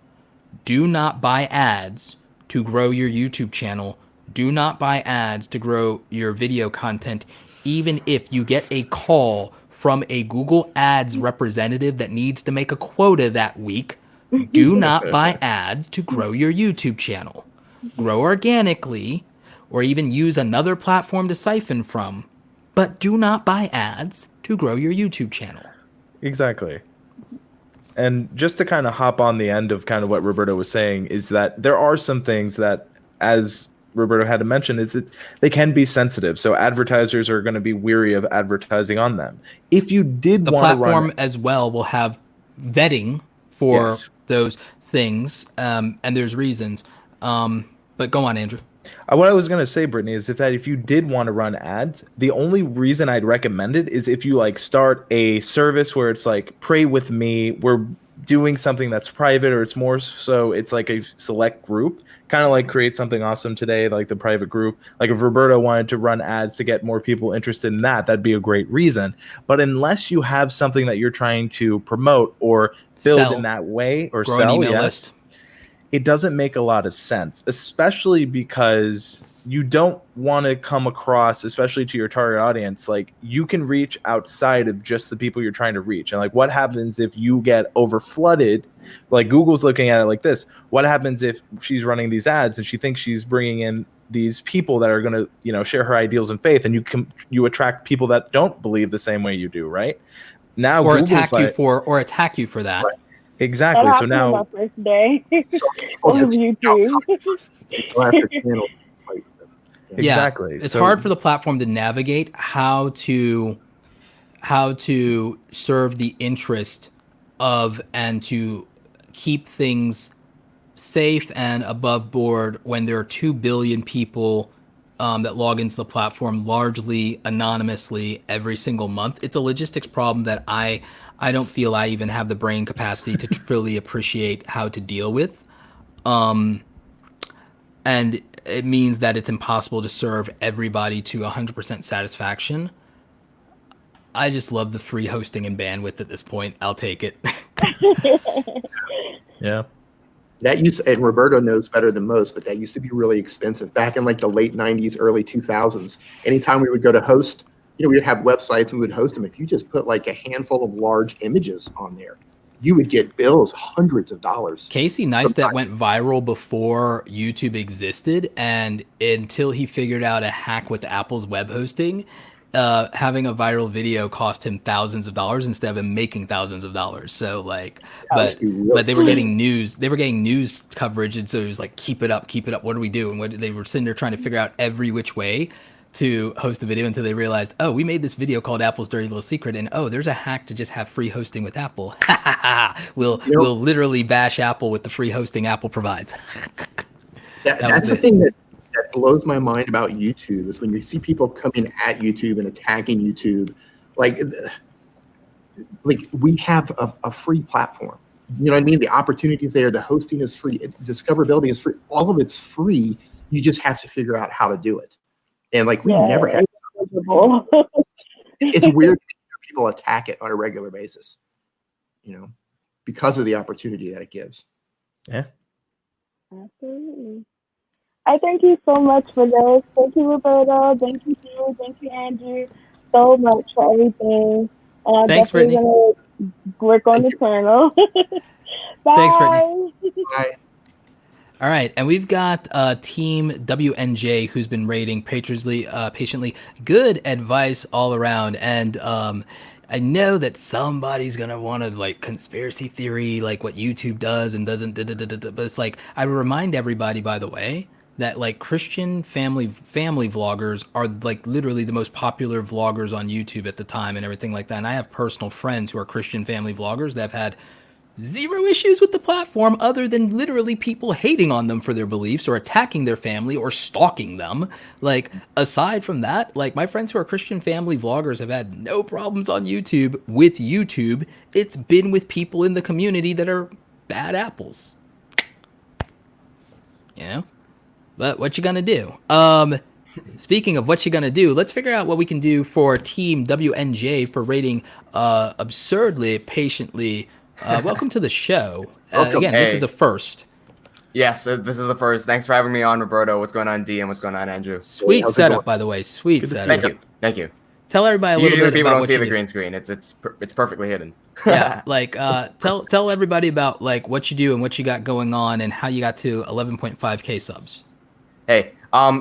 do not buy ads to grow your YouTube channel. Do not buy ads to grow your video content, even if you get a call from a Google Ads representative that needs to make a quota that week. Do not buy ads to grow your YouTube channel. Grow organically, or even use another platform to siphon from, but do not buy ads to grow your YouTube channel. Exactly. And just to kind of hop on the end of kind of what Roberto was saying, is that there are some things that, as Roberto had to mention, is that they can be sensitive. So advertisers are going to be weary of advertising on them. If you did the want to platform run, as well will have vetting for Yes. those things, and there's reasons. But go on, Andrew. What I was going to say, Brittany, is that if you did want to run ads, the only reason I'd recommend it is if you like start a service where it's like, pray with me, we're doing something that's private, or it's more so it's like a select group, kind of like Create Something Awesome Today, like the private group. Like if Roberto wanted to run ads to get more people interested in that, that'd be a great reason. But unless you have something that you're trying to promote or build Sell. in that way, or Grow an sell, email yes, list. it doesn't make a lot of sense, especially because you don't want to come across, especially to your target audience, like you can reach outside of just the people you're trying to reach. And like, what happens if you get over flooded? Like Google's looking at it like this. What happens if she's running these ads and she thinks she's bringing in these people that are going to, you know, share her ideals and faith, and you attract people that don't believe the same way you do, right? Now, Or Google's attack you for that. Right. Exactly. That So happened now, on my first day So on YouTube. go after channels. exactly. It's So- hard for the platform to navigate how to serve the interest of, and to keep things safe and above board when there are 2 billion people that log into the platform largely anonymously every single month. It's a logistics problem that I don't feel I even have the brain capacity to fully appreciate how to deal with. And it means that it's impossible to serve everybody to 100% satisfaction. I just love the free hosting and bandwidth at this point. I'll take it. yeah. That used, and Roberto knows better than most, but that used to be really expensive back in like the late 90s, early 2000s. Anytime we would go to host, you know, we would have websites and we would host them. If you just put like a handful of large images on there, you would get bills, hundreds of dollars. Casey Neistat went viral before YouTube existed, and until he figured out a hack with Apple's web hosting, having a viral video cost him thousands of dollars instead of him making thousands of dollars. So like, but they were getting news coverage, and so it was like, keep it up. What do we do? And what they were sitting there trying to figure out every which way to host the video until they realized, oh, we made this video called Apple's Dirty Little Secret, and oh, there's a hack to just have free hosting with Apple. We'll literally bash Apple with the free hosting Apple provides. That's the thing that blows my mind about YouTube is when you see people coming at YouTube and attacking YouTube, like we have a free platform. You know what I mean? The opportunity is there. The hosting is free. Discoverability is free. All of it's free. You just have to figure out how to do it. And like we never had. It's weird when people attack it on a regular basis, you know, because of the opportunity that it gives. Yeah. Absolutely. I thank you so much for this. Thank you, Roberto. Thank you, Hugh. Thank you, Andrew, so much for everything. And I'm Thanks, definitely going to work on the channel. Bye. Thanks, Brittany. Bye. All right, and we've got Team WNJ who's been rating patiently. Good advice all around, and I know that somebody's gonna want to like conspiracy theory, like what YouTube does and doesn't. But it's like, I would remind everybody, by the way, that like Christian family vloggers are like literally the most popular vloggers on YouTube at the time and everything like that. And I have personal friends who are Christian family vloggers that have had zero issues with the platform other than literally people hating on them for their beliefs or attacking their family or stalking them. Like, aside from that, like my friends who are Christian family vloggers have had no problems on YouTube with YouTube. It's been with people in the community that are bad apples. You know? But what you gonna do? Speaking of what you gonna do, let's figure out what we can do for Team WNJ for rating absurdly patiently. Welcome to the show. Again, this is a first. Yes, this is the first. Thanks for having me on, Roberto. What's going on, D, and what's going on, Andrew? Sweet setup, by the way. Sweet setup. Thank you. Tell everybody a little Usually bit people about don't what see you the do. green screen. It's perfectly hidden. Yeah, like tell everybody about like what you do and what you got going on and how you got to 11.5K subs. Hey,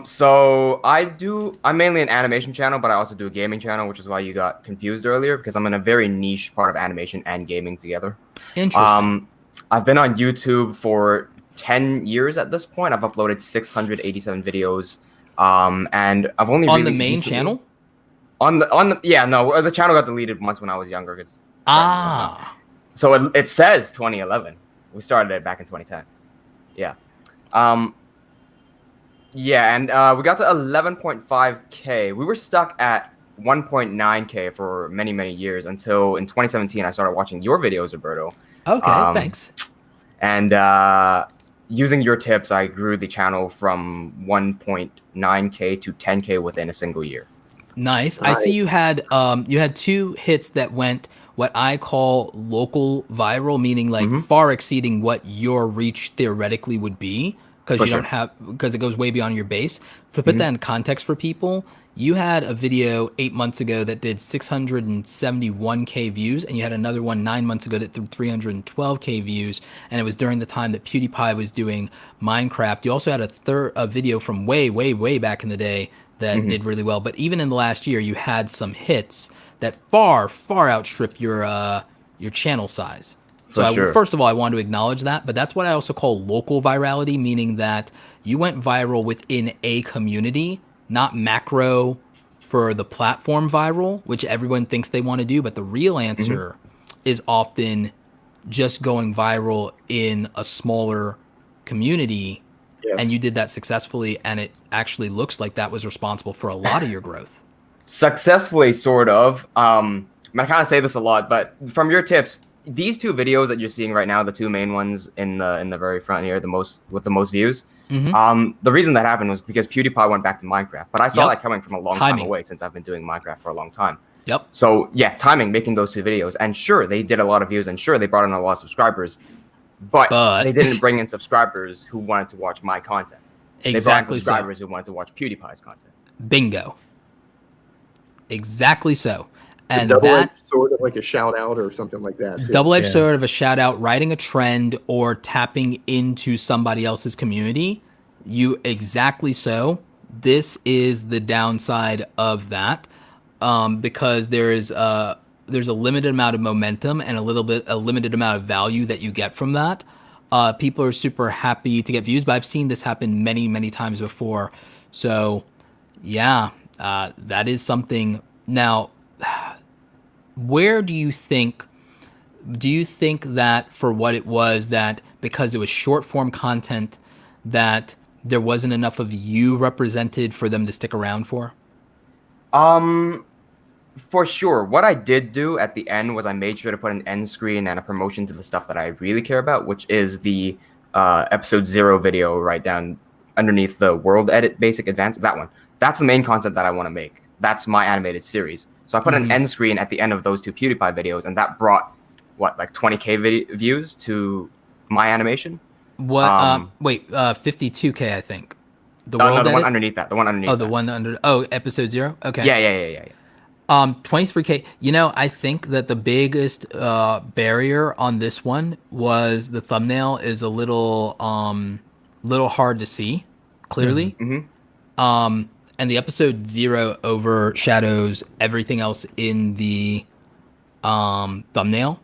so I'm mainly an animation channel, but I also do a gaming channel, which is why you got confused earlier, because I'm in a very niche part of animation and gaming together. Interesting. I've been on YouTube for 10 years at this point. I've uploaded 687 videos, and I've only on really the main recently, channel. The channel got deleted once when I was younger. So it says 2011. We started it back in 2010. Yeah. Yeah, and we got to 11.5K. We were stuck at 1.9K for many, many years until in 2017 I started watching your videos, Roberto. Okay, thanks. And using your tips, I grew the channel from 1.9K to 10K within a single year. Nice. I see you had 2 hits that went what I call local viral, meaning like far exceeding what your reach theoretically would be. Because it goes way beyond your base. To put that in context for people, you had a video 8 months ago that did 671K views, and you had another one 9 months ago that did 312K views, and it was during the time that PewDiePie was doing Minecraft. You also had a video from way back in the day that did really well. But even in the last year, you had some hits that far outstrip your channel size. So first of all, I want to acknowledge that, but that's what I also call local virality, meaning that you went viral within a community, not macro for the platform viral, which everyone thinks they want to do. But the real answer is often just going viral in a smaller community. Yes. And you did that successfully, and it actually looks like that was responsible for a lot of your growth. Successfully, sort of. I kind of say this a lot, but from your tips, these 2 videos that you're seeing right now, the 2 main ones in the very front here, with the most views. The reason that happened was because PewDiePie went back to Minecraft, but I saw that coming from a long time away since I've been doing Minecraft for a long time. Yep. So yeah, timing, making those 2 videos, and sure, they did a lot of views, and sure, they brought in a lot of subscribers, but they didn't bring in subscribers who wanted to watch my content. Exactly. They brought in subscribers who wanted to watch PewDiePie's content. Bingo. Exactly so. And that sort of like a shout out or something like that. Double-edged sword of a shout out, riding a trend or tapping into somebody else's community. You exactly so. This is the downside of that. because there's a limited amount of momentum and a limited amount of value that you get from that. People are super happy to get views, but I've seen this happen many, many times before. So, yeah, that is something. Now, where do you think that for what it was, that because it was short form content, that there wasn't enough of you represented for them to stick around for? For sure. What I did do at the end was I made sure to put an end screen and a promotion to the stuff that I really care about, which is the episode 0 video right down underneath the world edit basic advanced. That one. That's the main content that I want to make. That's my animated series. So I put an end screen at the end of those 2 PewDiePie videos, and that brought like 20K views to my animation. What? Wait, 52K, I think. The one underneath that. The one underneath. Oh, the one under. Oh, episode 0. Okay. Yeah. 23K. You know, I think that the biggest barrier on this one was the thumbnail is a little hard to see clearly. And the episode 0 overshadows everything else in the thumbnail.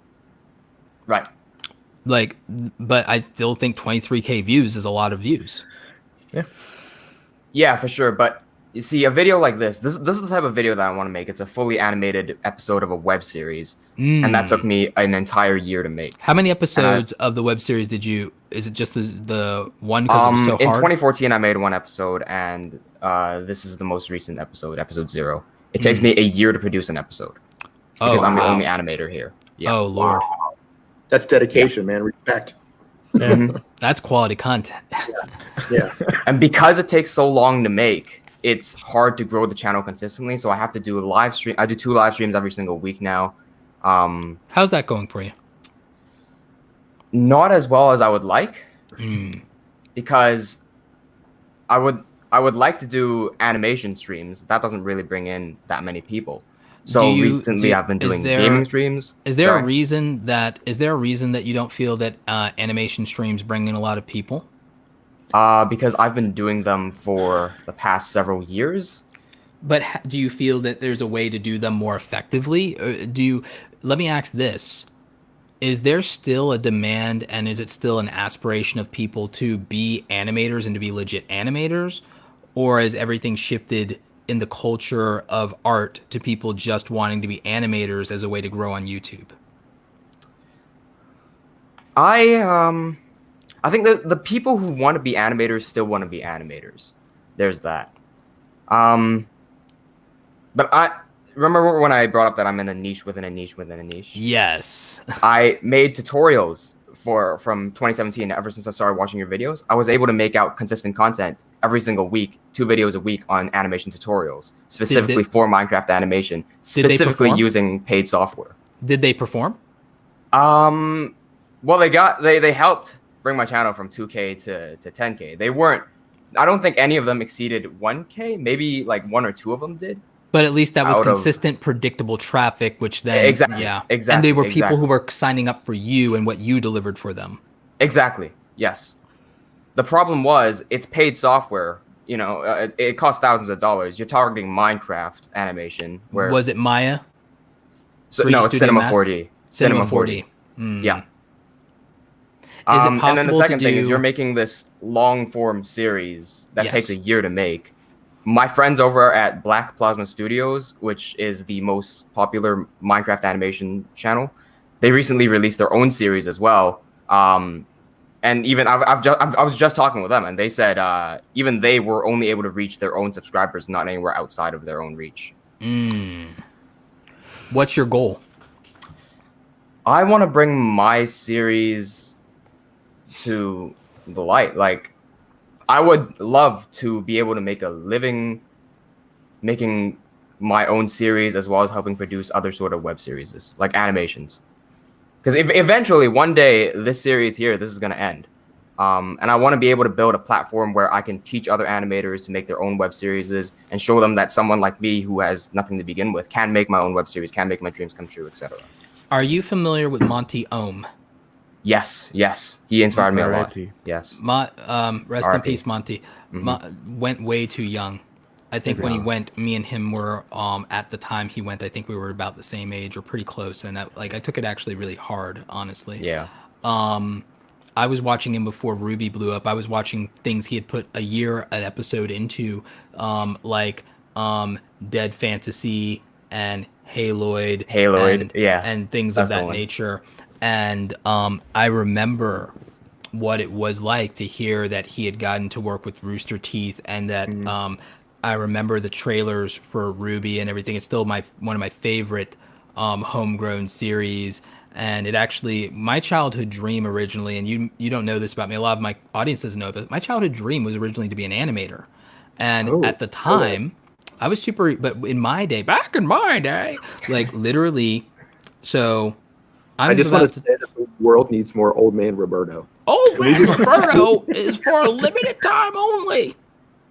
Right. Like, but I still think 23K views is a lot of views. Yeah, for sure. But you see, a video like this is the type of video that I want to make. It's a fully animated episode of a web series. And that took me an entire year to make. How many episodes of the web series is it just the one because it was so hard? In 2014, I made 1 episode, and this is the most recent episode, episode 0. It takes me a year to produce an episode because I'm the only animator here. Yeah. Oh, Lord. Wow. That's dedication, man. Respect. That's quality content. Yeah. And because it takes so long to make, it's hard to grow the channel consistently. So I have to do a live stream. I do 2 live streams every single week now. How's that going for you? Not as well as I would like, because I would like to do animation streams. That doesn't really bring in that many people. So recently I've been doing gaming streams. Is there a reason that you don't feel that animation streams bring in a lot of people? Because I've been doing them for the past several years. But do you feel that there's a way to do them more effectively? Let me ask this. Is there still a demand, and is it still an aspiration of people to be animators and to be legit animators? Or has everything shifted in the culture of art to people just wanting to be animators as a way to grow on YouTube? I think that the people who want to be animators still want to be animators. There's that. But I remember when I brought up that I'm in a niche within a niche within a niche. Yes. I made tutorials from 2017. Ever since I started watching your videos, I was able to make out consistent content every single week, 2 videos a week on animation tutorials, specifically for Minecraft animation, specifically using paid software. Did they perform? Well, they helped bring my channel from 2K to 10K. They weren't. I don't think any of them exceeded 1K. Maybe like 1 or 2 of them did. But at least that was consistent, predictable traffic, which then exactly. And they were people who were signing up for you and what you delivered for them. Exactly. Yes. The problem was it's paid software. You know, it costs thousands of dollars. You're targeting Minecraft animation. Where was it Maya? No, it's Cinema 4D. Cinema 4D. Yeah. Is it possible and then the second to thing is you're making this long form series that takes a year to make. My friends over at Black Plasma Studios, which is the most popular Minecraft animation channel, they recently released their own series as well. And even I was just talking with them, and they said even they were only able to reach their own subscribers, not anywhere outside of their own reach. What's your goal? I want to bring my series to the light. Like, I would love to be able to make a living making my own series, as well as helping produce other sort of web series, like animations. Because eventually, one day, this series here, this is going to end. And I want to be able to build a platform where I can teach other animators to make their own web series and show them that someone like me, who has nothing to begin with, can make my own web series, can make my dreams come true, etc. Are you familiar with Monty Ohm? Yes. He inspired me a lot. Yes. Rest in peace, Monty. Went way too young. I think when he went, me and him were at the time he went, I think we were about the same age or pretty close, and I took it actually really hard, honestly. Yeah. I was watching him before Ruby blew up. I was watching things he had put a year an episode into, Dead Fantasy and Haloid, and things of that nature. And I remember what it was like to hear that he had gotten to work with Rooster Teeth, and that I remember the trailers for Ruby and everything. It's still one of my favorite homegrown series. And it actually, my childhood dream originally, and you don't know this about me, a lot of my audience doesn't know, but my childhood dream was originally to be an animator. And at the time, I was but in my day, back in my day, like literally, so I just want to say that the world needs more Old Man Roberto. Old Man Roberto is for a limited time only.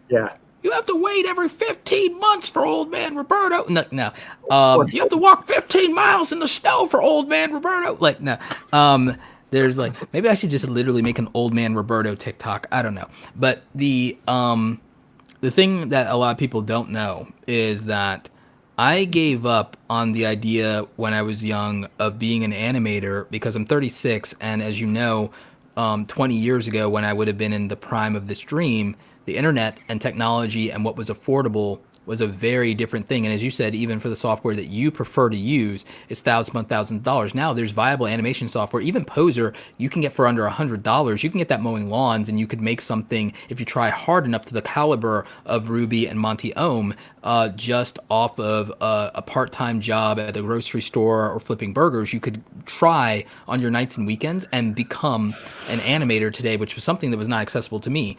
Yeah. You have to wait every 15 months for Old Man Roberto. No. You have to walk 15 miles in the snow for Old Man Roberto. Like, no. There's like, maybe I should just literally make an Old Man Roberto TikTok. I don't know. But the thing that a lot of people don't know is that I gave up on the idea when I was young of being an animator because I'm 36. And as you know, 20 years ago, when I would have been in the prime of this dream, the internet and technology and what was affordable was a very different thing. And as you said, even for the software that you prefer to use, it's thousands of dollars. Now there's viable animation software. Even Poser, you can get for under $100. You can get that mowing lawns, and you could make something, if you try hard enough, to the caliber of Ruby and Monty Ohm, just off of a part-time job at the grocery store or flipping burgers. You could try on your nights and weekends and become an animator today, which was something that was not accessible to me.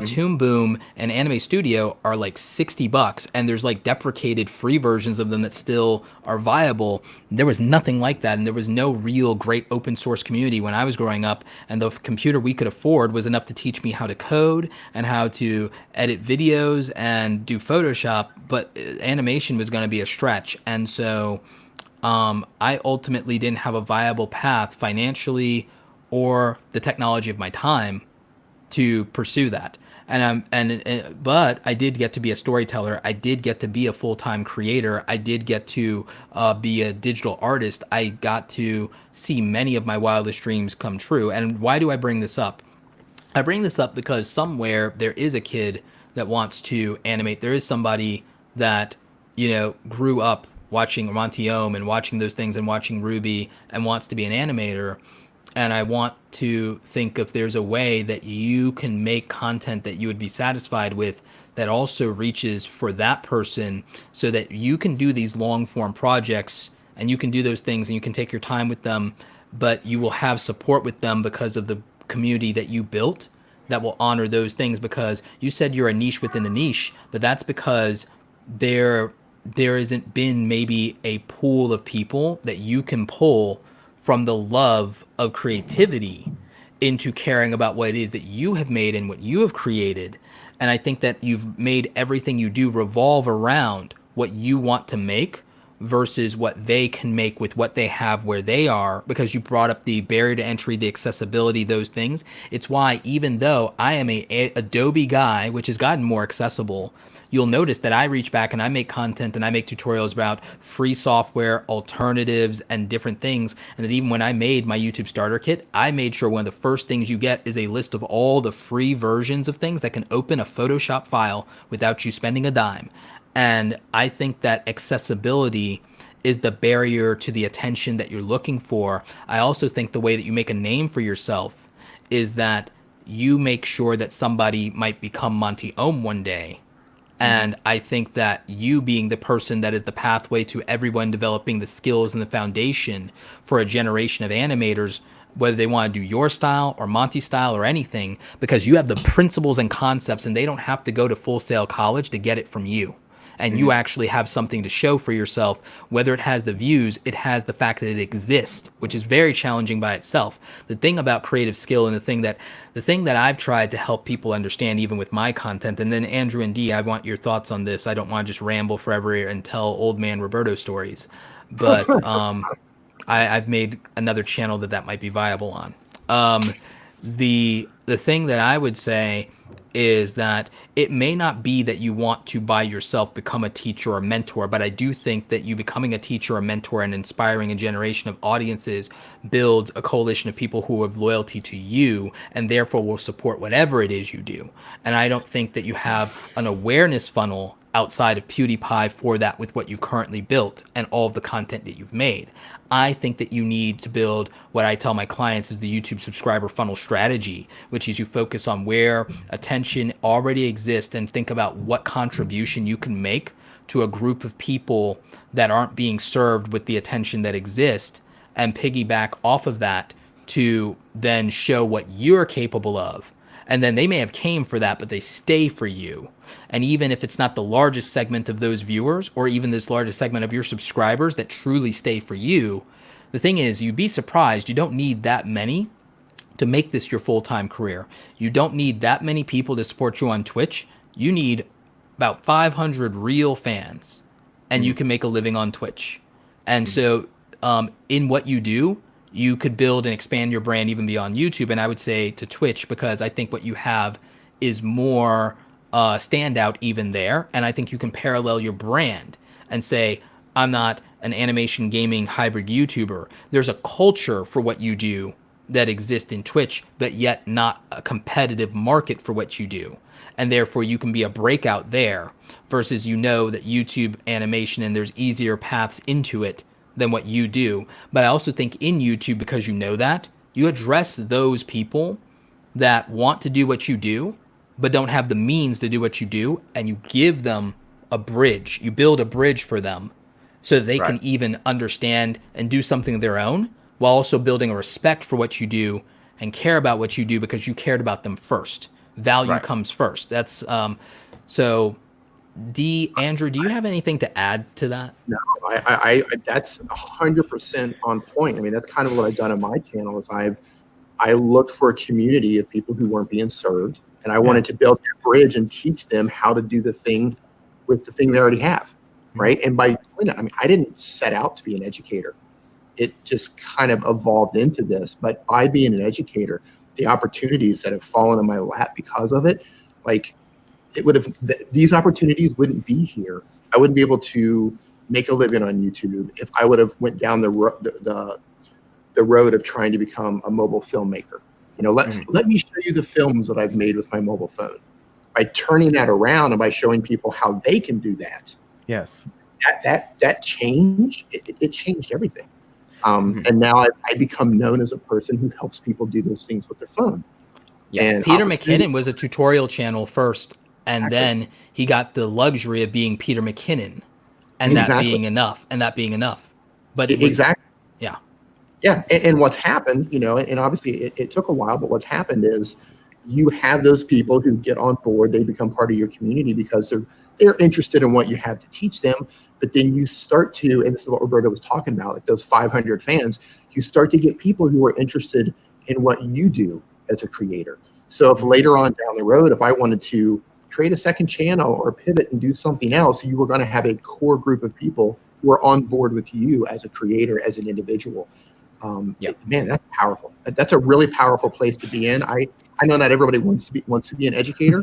Toon Boom and Anime Studio are like $60, and there's like deprecated free versions of them that still are viable. There was nothing like that, and there was no real great open source community when I was growing up, and the computer we could afford was enough to teach me how to code and how to edit videos and do Photoshop, but animation was going to be a stretch. And so I ultimately didn't have a viable path financially or the technology of my time to pursue that. But I did get to be a storyteller. I did get to be a full-time creator. I did get to be a digital artist. I got to see many of my wildest dreams come true. And why do I bring this up? I bring this up because somewhere there is a kid that wants to animate. There is somebody that, grew up watching Monty Ohm and watching those things and watching Ruby and wants to be an animator. And I want to think if there's a way that you can make content that you would be satisfied with that also reaches for that person, so that you can do these long form projects and you can do those things and you can take your time with them, but you will have support with them because of the community that you built that will honor those things. Because you said you're a niche within a niche, but that's because there hasn't been maybe a pool of people that you can pull from the love of creativity into caring about what it is that you have made and what you have created. And I think that you've made everything you do revolve around what you want to make versus what they can make with what they have where they are, because you brought up the barrier to entry, the accessibility, those things. It's why, even though I am a Adobe guy, which has gotten more accessible, you'll notice that I reach back and I make content and I make tutorials about free software, alternatives, and different things. And that even when I made my YouTube starter kit, I made sure one of the first things you get is a list of all the free versions of things that can open a Photoshop file without you spending a dime. And I think that accessibility is the barrier to the attention that you're looking for. I also think the way that you make a name for yourself is that you make sure that somebody might become Monty Ohm one day. And I think that you being the person that is the pathway to everyone developing the skills and the foundation for a generation of animators, whether they want to do your style or Monty style or anything, because you have the principles and concepts and they don't have to go to Full Sail College to get it from you. And you actually have something to show for yourself. Whether it has the views, it has the fact that it exists, which is very challenging by itself. The thing about creative skill, and the thing that I've tried to help people understand, even with my content, and then Andrew and Dee, I want your thoughts on this. I don't want to just ramble forever and tell old man Roberto stories, but I've made another channel that might be viable on. The thing that I would say is that it may not be that you want to by yourself become a teacher or mentor, but I do think that you becoming a teacher or mentor and inspiring a generation of audiences builds a coalition of people who have loyalty to you and therefore will support whatever it is you do. And I don't think that you have an awareness funnel outside of PewDiePie for that with what you've currently built and all of the content that you've made. I think that you need to build what I tell my clients is the YouTube subscriber funnel strategy, which is you focus on where attention already exists and think about what contribution you can make to a group of people that aren't being served with the attention that exists, and piggyback off of that to then show what you're capable of. And then they may have came for that, but they stay for you. And even if it's not the largest segment of those viewers or even this largest segment of your subscribers that truly stay for you, the thing is, you'd be surprised. You don't need that many to make this your full-time career. You don't need that many people to support you on Twitch. You need about 500 real fans, and you can make a living on Twitch. And so in what you do, you could build and expand your brand even beyond YouTube. And I would say to Twitch, because I think what you have is more standout even there. And I think you can parallel your brand and say, I'm not an animation gaming hybrid YouTuber. There's a culture for what you do that exists in Twitch, but yet not a competitive market for what you do. And therefore you can be a breakout there versus that YouTube animation and there's easier paths into it than what you do. But I also think in YouTube, because that, you address those people that want to do what you do, but don't have the means to do what you do, and you give them a bridge. You build a bridge for them so that they can even understand and do something of their own, while also building a respect for what you do and care about what you do because you cared about them first. Value comes first. That's so. Andrew, do you have anything to add to that? No, I that's 100% on point. I mean, that's kind of what I've done on my channel. Is I looked for a community of people who weren't being served, and I wanted to build that bridge and teach them how to do the thing with the thing they already have, right? And by doing it, I mean, I didn't set out to be an educator. It just kind of evolved into this. But by being an educator, the opportunities that have fallen in my lap because of it, like, it would have, these opportunities wouldn't be here. I wouldn't be able to make a living on YouTube if I would have went down the road of trying to become a mobile filmmaker. Let me show you the films that I've made with my mobile phone. By turning that around and by showing people how they can do that. Yes. That change, it changed everything. And now I become known as a person who helps people do those things with their phone. Yeah. And Peter McKinnon was a tutorial channel first. And then he got the luxury of being Peter McKinnon, and that being enough, But exactly. Yeah. Yeah. And what's happened, and obviously it took a while, but what's happened is you have those people who get on board, they become part of your community because they're interested in what you have to teach them. But then you start to, and this is what Roberto was talking about, like those 500 fans, you start to get people who are interested in what you do as a creator. So if later on down the road, if I wanted to create a second channel or pivot and do something else, you were going to have a core group of people who are on board with you as a creator, as an individual. Man, that's powerful. That's a really powerful place to be in. I know not everybody wants to be an educator.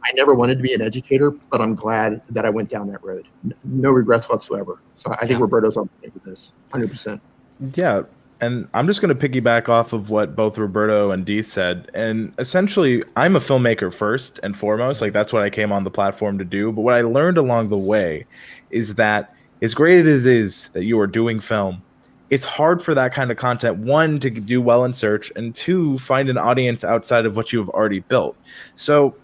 I never wanted to be an educator, but I'm glad that I went down that road. No regrets whatsoever. So I think Roberto's on point with this, 100%. Yeah. And I'm just going to piggyback off of what both Roberto and Dee said. And essentially, I'm a filmmaker first and foremost. Like, that's what I came on the platform to do. But what I learned along the way is that as great as it is that you are doing film, it's hard for that kind of content, one, to do well in search, and two, find an audience outside of what you have already built. So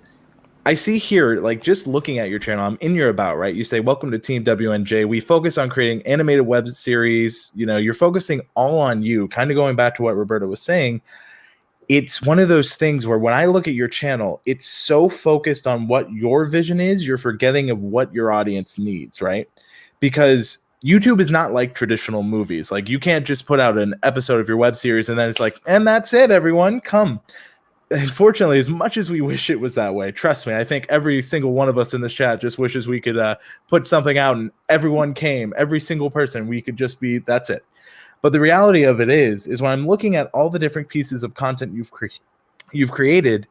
I see here, like, just looking at your channel, I'm in your about, right? You say, welcome to Team WNJ. We focus on creating animated web series. You're focusing all on you, kind of going back to what Roberto was saying. It's one of those things where when I look at your channel, it's so focused on what your vision is, you're forgetting of what your audience needs, right? Because YouTube is not like traditional movies. Like, you can't just put out an episode of your web series and then it's like, and that's it, everyone, come. Unfortunately, as much as we wish it was that way, trust me, I think every single one of us in this chat just wishes we could put something out and everyone came, every single person, we could just be, that's it. But the reality of it is when I'm looking at all the different pieces of content you've created,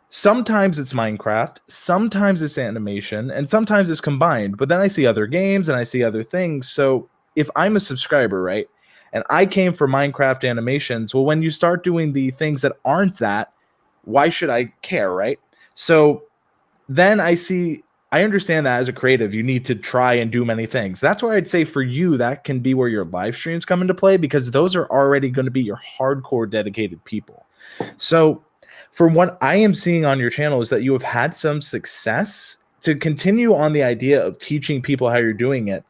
sometimes it's Minecraft, sometimes it's animation, and sometimes it's combined. But then I see other games and I see other things. So if I'm a subscriber, right, and I came for Minecraft animations, well, when you start doing the things that aren't that, why should I care, right? So then I understand that as a creative, you need to try and do many things. That's where I'd say for you, that can be where your live streams come into play, because those are already going to be your hardcore dedicated people. So from what I am seeing on your channel is that you have had some success. To continue on the idea of teaching people how you're doing it,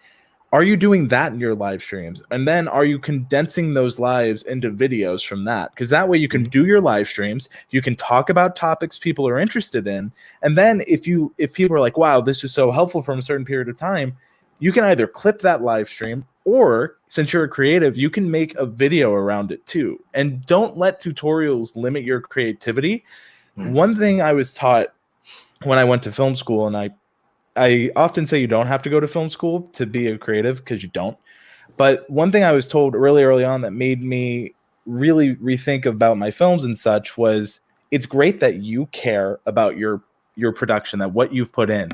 are you doing that in your live streams? And then are you condensing those lives into videos from that? Because that way you can do your live streams, you can talk about topics people are interested in. And then if people are like, wow, this is so helpful from a certain period of time, you can either clip that live stream, or since you're a creative, you can make a video around it too. And don't let tutorials limit your creativity. One thing I was taught when I went to film school, and I often say you don't have to go to film school to be a creative, because you don't. But one thing I was told really early on that made me really rethink about my films and such was, it's great that you care about your production, that what you've put in.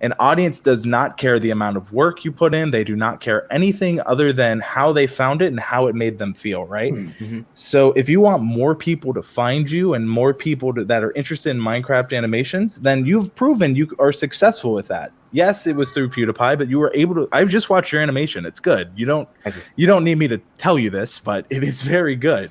An audience does not care the amount of work you put in. They do not care anything other than how they found it and how it made them feel, right? Mm-hmm. So if you want more people to find you and more people that are interested in Minecraft animations, then you've proven you are successful with that. Yes, it was through PewDiePie, but you were able to. I've just watched your animation. It's good. You don't need me to tell you this, but it is very good.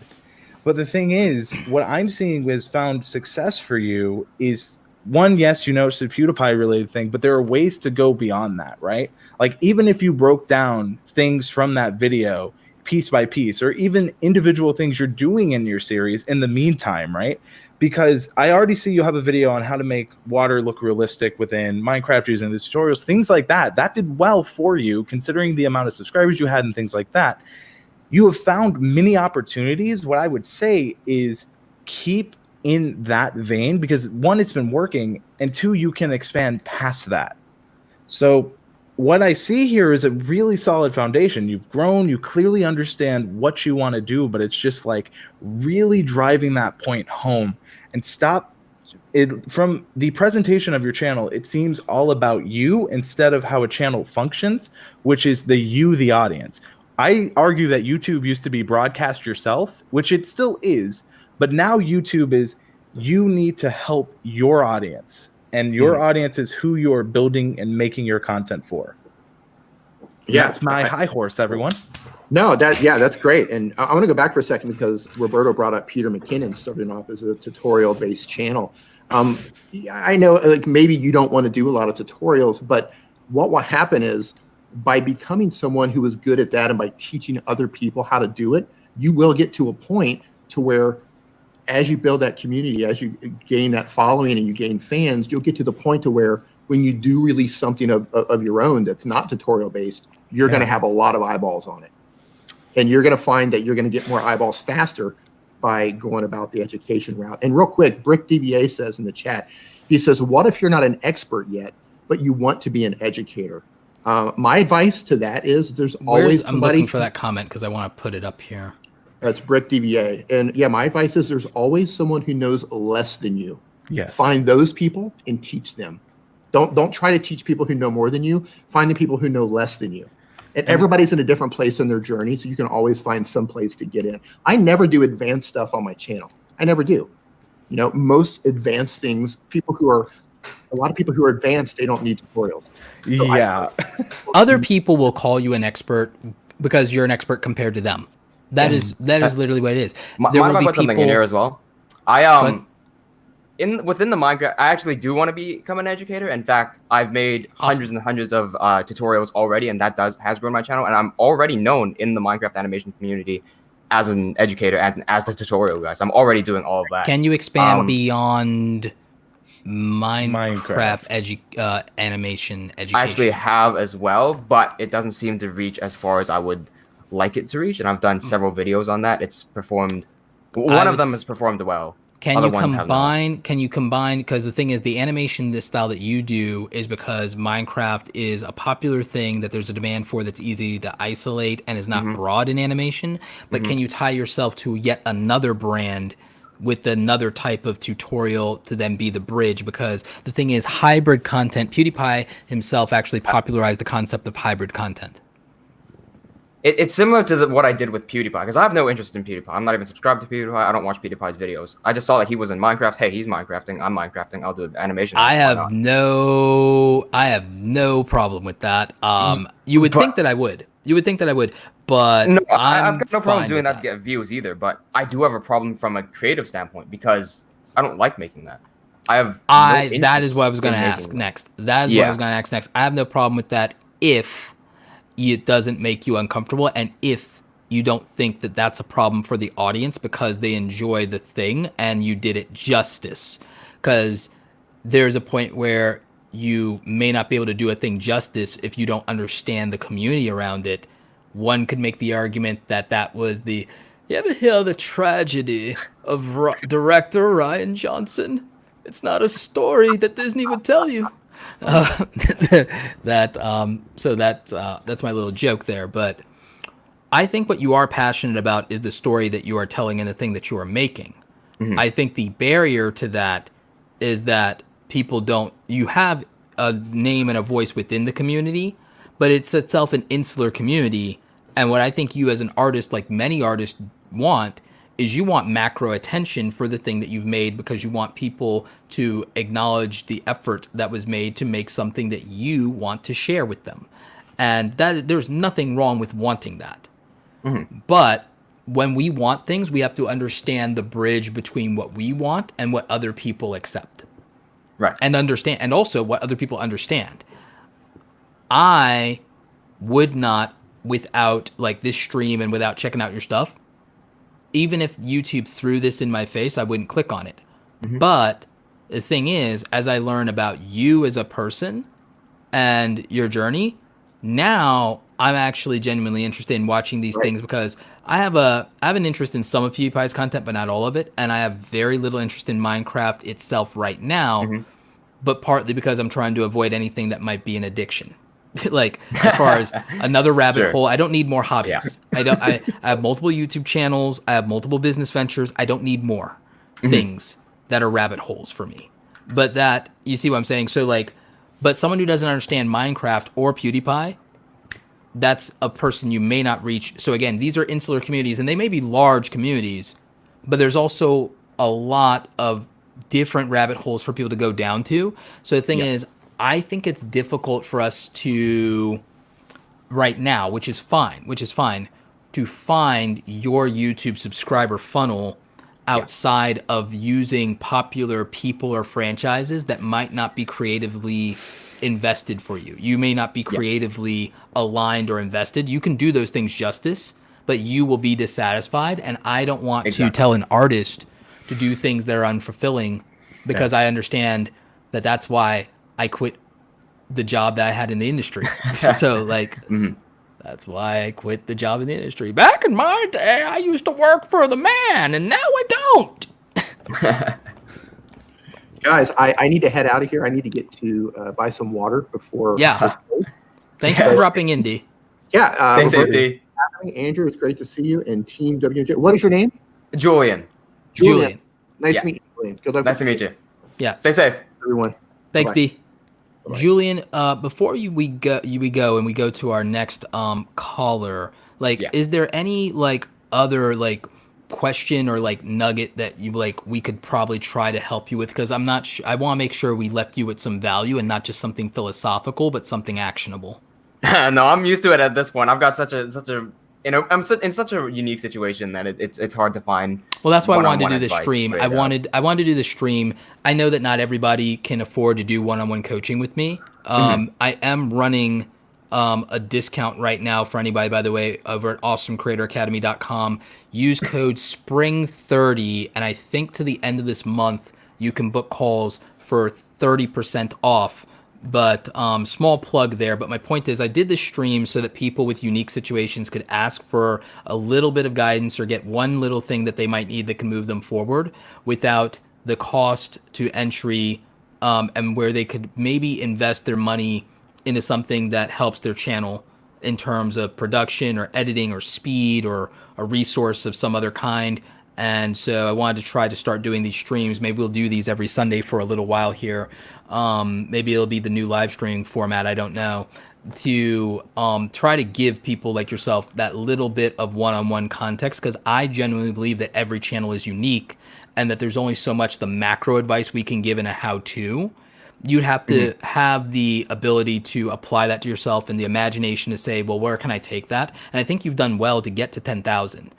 But the thing is, what I'm seeing is found success for you is, one, yes, it's a PewDiePie related thing, but there are ways to go beyond that, right? Like, even if you broke down things from that video piece by piece, or even individual things you're doing in your series in the meantime, right? Because I already see you have a video on how to make water look realistic within Minecraft using the tutorials, things like that. That did well for you, considering the amount of subscribers you had and things like that. You have found many opportunities. What I would say is keep in that vein, because one, it's been working, and two, you can expand past that. So what I see here is a really solid foundation. You've grown, you clearly understand what you want to do, but it's just like really driving that point home. And stop it from the presentation of your channel. It seems all about you instead of how a channel functions, which is the audience. I argue that YouTube used to be broadcast yourself, which it still is. But now YouTube is, you need to help your audience, and your audience is who you're building and making your content for. Yeah, that's my high horse, everyone. No, that's great. And I want to go back for a second, because Roberto brought up Peter McKinnon starting off as a tutorial-based channel. I know, like, maybe you don't want to do a lot of tutorials, but what will happen is, by becoming someone who is good at that and by teaching other people how to do it, you will get to a point to where, as you build that community, as you gain that following and you gain fans, you'll get to the point to where when you do release something of your own that's not tutorial based, you're going to have a lot of eyeballs on it. And you're going to find that you're going to get more eyeballs faster by going about the education route. And real quick, Brick DBA says in the chat, he says, what if you're not an expert yet, but you want to be an educator? My advice to that is, there's always I'm looking for that comment because I want to put it up here. That's Brick DVA. And yeah, my advice is, there's always someone who knows less than you. Yes. Find those people and teach them. Don't try to teach people who know more than you. Find the people who know less than you. And everybody's in a different place in their journey, so you can always find some place to get in. I never do advanced stuff on my channel. I never do. Most advanced things, a lot of people who are advanced, they don't need tutorials. So yeah. Other people will call you an expert because you're an expert compared to them. That is literally what it is. Mind if I put something in here as well? Within the Minecraft, I actually do want to become an educator. In fact, I've made hundreds and hundreds of tutorials already, and that has grown my channel. And I'm already known in the Minecraft animation community as an educator and as the tutorial guy. So I'm already doing all of that. Can you expand beyond Minecraft animation education? I actually have as well, but it doesn't seem to reach as far as I would like it to reach, and I've done several videos on that. It's performed. One of them has performed well. Can you combine? Because the thing is, the animation, this style that you do, is because Minecraft is a popular thing that there's a demand for, that's easy to isolate and is not broad in animation. But can you tie yourself to yet another brand with another type of tutorial to then be the bridge, because the thing is, hybrid content, PewDiePie himself actually popularized the concept of hybrid content. It's similar to what I did with PewDiePie, because I have no interest in PewDiePie. I'm not even subscribed to PewDiePie. I don't watch PewDiePie's videos. I just saw that he was in Minecraft. Hey, he's Minecrafting. I'm Minecrafting. I'll do an animation. I have no problem with that. You would think that I would. You would think that I would, but no, I've got no problem doing that to get views either. But I do have a problem from a creative standpoint because I don't like making that. That is what I was going to ask next. That is what I was going to ask next. I have no problem with that if it doesn't make you uncomfortable, and if you don't think that that's a problem for the audience because they enjoy the thing and you did it justice. Because there's a point where you may not be able to do a thing justice if you don't understand the community around it. One could make the argument that that was you ever hear the tragedy of director Rian Johnson? It's not a story that Disney would tell you. That's my little joke there. But I think what you are passionate about is the story that you are telling and the thing that you are making. Mm-hmm. I think the barrier to that is that you have a name and a voice within the community, but it's itself an insular community. And what I think you as an artist, like many artists want, is you want macro attention for the thing that you've made, because you want people to acknowledge the effort that was made to make something that you want to share with them. And that there's nothing wrong with wanting that. Mm-hmm. But when we want things, we have to understand the bridge between what we want and what other people accept. Right. And understand, and also what other people understand. I would not, without like this stream and without checking out your stuff, even if YouTube threw this in my face, I wouldn't click on it. Mm-hmm. But the thing is, as I learn about you as a person and your journey, now I'm actually genuinely interested in watching these things, because I have an interest in some of PewDiePie's content, but not all of it. And I have very little interest in Minecraft itself right now, but partly because I'm trying to avoid anything that might be an addiction. Like, as far as another rabbit hole, I don't need more hobbies. Yeah. I have multiple YouTube channels. I have multiple business ventures. I don't need more things that are rabbit holes for me. But that, you see what I'm saying? So like, but someone who doesn't understand Minecraft or PewDiePie, that's a person you may not reach. So again, these are insular communities, and they may be large communities, but there's also a lot of different rabbit holes for people to go down to. So the thing is, I think it's difficult for us to, right now, which is fine, to find your YouTube subscriber funnel outside of using popular people or franchises that might not be creatively invested for you. You may not be creatively aligned or invested. You can do those things justice, but you will be dissatisfied. And I don't want to tell an artist to do things that are unfulfilling, because I understand that that's why I quit the job that I had in the industry. So like, that's why I quit the job in the industry. Back in my day, I used to work for the man, and now I don't. Guys, I need to head out of here. I need to get to buy some water before. Yeah. Thank you for dropping in, D. Yeah. Stay safe, D. Andrew, it's great to see you. And Team WJ. What is your name? Julian. Nice to meet you, Julian. Good luck. Nice to meet you. Yeah. Stay safe, everyone. Thanks, Bye-bye. D. Bye-bye. Julian, before we go and we go to our next caller, like, is there any like other like question or like nugget that you like we could probably try to help you with? Because I'm not sure. I want to make sure we left you with some value and not just something philosophical, but something actionable. No, I'm used to it at this point. I've got I'm in such a unique situation that it's hard to find. Well, that's why I wanted to do this stream. I wanted to do this stream. I know that not everybody can afford to do one-on-one coaching with me. I am running a discount right now for anybody, by the way, over at awesomecreatoracademy.com. Use code SPRING30, and I think to the end of this month you can book calls for 30% off. But small plug there. But my point is, I did this stream so that people with unique situations could ask for a little bit of guidance or get one little thing that they might need that can move them forward without the cost to entry, and where they could maybe invest their money into something that helps their channel in terms of production or editing or speed or a resource of some other kind. And so I wanted to try to start doing these streams. Maybe we'll do these every Sunday for a little while here. Maybe it'll be the new live stream format. I don't know. To try to give people like yourself that little bit of one-on-one context, because I genuinely believe that every channel is unique and that there's only so much the macro advice we can give in a how-to. You'd have to have the ability to apply that to yourself and the imagination to say, well, where can I take that? And I think you've done well to get to 10,000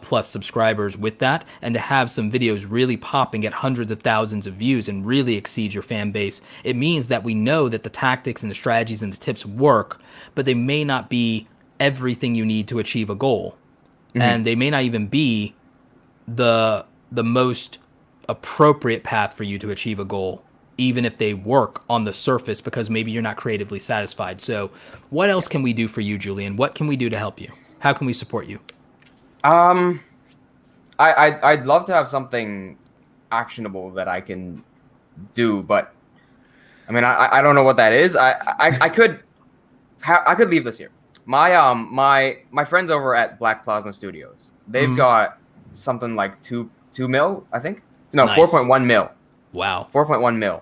plus subscribers with that, and to have some videos really pop and get hundreds of thousands of views and really exceed your fan base. It means that we know that the tactics and the strategies and the tips work, but they may not be everything you need to achieve a goal. And they may not even be the most appropriate path for you to achieve a goal, even if they work on the surface, because maybe you're not creatively satisfied. So what else can we do for you, Julian? What can we do to help you? How can we support you? I'd love to have something actionable that I can do, but I mean, I don't know what that is. I could leave this here. My friends over at Black Plasma Studios, they've got something like 2 mil, I think. No, nice. 4.1 mil. Wow. 4.1 mil.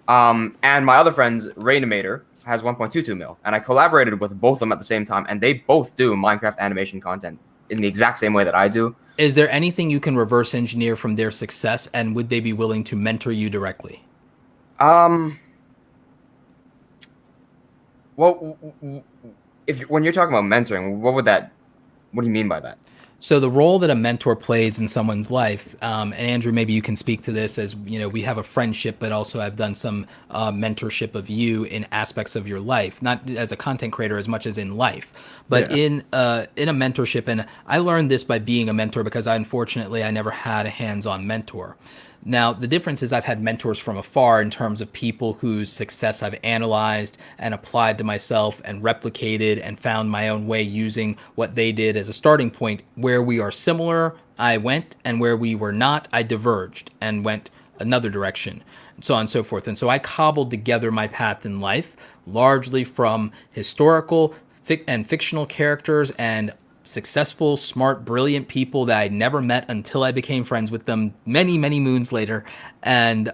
And my other friends, Rainimator, has 1.22 mil. And I collaborated with both of them at the same time, and they both do Minecraft animation content in the exact same way that I do. Is there anything you can reverse engineer from their success, and would they be willing to mentor you directly? Well, when you're talking about mentoring, what do you mean by that? So the role that a mentor plays in someone's life, and Andrew, maybe you can speak to this, as you know, we have a friendship, but also I've done some mentorship of you in aspects of your life, not as a content creator as much as in life, but in a mentorship. And I learned this by being a mentor, because unfortunately I never had a hands-on mentor. Now, the difference is I've had mentors from afar in terms of people whose success I've analyzed and applied to myself and replicated and found my own way using what they did as a starting point. Where we are similar, I went, and where we were not, I diverged and went another direction, and so on and so forth. And so I cobbled together my path in life largely from historical and fictional characters and successful, smart, brilliant people that I'd never met until I became friends with them many, many moons later. And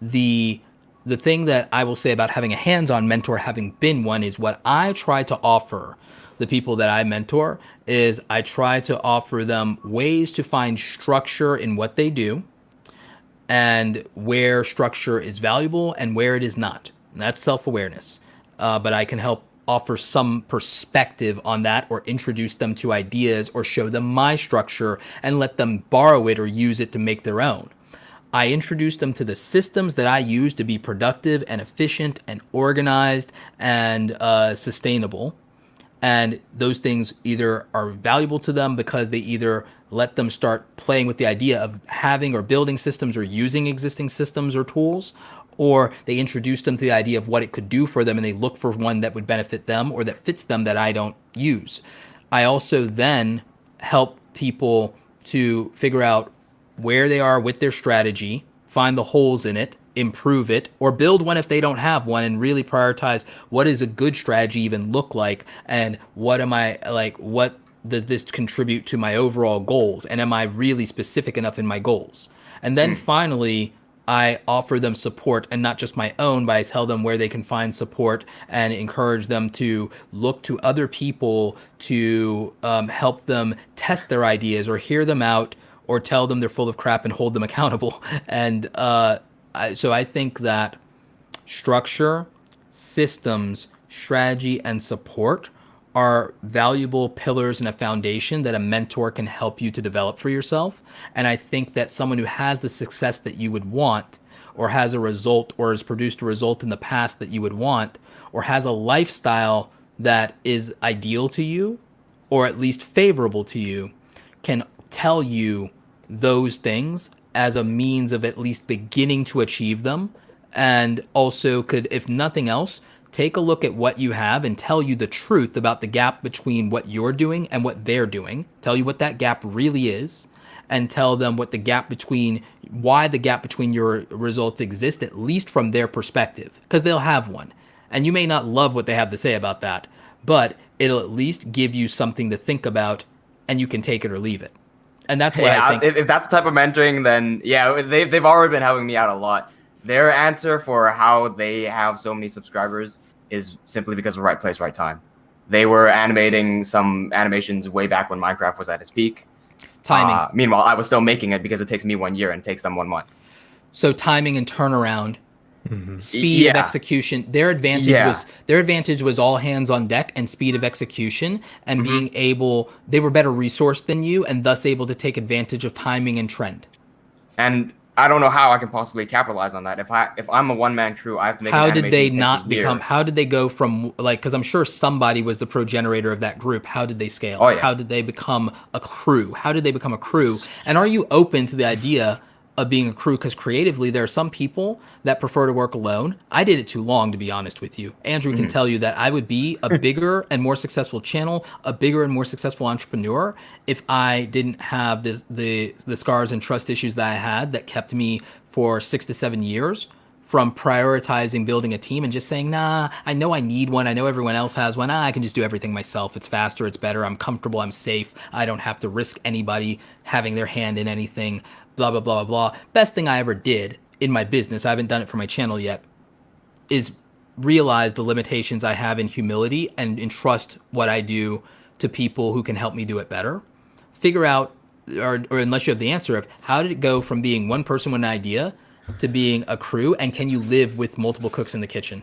the thing that I will say about having a hands-on mentor, having been one, is what I try to offer the people that I mentor is I try to offer them ways to find structure in what they do, and where structure is valuable and where it is not. And that's self-awareness. But I can help offer some perspective on that, or introduce them to ideas, or show them my structure and let them borrow it or use it to make their own. I introduce them to the systems that I use to be productive and efficient and organized and sustainable. And those things either are valuable to them because they either let them start playing with the idea of having or building systems or using existing systems or tools, or they introduce them to the idea of what it could do for them and they look for one that would benefit them or that fits them that I don't use. I also then help people to figure out where they are with their strategy, find the holes in it, improve it, or build one if they don't have one, and really prioritize what does a good strategy even look like, and what does this contribute to my overall goals, and am I really specific enough in my goals? And then finally, I offer them support, and not just my own, but I tell them where they can find support and encourage them to look to other people to help them test their ideas or hear them out or tell them they're full of crap and hold them accountable. And so I think that structure, systems, strategy, and support are valuable pillars and a foundation that a mentor can help you to develop for yourself. And I think that someone who has the success that you would want, or has a result, or has produced a result in the past that you would want, or has a lifestyle that is ideal to you, or at least favorable to you, can tell you those things as a means of at least beginning to achieve them. And also could, if nothing else, take a look at what you have and tell you the truth about the gap between what you're doing and what they're doing. Tell you what that gap really is, and tell them what the gap between, why the gap between your results exist, at least from their perspective, because they'll have one. And you may not love what they have to say about that, but it'll at least give you something to think about, and you can take it or leave it. And that's why I think if that's the type of mentoring, then yeah, they've already been helping me out a lot. Their answer for how they have so many subscribers is simply because of right place, right time. They were animating some animations way back when Minecraft was at its peak. timing. Meanwhile, I was still making it because it takes me 1 year and takes them 1 month. So timing and turnaround, speed of execution. Their advantage was all hands on deck and speed of execution and being able. They were better resourced than you and thus able to take advantage of timing and trend. And I don't know how I can possibly capitalize on that. If I'm a one-man crew, I have to make. How did they not become? How did they go from like? Because I'm sure somebody was the progenitor of that group. How did they scale? Oh, yeah. How did they become a crew? How did they become a crew? And are you open to the idea of being a crew? Because creatively, there are some people that prefer to work alone. I did it too long, to be honest with you. Andrew can tell you that I would be a bigger and more successful channel, a bigger and more successful entrepreneur if I didn't have the scars and trust issues that I had that kept me for 6 to 7 years from prioritizing building a team and just saying, nah, I know I need one. I know everyone else has one. I can just do everything myself. It's faster. It's better. I'm comfortable. I'm safe. I don't have to risk anybody having their hand in anything. Blah, blah, blah, blah, blah. Best thing I ever did in my business, I haven't done it for my channel yet, is realize the limitations I have in humility and entrust what I do to people who can help me do it better. Figure out, or unless you have the answer of how did it go from being one person with an idea to being a crew, and can you live with multiple cooks in the kitchen?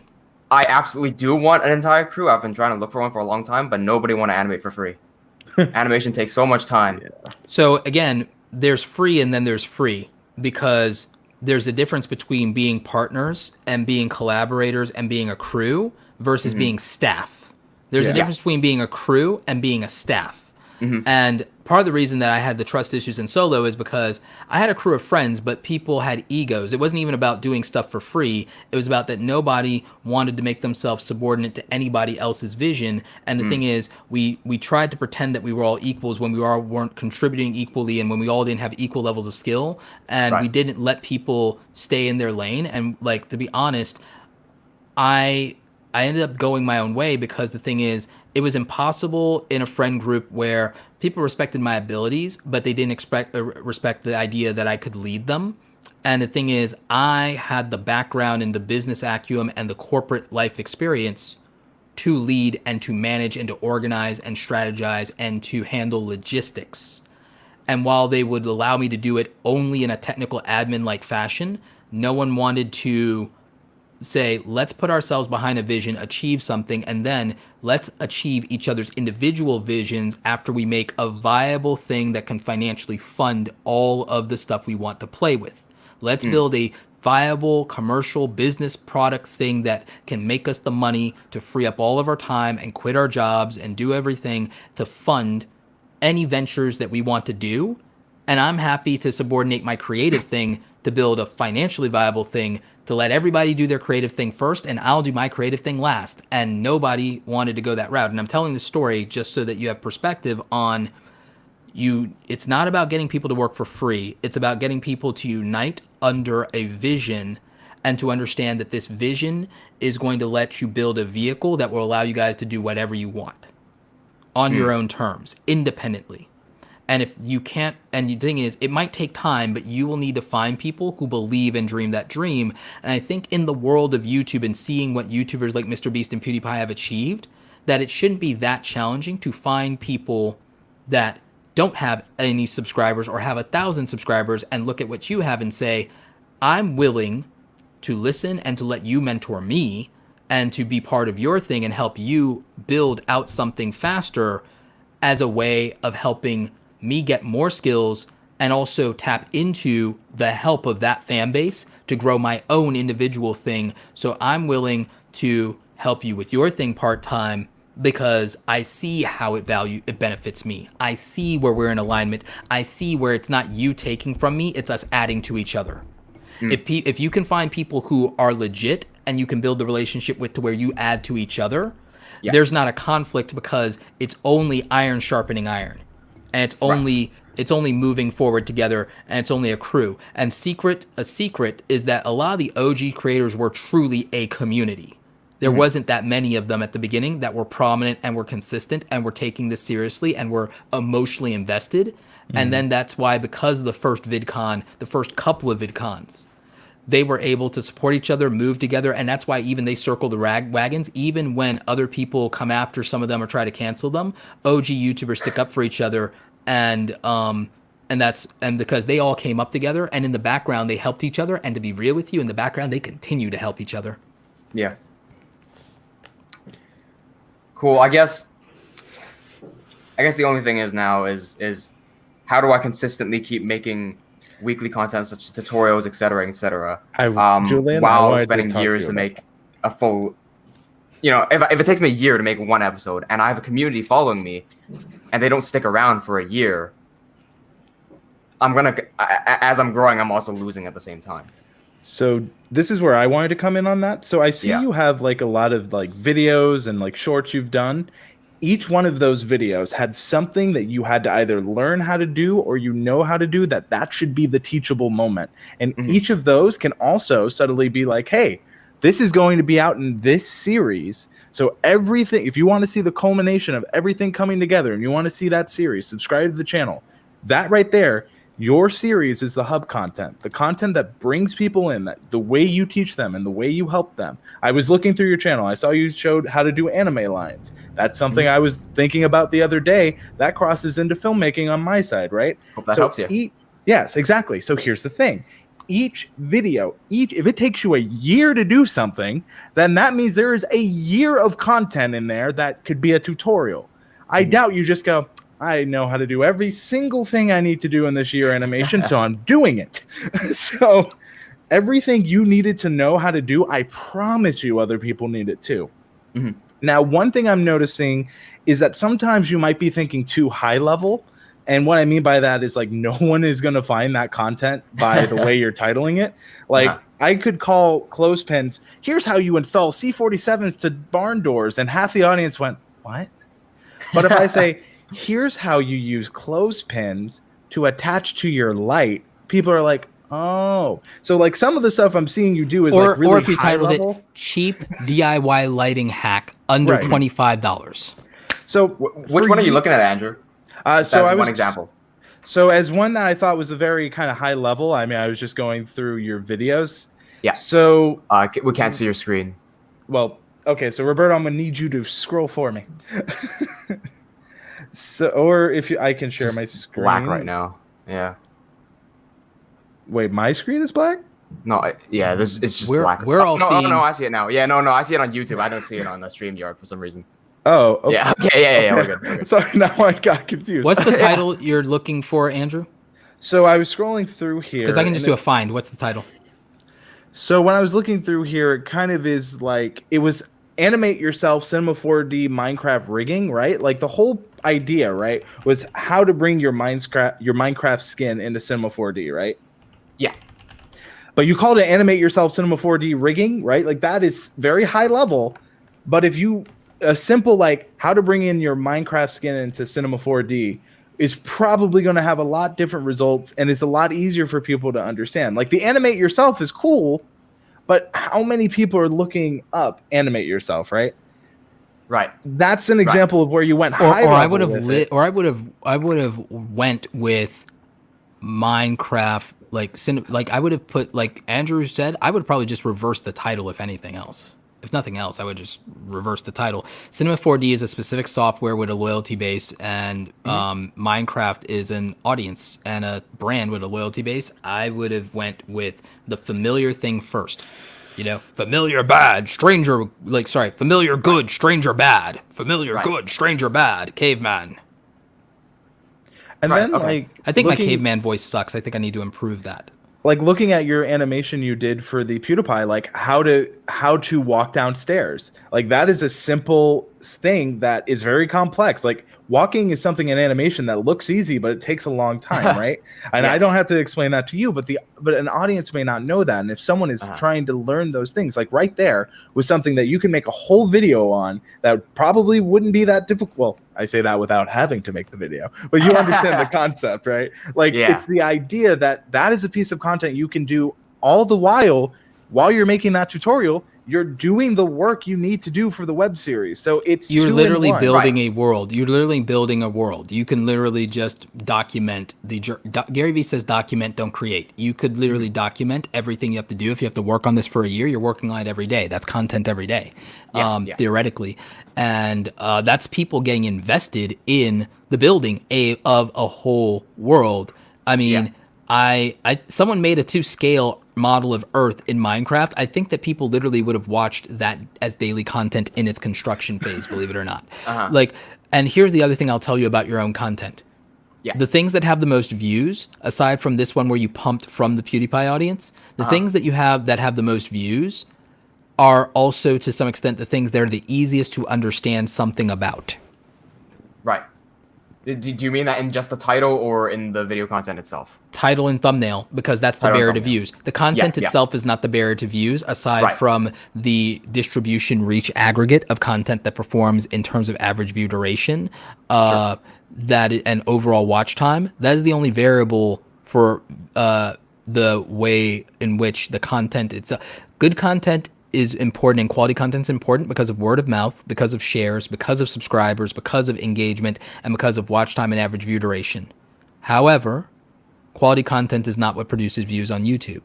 I absolutely do want an entire crew. I've been trying to look for one for a long time, but nobody want to animate for free. Animation takes so much time. So again, there's free and then there's free, because there's a difference between being partners and being collaborators and being a crew versus being staff. There's a difference between being a crew and being a staff. And part of the reason that I had the trust issues in solo is because I had a crew of friends, but people had egos. It wasn't even about doing stuff for free. It was about that nobody wanted to make themselves subordinate to anybody else's vision. And the thing is, we tried to pretend that we were all equals when we weren't contributing equally and when we all didn't have equal levels of skill. And we didn't let people stay in their lane. And like, to be honest, I ended up going my own way, because the thing is, it was impossible in a friend group where people respected my abilities, but they didn't respect the idea that I could lead them. And the thing is, I had the background and the business acumen and the corporate life experience to lead and to manage and to organize and strategize and to handle logistics. And while they would allow me to do it only in a technical admin-like fashion, no one wanted to say, let's put ourselves behind a vision, achieve something, and then let's achieve each other's individual visions after we make a viable thing that can financially fund all of the stuff we want to play with. Let's build a viable commercial business product thing that can make us the money to free up all of our time and quit our jobs and do everything to fund any ventures that we want to do. And I'm happy to subordinate my creative thing to build a financially viable thing, to let everybody do their creative thing first, and I'll do my creative thing last. And nobody wanted to go that route. And I'm telling this story just so that you have perspective on you. It's not about getting people to work for free. It's about getting people to unite under a vision and to understand that this vision is going to let you build a vehicle that will allow you guys to do whatever you want on your own terms, independently. And if you can't, and the thing is, it might take time, but you will need to find people who believe and dream that dream. And I think in the world of YouTube and seeing what YouTubers like MrBeast and PewDiePie have achieved, that it shouldn't be that challenging to find people that don't have any subscribers or have 1,000 subscribers and look at what you have and say, I'm willing to listen and to let you mentor me and to be part of your thing and help you build out something faster as a way of helping me get more skills and also tap into the help of that fan base to grow my own individual thing. So I'm willing to help you with your thing part-time because I see how it benefits me. I see where we're in alignment. I see where it's not you taking from me, it's us adding to each other. If you can find people who are legit and you can build the relationship with to where you add to each other, there's not a conflict, because it's only iron sharpening iron. And it's only moving forward together, and it's only a crew. And a secret is that a lot of the OG creators were truly a community. There wasn't that many of them at the beginning that were prominent and were consistent and were taking this seriously and were emotionally invested. And then that's why, because of the first VidCon, the first couple of VidCons, they were able to support each other, move together, and that's why even they circle the wagons. Even when other people come after some of them or try to cancel them, OG YouTubers stick up for each other, and because they all came up together, and in the background they helped each other. And to be real with you, in the background they continue to help each other. Yeah. Cool. I guess the only thing is now is how do I consistently keep making weekly content such as tutorials, etc., etc. Julian, while spending years to make a full, if it takes me a year to make one episode and I have a community following me and they don't stick around for a year, as I'm growing, I'm also losing at the same time. So this is where I wanted to come in on that. So I see you have like a lot of like videos and like shorts you've done. Each one of those videos had something that you had to either learn how to do or how to do that should be the teachable moment. And each of those can also subtly be like, hey, this is going to be out in this series. So everything, if you want to see the culmination of everything coming together and you want to see that series, subscribe to the channel. That right there, your series is the hub content, the content that brings people in, that the way you teach them and the way you help them. I was looking through your channel. I saw you showed how to do anime lines. That's something I was thinking about the other day. That crosses into filmmaking on my side, right? Hope that helps you. Yes, exactly. So here's the thing. Each video, if it takes you a year to do something, then that means there is a year of content in there that could be a tutorial. I doubt you just go, I know how to do every single thing I need to do in this year animation, so I'm doing it. So everything you needed to know how to do, I promise you other people need it too. Now, one thing I'm noticing is that sometimes you might be thinking too high level. And what I mean by that is like no one is going to find that content by the way you're titling it. Like I could call clothespins, here's how you install C47s to barn doors. And half the audience went, what? But if I say, here's how you use clothespins to attach to your light, people are like, oh. So like some of the stuff I'm seeing you do is like really or if you high titled level. it cheap DIY lighting hack under $25. So which one are you looking at, Andrew? So I was one example. So as one that I thought was a very kind of high level, I mean, I was just going through your videos. Yeah. So we can't see your screen. Well, okay. So Roberto, I'm gonna need you to scroll for me. So, or if I can share my screen. Black right now. Yeah. Wait, my screen is black? No, it's just black. We're all seeing. No, I see it now. Yeah, no, I see it on YouTube. I don't see it on the StreamYard for some reason. Oh, okay. Yeah. Okay, yeah, we're good. Sorry, now I got confused. What's the title you're looking for, Andrew? So I was scrolling through here. Because I can just do a find. What's the title? So when I was looking through here, it kind of is like, it was animate yourself Cinema 4D Minecraft rigging, right? Like the whole idea, right, was how to bring your Minecraft skin into Cinema 4D, right? Yeah. But you called it animate yourself Cinema 4D rigging, right? Like that is very high level. But if you a simple like how to bring in your Minecraft skin into Cinema 4D is probably going to have a lot different results, and it's a lot easier for people to understand. Like the animate yourself is cool, but how many people are looking up animate yourself, right? Right. That's an example of where you went high or level I would have I would have went with Minecraft like I would have put, like Andrew said, I would probably just reverse the title if anything else. If nothing else, I would just reverse the title. Cinema 4D is a specific software with a loyalty base, and Minecraft is an audience and a brand with a loyalty base. I would have went with the familiar thing first. You know, familiar bad, stranger, familiar good, stranger bad, familiar good, stranger bad, caveman. And then like I think my caveman voice sucks. I think I need to improve that. Like looking at your animation you did for the PewDiePie, like how to walk downstairs. Like that is a simple thing that is very complex. Like walking is something in animation that looks easy, but it takes a long time, right? And yes. I don't have to explain that to you, but an audience may not know that. And if someone is trying to learn those things, like right there was something that you can make a whole video on that probably wouldn't be that difficult. Well, I say that without having to make the video, but you understand the concept, right? Like it's the idea that is a piece of content you can do all the while while you're making that tutorial, you're doing the work you need to do for the web series. So it's you're literally building Right. a world. You're literally building a world. You can literally just document Gary Vee says document, don't create. You could literally document everything you have to do. If you have to work on this for a year, you're working on it every day. That's content every day, theoretically. And that's people getting invested in the building of a whole world. I mean, someone made a 2-scale model of Earth in Minecraft. I think that people literally would have watched that as daily content in its construction phase, believe it or not. Like, and here's the other thing I'll tell you about your own content. Yeah. The things that have the most views, aside from this one where you pumped from the PewDiePie audience, the things that you have that have the most views are also to some extent the things that are the easiest to understand something about. Right. Do you mean that in just the title or in the video content itself? Title and thumbnail, because that's the barrier to views. The content itself is not the barrier to views, aside from the distribution reach aggregate of content that performs in terms of average view duration, and overall watch time. That is the only variable for the way in which the content itself. Good content is important and quality content is important because of word of mouth, because of shares, because of subscribers, because of engagement, and because of watch time and average view duration. However, quality content is not what produces views on YouTube.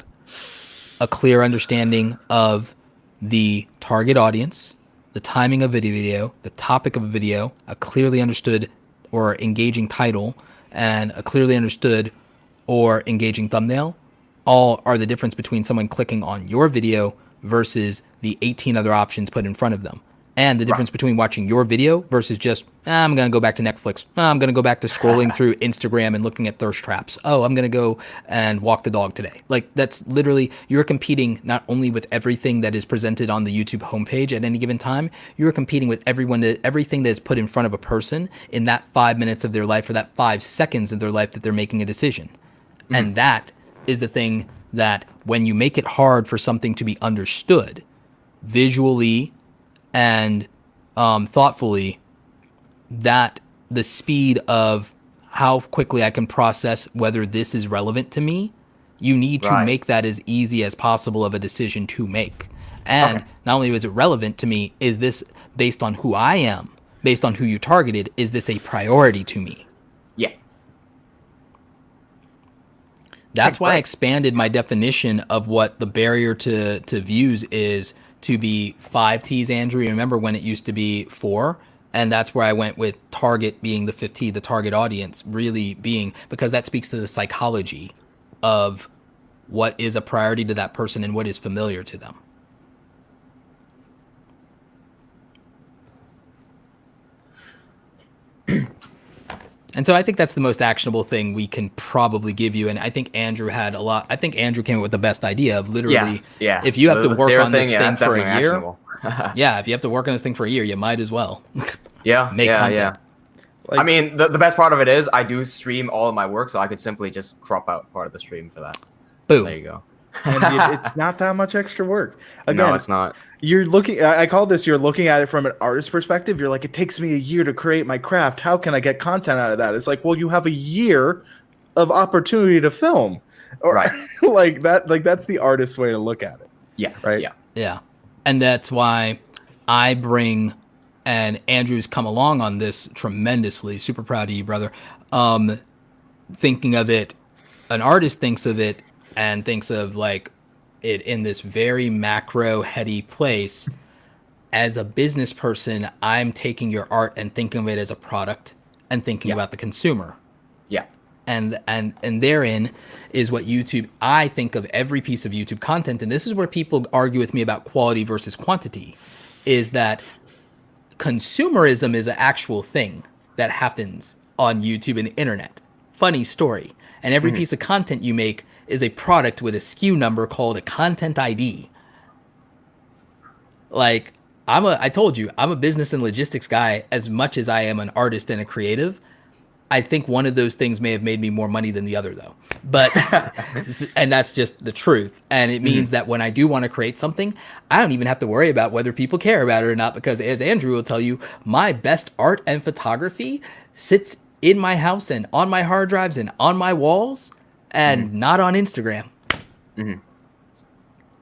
A clear understanding of the target audience, the timing of a video, the topic of a video, a clearly understood or engaging title, and a clearly understood or engaging thumbnail all are the difference between someone clicking on your video versus the 18 other options put in front of them. And the difference between watching your video versus just, I'm going to go back to Netflix. I'm going to go back to scrolling through Instagram and looking at thirst traps. Oh, I'm going to go and walk the dog today. Like, that's literally, you're competing not only with everything that is presented on the YouTube homepage at any given time, you're competing with everything that is put in front of a person in that 5 minutes of their life or that 5 seconds of their life that they're making a decision. And that is the thing that when you make it hard for something to be understood visually and thoughtfully, that the speed of how quickly I can process whether this is relevant to me, you need to make that as easy as possible of a decision to make. And not only is it relevant to me, is this based on who I am, based on who you targeted, is this a priority to me? Yeah. That's why I expanded my definition of what the barrier to views is to be 5 T's, Andrew. Remember when it used to be 4? And that's where I went with target being the 5th T, the target audience really being, because that speaks to the psychology of what is a priority to that person and what is familiar to them. And so I think that's the most actionable thing we can probably give you. And I think Andrew had a lot. I think Andrew came up with the best idea of literally, if you have to work on this thing for a year, if you have to work on this thing for a year, you might as well. Make content. Like, I mean, the best part of it is I do stream all of my work, so I could simply just crop out part of the stream for that. Boom. There you go. And it's not that much extra work. Again, no, it's not. You're looking, I call this, you're looking at it from an artist perspective. You're like, it takes me a year to create my craft. How can I get content out of that? It's like, well, you have a year of opportunity to film. Or, like that's the artist way to look at it. Yeah. Right. Yeah. And that's why I bring, and Andrew's come along on this tremendously. Super proud of you, brother. Thinking of it, an artist thinks of it and thinks of like it in this very macro heady place. As a business person, I'm taking your art and thinking of it as a product and thinking about the consumer. Yeah. And therein is what YouTube, I think of every piece of YouTube content. And this is where people argue with me about quality versus quantity, is that consumerism is an actual thing that happens on YouTube and the internet. Funny story. And every piece of content you make is a product with a SKU number called a content ID. Like, I told you, I'm a business and logistics guy as much as I am an artist and a creative. I think one of those things may have made me more money than the other, though. But, and that's just the truth. And it means that when I do want to create something, I don't even have to worry about whether people care about it or not, because as Andrew will tell you, my best art and photography sits in my house and on my hard drives and on my walls and not on Instagram.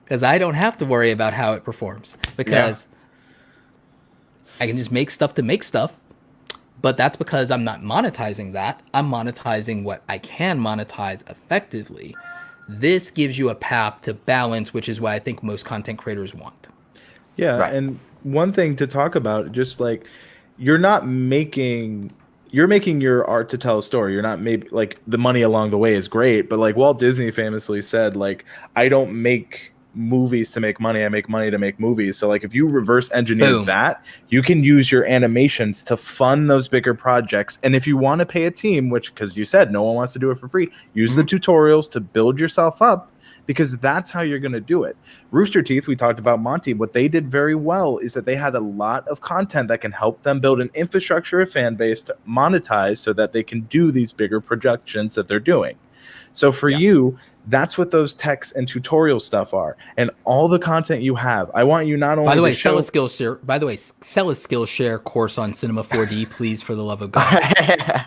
because I don't have to worry about how it performs, because I can just make stuff to make stuff. But that's because I'm not monetizing that. I'm monetizing what I can monetize effectively. This gives you a path to balance, which is what I think most content creators want. Yeah, Right. and one thing to talk about, just like you're making your art to tell a story. You're not maybe like the money along the way is great, but like Walt Disney famously said, like, I don't make movies to make money, I make money to make movies. So like if you reverse engineer Boom. that, you can use your animations to fund those bigger projects. And if you want to pay a team, which, because you said no one wants to do it for free, use the tutorials to build yourself up, because that's how you're going to do it. Rooster Teeth, we talked about Monty. What they did very well is that they had a lot of content that can help them build an infrastructure of fan base to monetize so that they can do these bigger productions that they're doing. So for you, that's what those texts and tutorial stuff are, and all the content you have. I want you not only. By the way, to sell show- a Skillshare. By the way, sell a Skillshare course on Cinema 4D, please, for the love of God.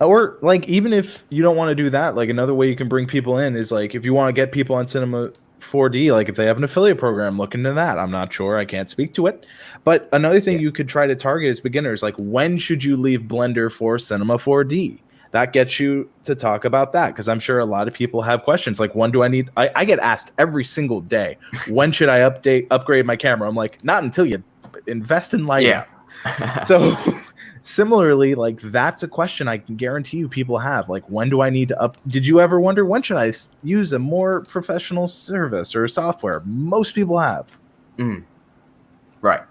Or like, even if you don't want to do that, like another way you can bring people in is like, if you want to get people on Cinema 4D, like if they have an affiliate program, look into that. I'm not sure, I can't speak to it. But another thing you could try to target is beginners. Like, when should you leave Blender for Cinema 4D? That gets you to talk about that, because I'm sure a lot of people have questions like, when do I need? I get asked every single day, when should I upgrade my camera? I'm like, not until you invest in lighting. Yeah. So similarly, like, that's a question I can guarantee you people have. Like, when do I need to did you ever wonder, when should I use a more professional service or software? Most people have. Right.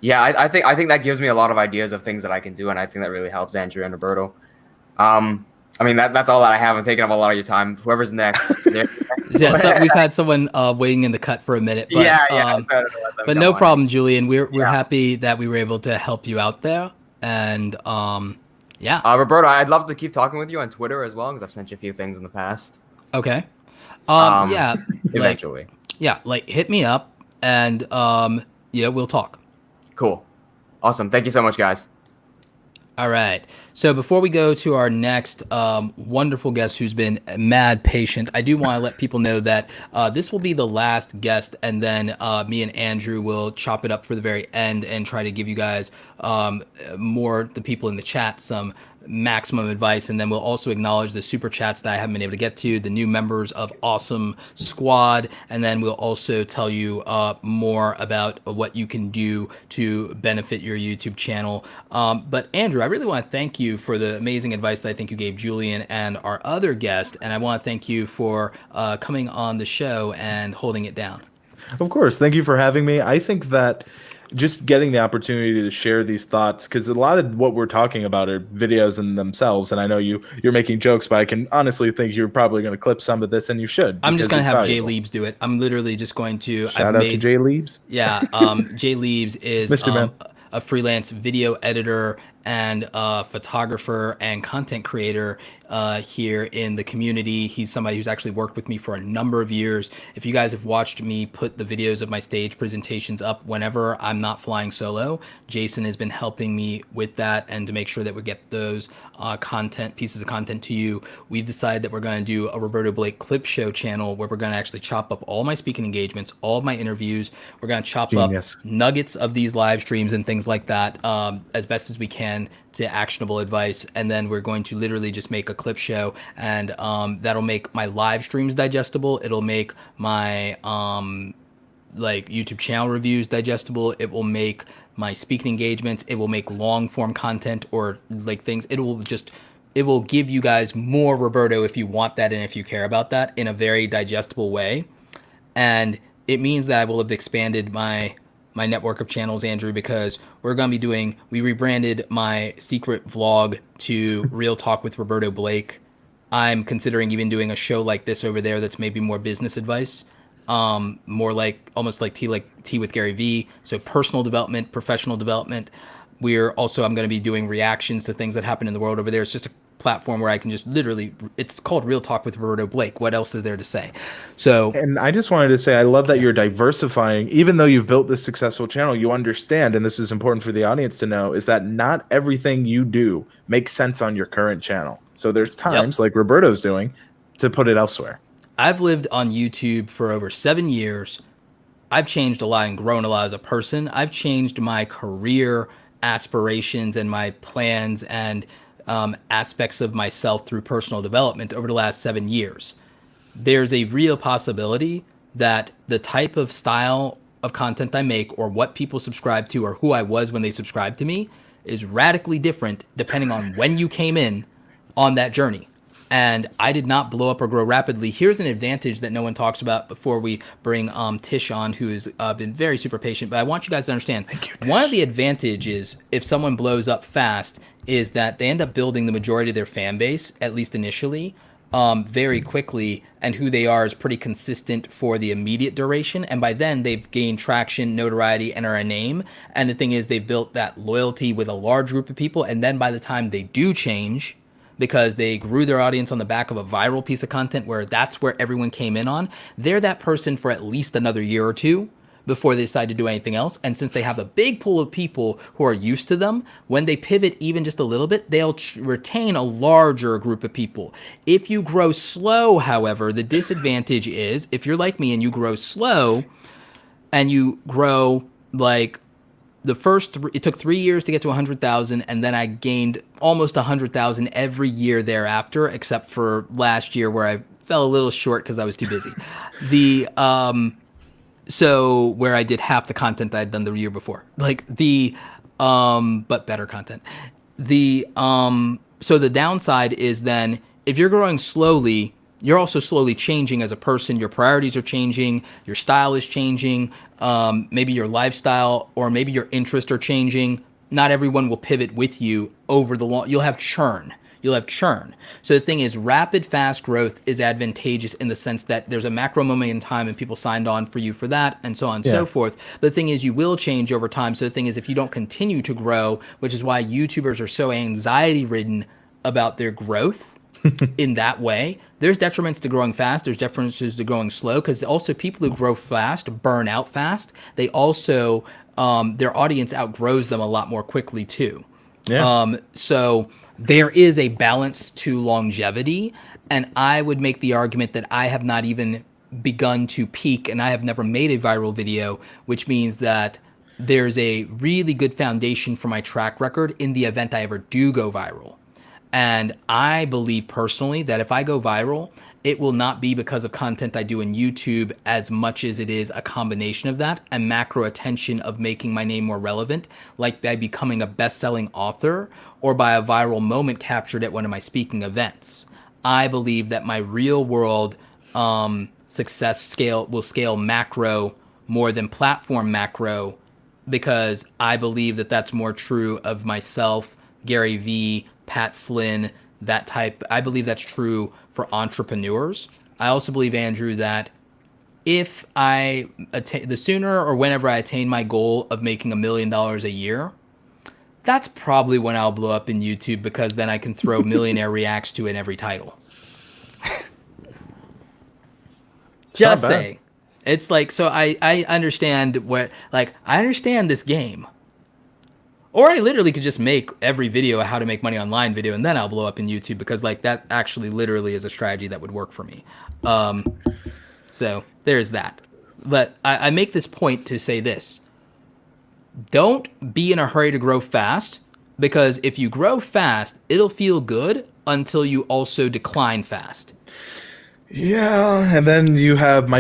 Yeah, I think that gives me a lot of ideas of things that I can do, and I think that really helps Andrew and Roberto. I mean, that's all that I have. I'm taking up a lot of your time. Whoever's next. Yeah, so we've had someone waiting in the cut for a minute. But, but no problem, Julian. We're happy that we were able to help you out there. And yeah. Roberto, I'd love to keep talking with you on Twitter as well, because I've sent you a few things in the past. Okay. Yeah. Eventually. Like hit me up, and yeah, we'll talk. Cool. Awesome. Thank you so much, guys. All right. So before we go to our next wonderful guest who's been mad patient, I do want to let people know that this will be the last guest, and then me and Andrew will chop it up for the very end and try to give you guys the people in the chat, some maximum advice, and then we'll also acknowledge the super chats that I haven't been able to get to, the new members of Awesome Squad, and then we'll also tell you more about what you can do to benefit your YouTube channel. But Andrew, I really want to thank you for the amazing advice that I think you gave Julian and our other guest, and I want to thank you for coming on the show and holding it down. Of course. Thank you for having me. I think that just getting the opportunity to share these thoughts, because a lot of what we're talking about are videos in themselves, and I know you're making jokes, but I can honestly think you're probably going to clip some of this, and you should. I'm just going to have Jay Leibs do it. I'm literally just going to shout out to Jay Leibs. Yeah, Jay Leibs is a freelance video editor and photographer and content creator here in the community. He's somebody who's actually worked with me for a number of years. If you guys have watched me put the videos of my stage presentations up whenever I'm not flying solo, Jason has been helping me with that and to make sure that we get those pieces of content to you. We've decided that we're going to do a Roberto Blake clip show channel where we're going to actually chop up all my speaking engagements, all of my interviews. We're going to chop up nuggets of these live streams and things like that as best as we can to actionable advice, and then we're going to literally just make a clip show, and that'll make my live streams digestible. It'll make my like YouTube channel reviews digestible. It will make my speaking engagements. It will make long form content or like things. It will give you guys more Roberto if you want that and if you care about that in a very digestible way. And it means that I will have expanded my network of channels, Andrew, because we're going to be we rebranded my secret vlog to Real Talk with Roberto Blake. I'm considering even doing a show like this over there that's maybe more business advice, more like almost like tea with Gary Vee. So personal development, professional development. I'm going to be doing reactions to things that happen in the world over there. It's just a platform where I can just literally, it's called Real Talk with Roberto Blake. What else is there to say? And I just wanted to say, I love that you're diversifying. Even though you've built this successful channel, you understand, and this is important for the audience to know, is that not everything you do makes sense on your current channel. So there's times like Roberto's doing to put it elsewhere. I've lived on YouTube for over 7 years. I've changed a lot and grown a lot as a person. I've changed my career aspirations and my plans and aspects of myself through personal development over the last 7 years. There's a real possibility that the type of style of content I make or what people subscribe to or who I was when they subscribed to me is radically different depending on when you came in on that journey. And I did not blow up or grow rapidly. Here's an advantage that no one talks about before we bring Tish on, who has been very super patient. But I want you guys to understand, one of the advantages if someone blows up fast is that they end up building the majority of their fan base, at least initially, very quickly, and who they are is pretty consistent for the immediate duration. And by then, they've gained traction, notoriety, and are a name. And the thing is, they've built that loyalty with a large group of people. And then by the time they do change, because they grew their audience on the back of a viral piece of content where that's where everyone came in on, they're that person for at least another year or two before they decide to do anything else. And since they have a big pool of people who are used to them, when they pivot even just a little bit, they'll retain a larger group of people. If you grow slow, however, the disadvantage is if you're like me and you grow slow and you grow like the first it took 3 years to get to 100,000, and then I gained almost 100,000 every year thereafter, except for last year where I fell a little short because I was too busy. So where I did half the content I'd done the year before, but better content. So the downside is then if you're growing slowly, you're also slowly changing as a person. Your priorities are changing. Your style is changing. Maybe your lifestyle or maybe your interests are changing. Not everyone will pivot with you over the long. You'll have churn. So the thing is, rapid, fast growth is advantageous in the sense that there's a macro moment in time and people signed on for you for that and so on and so forth. But the thing is, you will change over time. So the thing is, if you don't continue to grow, which is why YouTubers are so anxiety ridden about their growth, in that way, there's detriments to growing fast. There's detriments to growing slow because also people who grow fast burn out fast. They also, their audience outgrows them a lot more quickly too. Yeah. So there is a balance to longevity. And I would make the argument that I have not even begun to peak and I have never made a viral video, which means that there's a really good foundation for my track record in the event I ever do go viral. And I believe personally that if I go viral, it will not be because of content I do in YouTube as much as it is a combination of that and macro attention of making my name more relevant, like by becoming a best-selling author or by a viral moment captured at one of my speaking events. I believe that my real world success will scale macro more than platform macro because I believe that that's more true of myself, Gary Vee, Pat Flynn, that type. I believe that's true for entrepreneurs. I also believe, Andrew, that if I the sooner or whenever I attain my goal of making $1 million a year, that's probably when I'll blow up in YouTube because then I can throw millionaire reacts to in every title. Just saying. It's like, so I understand I understand this game. Or I literally could just make every video a how to make money online video and then I'll blow up in YouTube because like that actually literally is a strategy that would work for me. So there's that. But I make this point to say this. Don't be in a hurry to grow fast because if you grow fast, it'll feel good until you also decline fast. Yeah, and then you have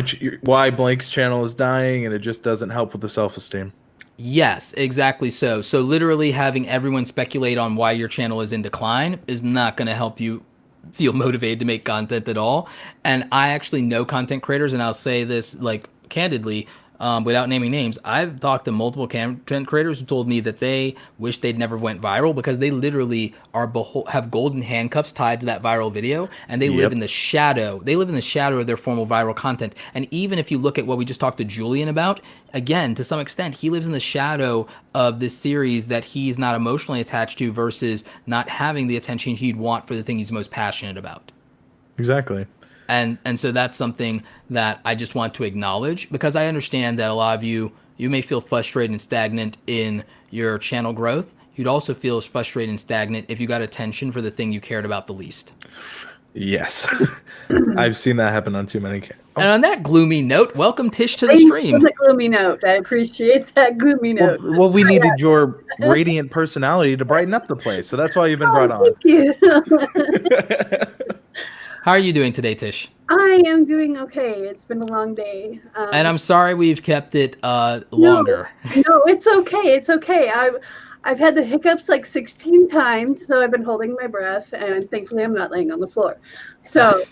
why Blank's channel is dying and it just doesn't help with the self-esteem. Yes, exactly so. So literally having everyone speculate on why your channel is in decline is not going to help you feel motivated to make content at all. And I actually know content creators, and I'll say this like candidly, without naming names, I've talked to multiple content creators who told me that they wish they'd never went viral because they literally have golden handcuffs tied to that viral video, and they live in the shadow. They live in the shadow of their formal viral content. And even if you look at what we just talked to Julian about, again, to some extent, he lives in the shadow of this series that he's not emotionally attached to versus not having the attention he'd want for the thing he's most passionate about. Exactly. And so that's something that I just want to acknowledge because I understand that a lot of you may feel frustrated and stagnant in your channel growth. You'd also feel frustrated and stagnant if you got attention for the thing you cared about the least. Yes. I've seen that happen on too many. And on that gloomy note, welcome Tish to the Thanks stream. for the gloomy note. I appreciate that gloomy note. Well, we needed your radiant personality to brighten up the place, so that's why you've been brought on. Thank you. How are you doing today, Tish? I am doing okay. It's been a long day. And I'm sorry we've kept it longer. No, it's okay. It's okay. I've had the hiccups like 16 times, so I've been holding my breath, and thankfully I'm not laying on the floor. So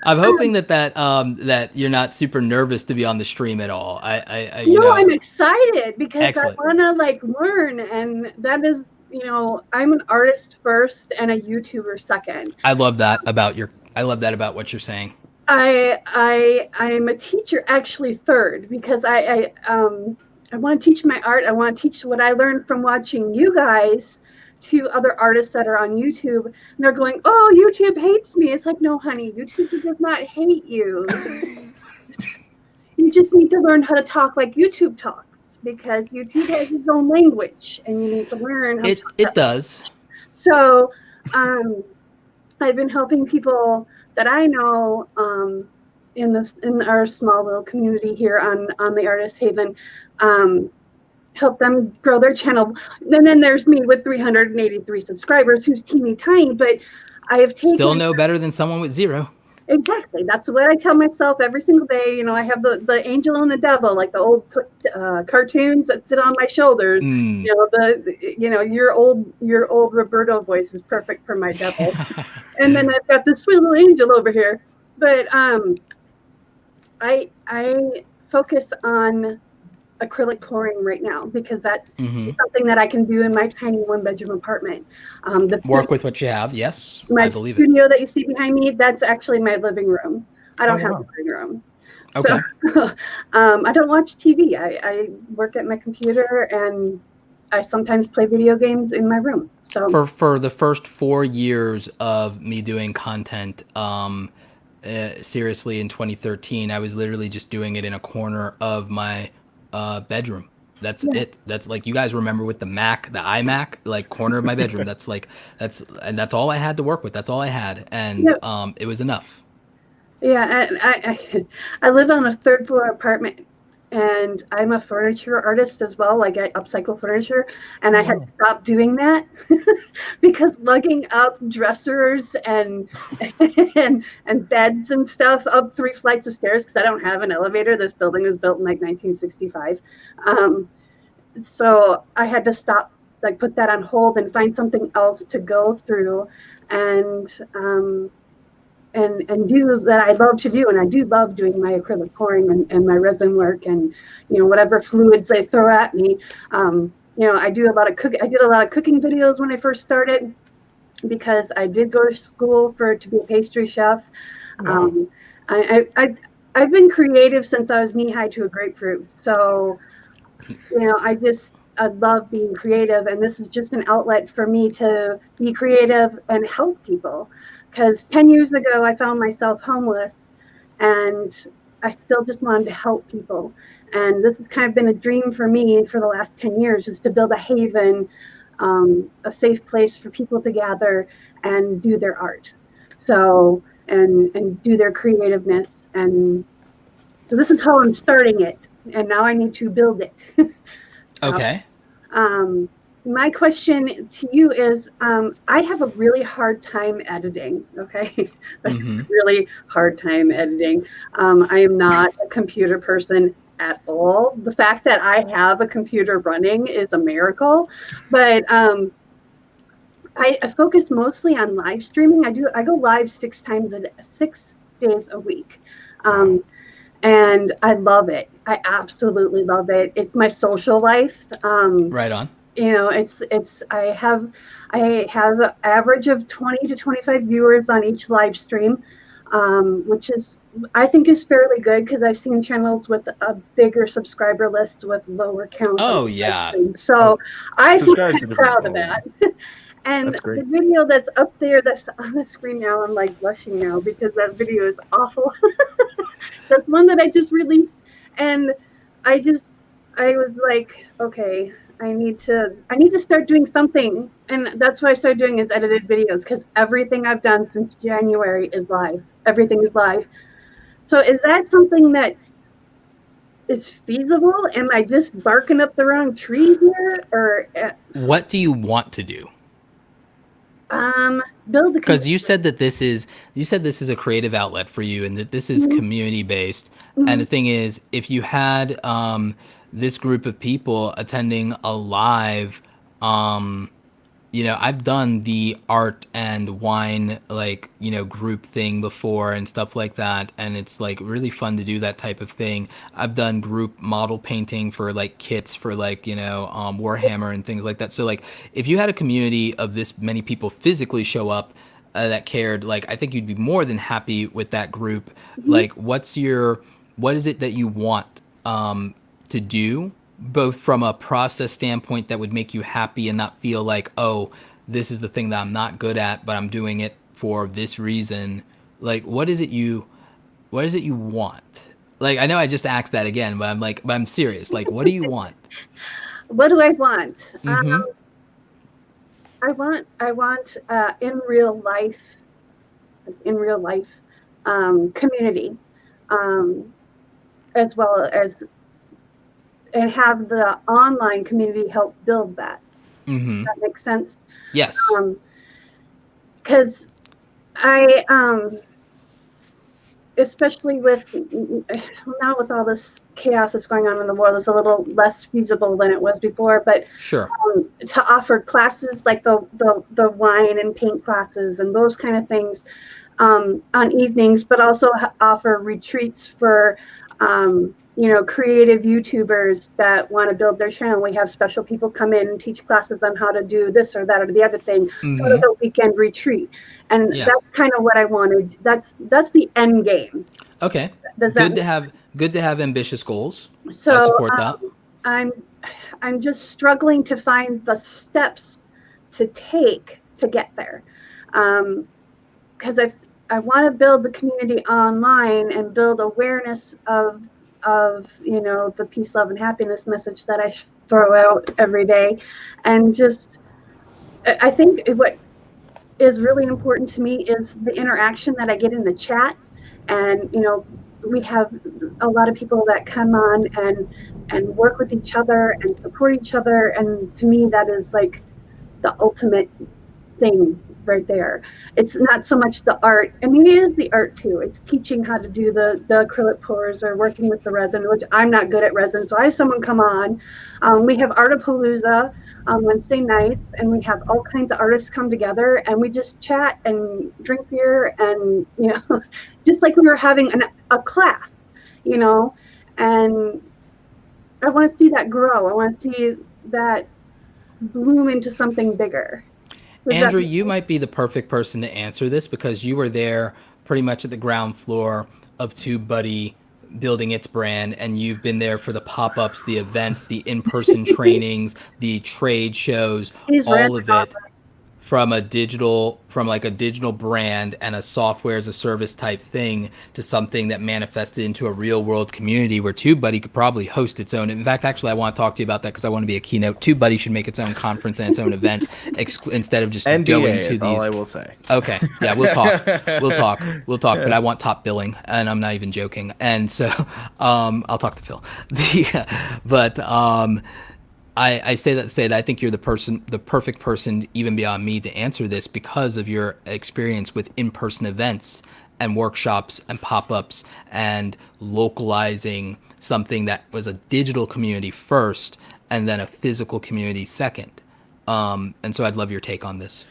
I'm hoping that you're not super nervous to be on the stream at all. I'm excited because Excellent. I want to like learn, and that is, I'm an artist first and a YouTuber second. I love that about what you're saying. I'm a teacher actually third, because I want to teach my art. I want to teach what I learned from watching you guys to other artists that are on YouTube, and they're going, "Oh, YouTube hates me." It's like, no, honey, YouTube does not hate you. You just need to learn how to talk like YouTube talks, because YouTube has its own language, and you need to learn how to talk. It does. So, I've been helping people that I know in our small little community here on the Artist Haven, help them grow their channel. And then there's me with 383 subscribers, who's teeny tiny, but I have taken still no better than someone with 0. Exactly. That's what I tell myself every single day. I have the angel and the devil, like the old cartoons that sit on my shoulders. Your old Roberto voice is perfect for my devil. And then I've got this sweet little angel over here. But I focus on acrylic pouring right now, because that is something that I can do in my tiny 1-bedroom apartment. Work with what you have. Yes, my I believe studio that you see behind me, that's actually my living room. I don't have a living room. Okay. So I don't watch TV. I work at my computer, and I sometimes play video games in my room. So for the first 4 years of me doing content, seriously, in 2013, I was literally just doing it in a corner of my bedroom. That's it. That's like, you guys remember with the iMac, like corner of my bedroom. that's all I had to work with. That's all I had, and it was enough. Yeah, I live on a 3rd floor apartment, and I'm a furniture artist as well. Like, I upcycle furniture, and I had to stop doing that because lugging up dressers and beds and stuff up 3 flights of stairs, because I don't have an elevator. This building was built in like 1965. So I had to stop, like put that on hold and find something else to go through and do that I love to do. And I do love doing my acrylic pouring and my resin work, and whatever fluids they throw at me. I do a lot of I did a lot of cooking videos when I first started, because I did go to school to be a pastry chef. Wow. I've been creative since I was knee-high to a grapefruit. So I love being creative, and this is just an outlet for me to be creative and help people. Because 10 years ago, I found myself homeless, and I still just wanted to help people. And this has kind of been a dream for me for the last 10 years, is to build a haven, a safe place for people to gather and do their art. So, and do their creativeness. And so this is how I'm starting it. And now I need to build it. Okay. My question to you is, I have a really hard time editing, okay? Really hard time editing. I am not a computer person at all. The fact that I have a computer running is a miracle. But I focus mostly on live streaming. I go live 6 days a week. And I love it. I absolutely love it. It's my social life. Right on. I have an average of 20 to 25 viewers on each live stream, which I think is fairly good, because I've seen channels with a bigger subscriber list with lower count. Oh yeah. So I'm kind of proud of that. And the video that's up there, that's on the screen now, I'm like blushing now because that video is awful. That's one that I just released, and I was like, okay, I need to start doing something, and that's what I started doing is edited videos, because everything I've done since January is live. Everything is live. So is that something that is feasible? Am I just barking up the wrong tree here, or What do you want to do? build a Because you said this is a creative outlet for you, and that this is community based. And the thing is, if you had this group of people attending a live, I've done the art and wine group thing before and stuff like that, and it's like really fun to do that type of thing. I've done group model painting for like kits for Warhammer and things like that. So like if you had a community of this many people physically show up that cared, like I think you'd be more than happy with that group. Like what is it that you want to do, both from a process standpoint that would make you happy and not feel like, oh, this is the thing that I'm not good at, but I'm doing it for this reason. Like, what is it you want? Like, I know I just asked that again, but I'm serious. Like, what do you want? What do I want? I want in real life community, as well as, and have the online community help build that. That makes sense. Yes. Because I, especially with now with all this chaos that's going on in the world, it's a little less feasible than it was before. But sure, to offer classes like the wine and paint classes and those kind of things on evenings, but also offer retreats for creative YouTubers that want to build their channel. We have special people come in and teach classes on how to do this or that or the other thing. Go to the weekend retreat, and that's kind of what I wanted. That's the end game. Okay. Does good to have ambitious goals. So I support that. I'm just struggling to find the steps to take to get there, because I want to build the community online and build awareness of the peace, love, and happiness message that I throw out every day. And just, I think what is really important to me is the interaction that I get in the chat. And, we have a lot of people that come on and work with each other and support each other. And to me, that is like the ultimate thing right there. It's not so much the art. I mean, it is the art too. It's teaching how to do the acrylic pours or working with the resin, which I'm not good at resin. So I have someone come on. We have Artapalooza on Wednesday nights, and we have all kinds of artists come together, and we just chat and drink beer, and just like we were having a class, and I want to see that grow. I want to see that bloom into something bigger. Andrew, you might be the perfect person to answer this, because you were there pretty much at the ground floor of Tubebuddy building its brand, and you've been there for the pop-ups, the events, the in-person trainings, the trade shows, all of it, from a digital brand and a software as a service type thing to something that manifested into a real world community where Tubebuddy could probably host its own. In fact, actually, I want to talk to you about that, because I want to be a keynote. Tubebuddy should make its own conference and its own event instead of just NDA going to is these. all I will say. Okay, yeah, we'll talk. But I want top billing, and I'm not even joking. And so, I'll talk to Phil. I say that I think you're the perfect person, even beyond me, to answer this, because of your experience with in-person events and workshops and pop-ups and localizing something that was a digital community first and then a physical community second. And so I'd love your take on this.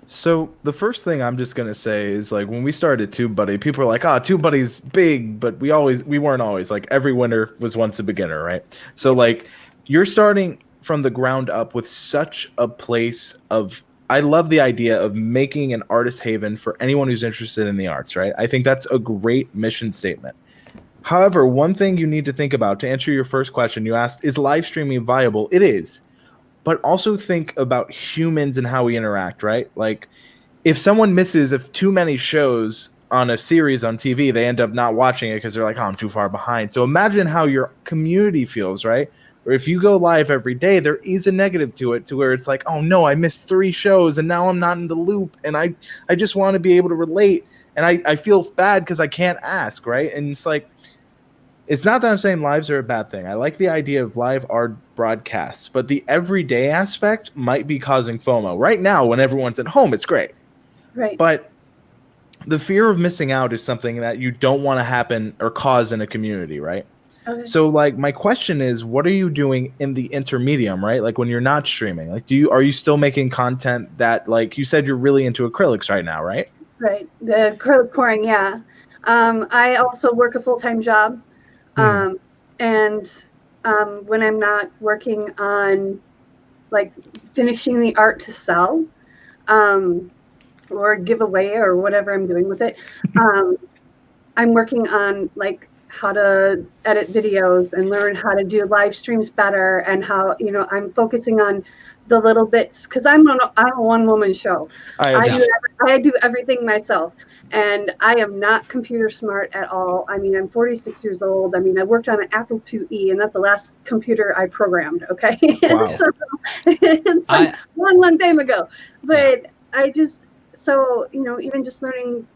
So the first thing I'm just gonna say is, like, when we started Tubebuddy, people were like, Tubebuddy's big, but we weren't always, like, every winner was once a beginner, right? So like, you're starting from the ground up with such a place of, I love the idea of making an artist haven for anyone who's interested in the arts, right? I think that's a great mission statement. However, one thing you need to think about, to answer your first question, you asked, is live streaming viable? It is. But also think about humans and how we interact, right? Like, if someone misses too many shows on a series on TV, they end up not watching it because they're like, I'm too far behind. So imagine how your community feels, right? Or if you go live every day, there is a negative to it, to where it's like, oh no, I missed 3 shows and now I'm not in the loop, and I just want to be able to relate, and I feel bad because I can't ask, right? And it's like, it's not that I'm saying lives are a bad thing. I like the idea of live art broadcasts, but the everyday aspect might be causing FOMO. Right now, when everyone's at home, it's great. Right. But the fear of missing out is something that you don't want to happen or cause in a community, right? Okay. So like my question is, what are you doing in the intermedium, right? Like when you're not streaming, like are you still making content that, like you said, you're really into acrylics right now, right? Right. The acrylic pouring, yeah. I also work a full-time job. And when I'm not working on like finishing the art to sell, or give away or whatever I'm doing with it, I'm working on like how to edit videos and learn how to do live streams better, and how, you know, I'm focusing on the little bits, because I'm a one-woman show. I do everything myself, and I am not computer smart at all. I mean, I'm 46 years old. I mean, I worked on an Apple IIe, and that's the last computer I programmed. Okay, Wow. So it's a long time ago. But I just, so, you know, even just learning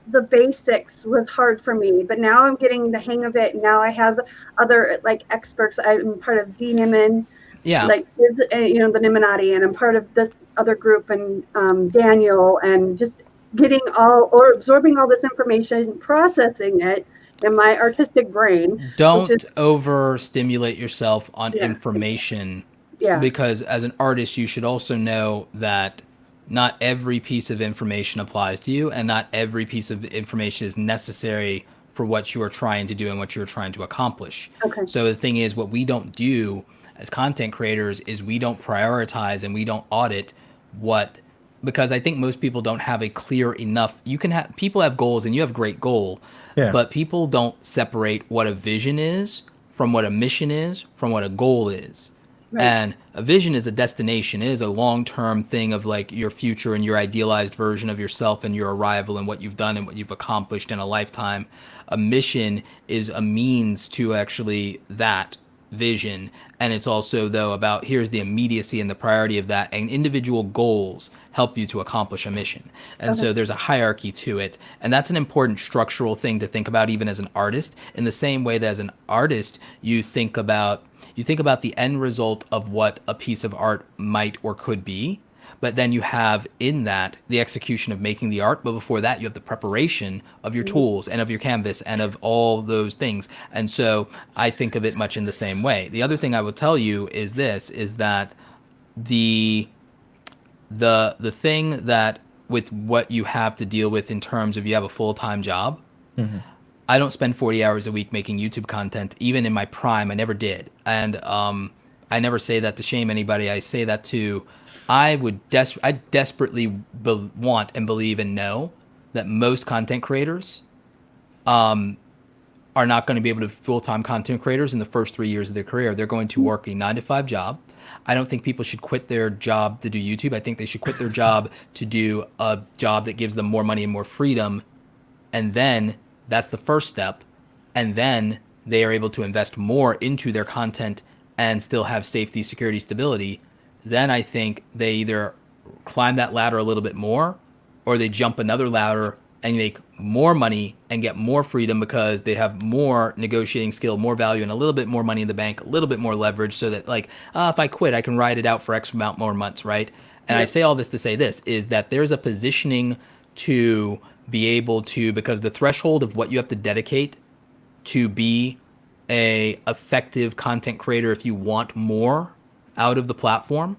the basics was hard for me, but now I'm getting the hang of it. Now I have other like experts. I'm part of DNIMN, like you know, the Niminati, and I'm part of this other group, and Daniel, and just getting absorbing all this information, processing it in my artistic brain. Don't overstimulate yourself on information. Yeah. Because as an artist, you should also know that not every piece of information applies to you, and not every piece of information is necessary for what you are trying to do and what you're trying to accomplish. Okay. So the thing is, what we don't do as content creators is we don't prioritize and we don't audit because I think most people don't have a clear enough, people have goals, and you have a great goal, but people don't separate what a vision is from what a mission is from what a goal is. Right. And a vision is a destination. It is a long-term thing of like your future and your idealized version of yourself and your arrival and what you've done and what you've accomplished in a lifetime. A mission is a means to actually that vision. And it's also, though, about here's the immediacy and the priority of that, and individual goals help you to accomplish a mission. And so there's a hierarchy to it. And that's an important structural thing to think about even as an artist, in the same way that as an artist, you think about the end result of what a piece of art might or could be, but then you have in that the execution of making the art. But before that, you have the preparation of your tools and of your canvas and of all those things. And so I think of it much in the same way. The other thing I will tell you is that the thing that with what you have to deal with in terms of you have a full-time job, I don't spend 40 hours a week making YouTube content. Even in my prime, I never did. And I never say that to shame anybody. I say that to, I desperately want and believe and know that most content creators are not going to be able to be full-time content creators in the first 3 years of their career. They're going to work a 9-to-5 job. I don't think people should quit their job to do YouTube. I think they should quit their job to do a job that gives them more money and more freedom. And then that's the first step. And then they are able to invest more into their content and still have safety, security, stability. Then I think they either climb that ladder a little bit more, or they jump another ladder and make more money and get more freedom because they have more negotiating skill, more value, and a little bit more money in the bank, a little bit more leverage, so that like, if I quit, I can ride it out for X amount more months, right? And I say all this to say this, is that there's a positioning to be able to, because the threshold of what you have to dedicate to be a effective content creator, if you want more out of the platform,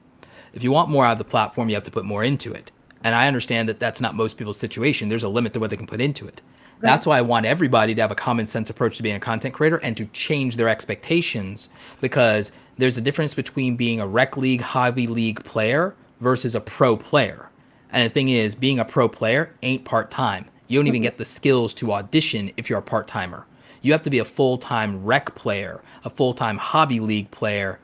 you have to put more into it. And I understand that that's not most people's situation. There's a limit to what they can put into it. Right. That's why I want everybody to have a common sense approach to being a content creator and to change their expectations, because there's a difference between being a rec league, hobby league player versus a pro player. And the thing is, being a pro player ain't part-time. You don't even get the skills to audition if you're a part-timer. You have to be a full-time rec player, a full-time hobby league player,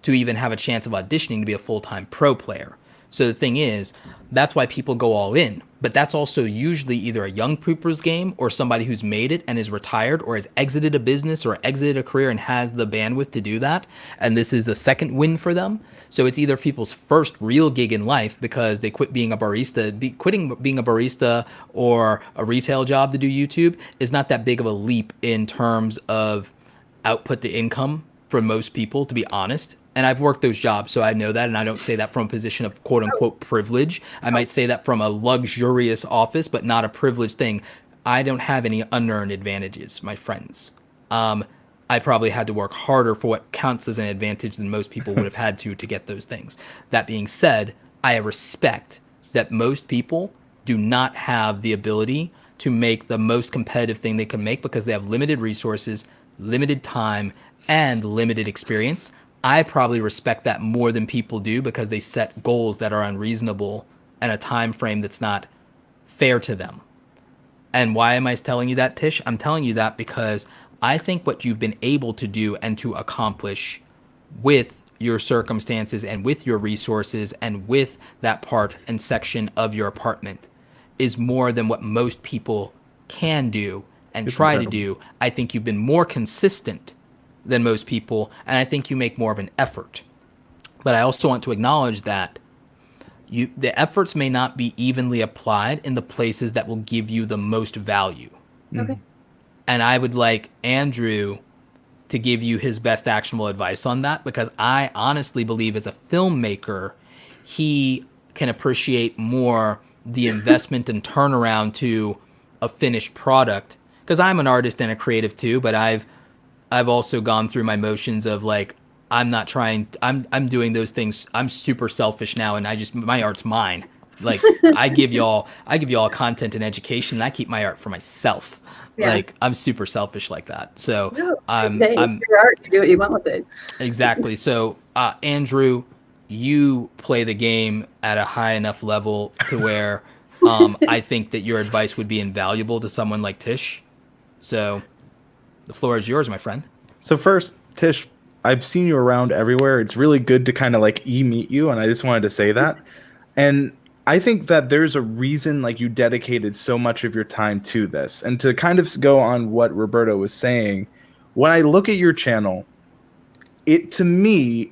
to even have a chance of auditioning to be a full-time pro player. So the thing is, that's why people go all in. But that's also usually either a young pooper's game or somebody who's made it and is retired or has exited a business or exited a career and has the bandwidth to do that. And this is the second win for them. So it's either people's first real gig in life because they quit being a barista. Quitting being a barista or a retail job to do YouTube is not that big of a leap in terms of output to income for most people, to be honest. And I've worked those jobs, so I know that. And I don't say that from a position of quote unquote privilege. I might say that from a luxurious office, but not a privileged thing. I don't have any unearned advantages, my friends. I probably had to work harder for what counts as an advantage than most people would have had to get those things. That being said, I respect that most people do not have the ability to make the most competitive thing they can make because they have limited resources, limited time, and limited experience. I probably respect that more than people do because they set goals that are unreasonable and a time frame that's not fair to them. And why am I telling you that, Tish? I'm telling you that because I think what you've been able to do and to accomplish with your circumstances and with your resources and with that part and section of your apartment is more than what most people can do and try to do. I think you've been more consistent than most people, and I think you make more of an effort. But I also want to acknowledge that the efforts may not be evenly applied in the places that will give you the most value. Okay. And I would like Andrew to give you his best actionable advice on that, because I honestly believe as a filmmaker, he can appreciate more the investment and turnaround to a finished product. Because I'm an artist and a creative too, but I've also gone through my motions of like, I'm doing those things. I'm super selfish now, and my art's mine. Like I give y'all content and education, and I keep my art for myself. Yeah. Like I'm super selfish like that. So I'm your art, you do what you want with it. Exactly. So Andrew, you play the game at a high enough level to where I think that your advice would be invaluable to someone like Tish. So the floor is yours, my friend. So first, Tish, I've seen you around everywhere. It's really good to kind of like meet you, and I just wanted to say that. And I think that there's a reason like you dedicated so much of your time to this. And to kind of go on what Roberto was saying, when I look at your channel, to me,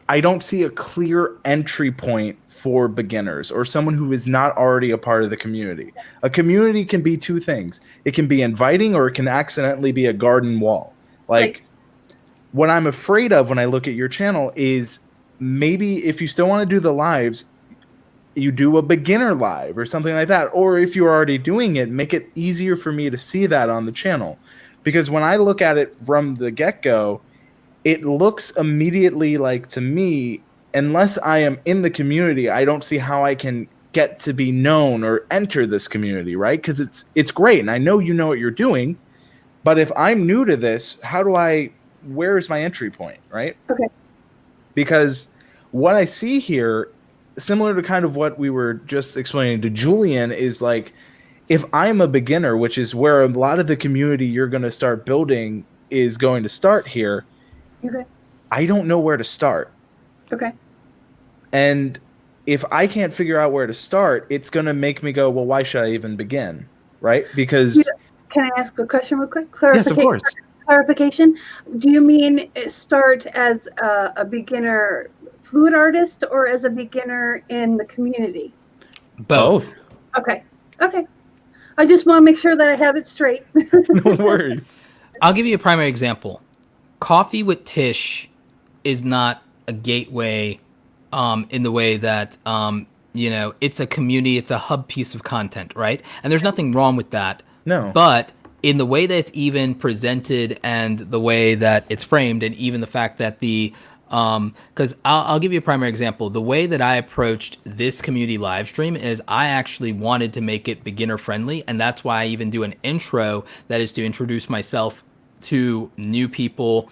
I don't see a clear entry point for beginners or someone who is not already a part of the community. A community can be two things. It can be inviting, or it can accidentally be a garden wall. Like what I'm afraid of when I look at your channel is maybe if you still want to do the lives, you do a beginner live or something like that. Or if you're already doing it, make it easier for me to see that on the channel. Because when I look at it from the get-go, it looks immediately like, to me, unless I am in the community, I don't see how I can get to be known or enter this community, right? Because it's great, and I know you know what you're doing, but if I'm new to this, where is my entry point, right? Okay. Because what I see here, similar to kind of what we were just explaining to Julian, is like, if I'm a beginner, which is where a lot of the community you're going to start building is going to start here, okay, I don't know where to start. Okay. And if I can't figure out where to start, it's going to make me go, well, why should I even begin? Right? Because... Can I ask a question real quick? Yes, of course. Clarification. Do you mean start as a beginner fluid artist or as a beginner in the community? Both. Okay. I just want to make sure that I have it straight. No worries. I'll give you a primary example. Coffee with Tish is not a gateway in the way that, it's a community, it's a hub piece of content, right? And there's nothing wrong with that. No. But in the way that it's even presented and the way that it's framed, and even the fact that because I'll give you a primary example. The way that I approached this community live stream is I actually wanted to make it beginner friendly. And that's why I even do an intro that is to introduce myself to new people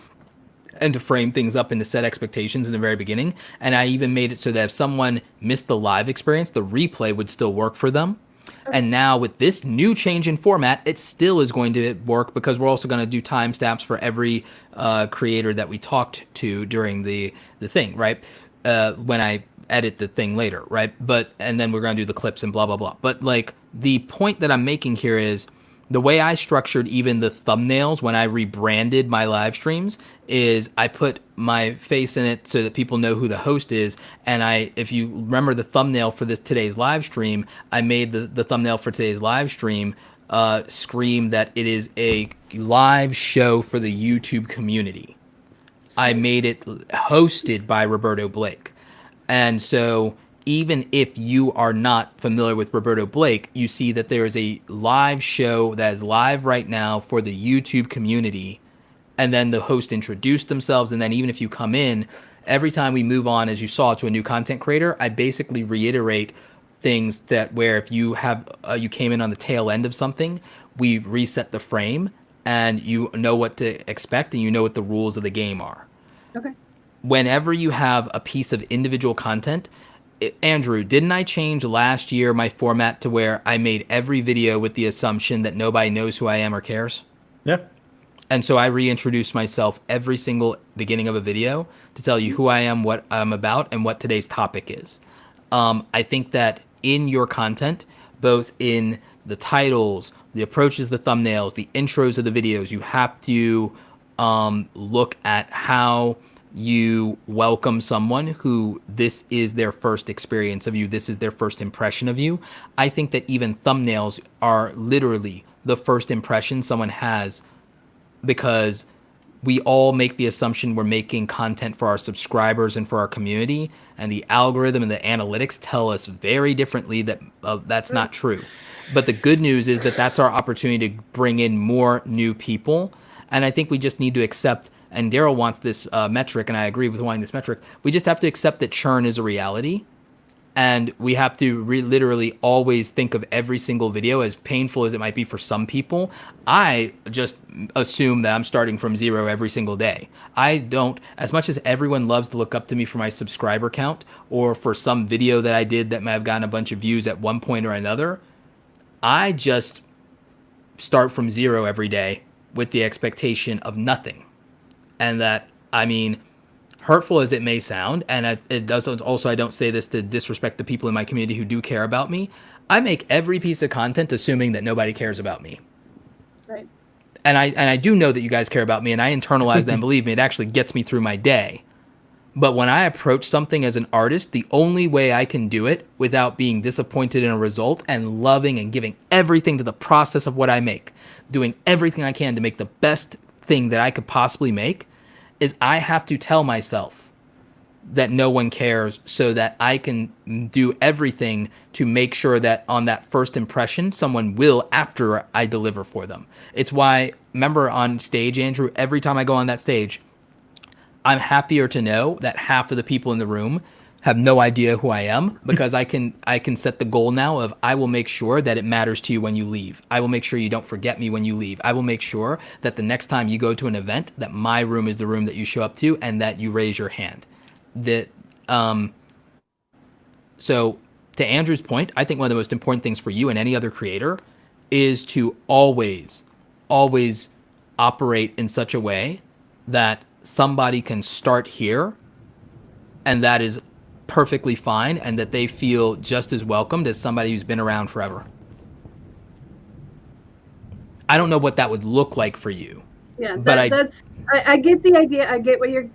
and to frame things up and to set expectations in the very beginning. And I even made it so that if someone missed the live experience, the replay would still work for them. And now with this new change in format, it still is going to work because we're also going to do timestamps for every creator that we talked to during the thing, right? When I edit the thing later, right? And then we're going to do the clips and blah, blah, blah. But like the point that I'm making here is the way I structured even the thumbnails when I rebranded my live streams is I put my face in it so that people know who the host is. And if you remember the thumbnail for today's live stream, I made the thumbnail for today's live stream scream that it is a live show for the YouTube community. I made it hosted by Roberto Blake. And so even if you are not familiar with Roberto Blake, you see that there is a live show that is live right now for the YouTube community. And then the host introduced themselves. And then even if you come in, every time we move on, as you saw, to a new content creator, I basically reiterate things that where if you have you came in on the tail end of something, we reset the frame and you know what to expect and you know what the rules of the game are. Okay. Whenever you have a piece of individual content, Andrew, didn't I change last year my format to where I made every video with the assumption that nobody knows who I am or cares? Yeah. And so I reintroduce myself every single beginning of a video to tell you who I am, what I'm about, and what today's topic is. I think that in your content, both in the titles, the approaches, the thumbnails, the intros of the videos, you have to look at how you welcome someone who this is their first experience of you. This is their first impression of you. I think that even thumbnails are literally the first impression someone has because we all make the assumption we're making content for our subscribers and for our community. And the algorithm and the analytics tell us very differently that that's not true. But the good news is that that's our opportunity to bring in more new people. And I think we just need to accept, and Daryl wants this metric, and I agree with wanting this metric. We just have to accept that churn is a reality. And we have to literally always think of every single video, as painful as it might be for some people. I just assume that I'm starting from zero every single day. I don't, as much as everyone loves to look up to me for my subscriber count or for some video that I did that might have gotten a bunch of views at one point or another, I just start from zero every day with the expectation of nothing. And that, I mean, hurtful as it may sound, and it doesn't. Also, I don't say this to disrespect the people in my community who do care about me. I make every piece of content assuming that nobody cares about me. Right. And I do know that you guys care about me, and I internalize that. And believe me, it actually gets me through my day. But when I approach something as an artist, the only way I can do it without being disappointed in a result and loving and giving everything to the process of what I make, doing everything I can to make the best thing that I could possibly make, is I have to tell myself that no one cares so that I can do everything to make sure that on that first impression, someone will after I deliver for them. It's why, remember on stage, Andrew, every time I go on that stage, I'm happier to know that half of the people in the room have no idea who I am, because I can set the goal now of I will make sure that it matters to you when you leave. I will make sure you don't forget me when you leave. I will make sure that the next time you go to an event, that my room is the room that you show up to and that you raise your hand. So to Andrew's point, I think one of the most important things for you and any other creator is to always operate in such a way that somebody can start here and that is perfectly fine, and that they feel just as welcomed as somebody who's been around forever. I don't know what that would look like for you. Yeah, but I get the idea. I get what you're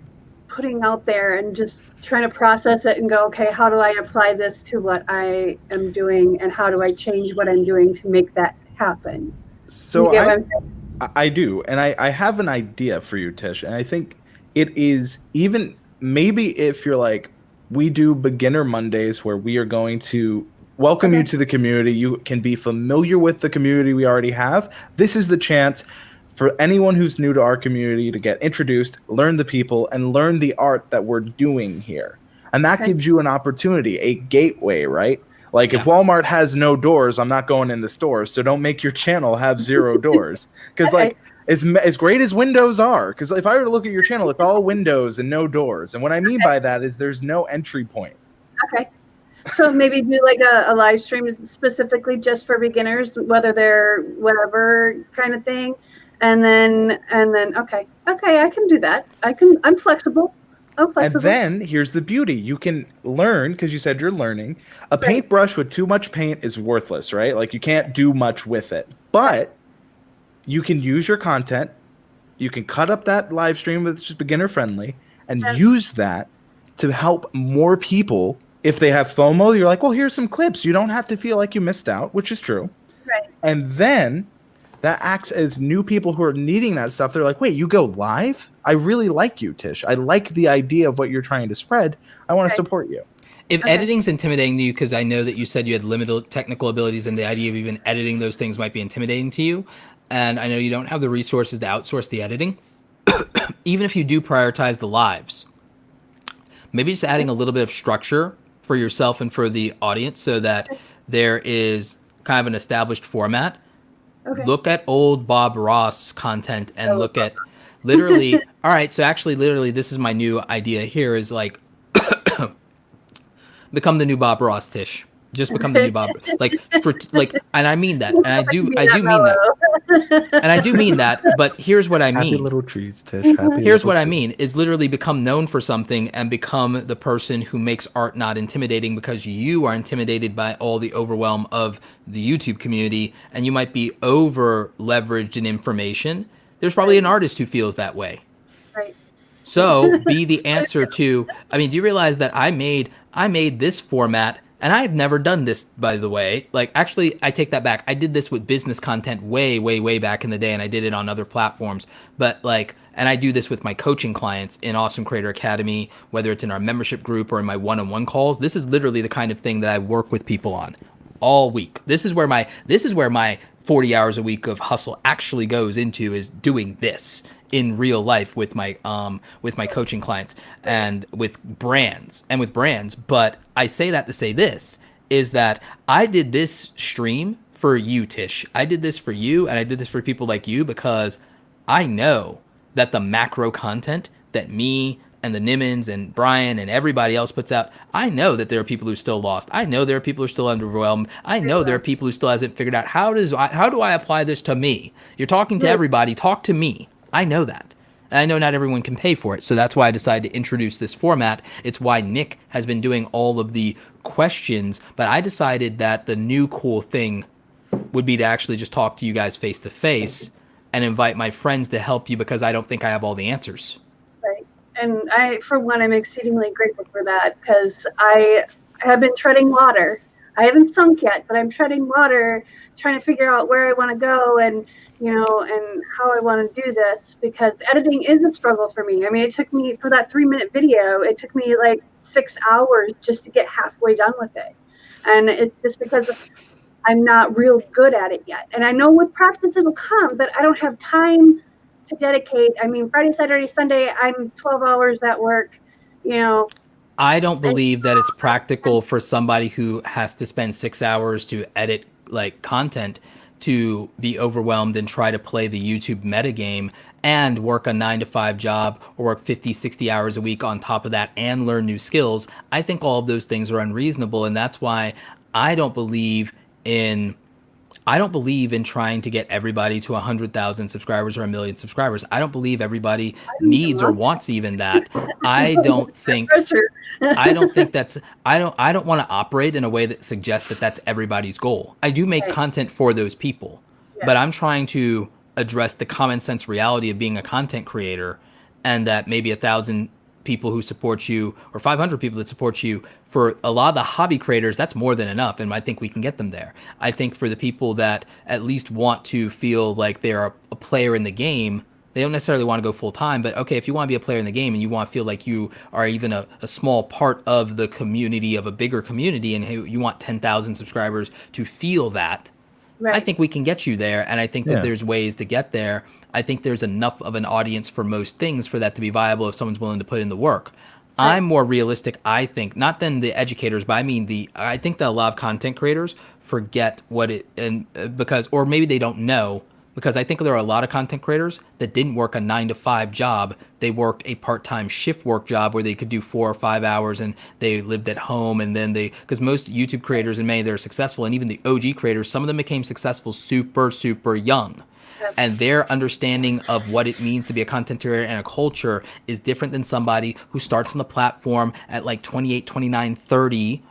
putting out there, and just trying to process it and go, okay, how do I apply this to what I am doing, and how do I change what I'm doing to make that happen? So I do, and I have an idea for you, Tish, and I think it is even maybe if you're like, we do beginner Mondays where we are going to welcome you to the community. You can be familiar with the community we already have. This is the chance for anyone who's new to our community to get introduced, learn the people, and learn the art that we're doing here. And that gives you an opportunity, a gateway, right? Like if Walmart has no doors, I'm not going in the store. So don't make your channel have 0 doors. Because like as great as windows are, because if I were to look at your channel, it's all windows and no doors. And what I mean by that is there's no entry point. Okay. So maybe do like a live stream specifically just for beginners, whether they're whatever kind of thing. And then okay, I can do that. I'm flexible. Oh, And flexible. then here's the beauty. You can learn, because you said you're learning. A paintbrush with too much paint is worthless, right? Like you can't do much with it. But you can use your content. You can cut up that live stream that's just beginner friendly and use that to help more people. If they have FOMO, you're like, well, here's some clips. You don't have to feel like you missed out, which is true. Right. And then that acts as new people who are needing that stuff. They're like, wait, you go live? I really like you, Tish. I like the idea of what you're trying to spread. I want to support you. If editing's intimidating to you, because I know that you said you had limited technical abilities and the idea of even editing those things might be intimidating to you, and I know you don't have the resources to outsource the editing, even if you do prioritize the lives, maybe just adding a little bit of structure for yourself and for the audience so that there is kind of an established format. Look at old Bob Ross content and look at literally, all right, so actually literally this is my new idea here is like become the new Bob Ross, Tish. Just become the new Bob, like, and I mean that, and I do mean that, and I do mean that. But here's what I mean. Happy little trees, Tish. Here's what I mean is literally become known for something and become the person who makes art not intimidating because you are intimidated by all the overwhelm of the YouTube community, and you might be over leveraged in information. There's probably an artist who feels that way. Right. So be the answer to. I mean, do you realize that I made this format? And I've never done this, by the way. Like, actually, I take that back. I did this with business content way, way, way back in the day, and I did it on other platforms. But, like, and I do this with my coaching clients in Awesome Creator Academy, whether it's in our membership group or in my one-on-one calls. This is literally the kind of thing that I work with people on all week. This is where my 40 hours a week of hustle actually goes into, is doing this in real life with my coaching clients and with brands. But I say that to say this is that I did this stream for you, Tish. I did this for you, and I did this for people like you because I know that the macro content that me and the Nimmons and Brian and everybody else puts out, I know that there are people who are still lost. I know there are people who are still underwhelmed. I know there are people who still hasn't figured out how do I apply this to me? You're talking to everybody, talk to me. I know that. And I know not everyone can pay for it. So that's why I decided to introduce this format. It's why Nick has been doing all of the questions. But I decided that the new cool thing would be to actually just talk to you guys face to face and invite my friends to help you because I don't think I have all the answers. Right. And for one, I'm exceedingly grateful for that because I have been treading water. I haven't sunk yet, but I'm treading water, trying to figure out where I want to go and how I want to do this because editing is a struggle for me. I mean, it took me for that 3-minute video, it took me like 6 hours just to get halfway done with it. And it's just because I'm not real good at it yet. And I know with practice it'll come, but I don't have time to dedicate. I mean, Friday, Saturday, Sunday, I'm 12 hours at work, I don't believe that it's practical for somebody who has to spend 6 hours to edit like content to be overwhelmed and try to play the YouTube metagame and work a 9-to-5 job or work 50, 60 hours a week on top of that and learn new skills. I think all of those things are unreasonable. And that's why I don't believe in trying to get everybody to 100,000 subscribers or 1 million subscribers. I don't believe everybody needs or wants even that. I don't want to operate in a way that suggests that that's everybody's goal. I do make content for those people, but I'm trying to address the common sense reality of being a content creator and that maybe 1,000 people who support you or 500 people that support you. For a lot of the hobby creators, that's more than enough, and I think we can get them there. I think for the people that at least want to feel like they're a player in the game, they don't necessarily want to go full time, but okay, if you want to be a player in the game and you want to feel like you are even a small part of the community of a bigger community and you want 10,000 subscribers to feel that, I think we can get you there, and I think that there's ways to get there. I think there's enough of an audience for most things for that to be viable if someone's willing to put in the work. I'm more realistic, I think, not than the educators, but I think that a lot of content creators forget or maybe they don't know, because I think there are a lot of content creators that didn't work a 9-to-5 job. They worked a part-time shift work job where they could do 4 or 5 hours and they lived at home. And then because most YouTube creators and many that are successful, and even the OG creators, some of them became successful super, super young. and their understanding of what it means to be a content creator and a culture is different than somebody who starts on the platform at like 28, 29, 30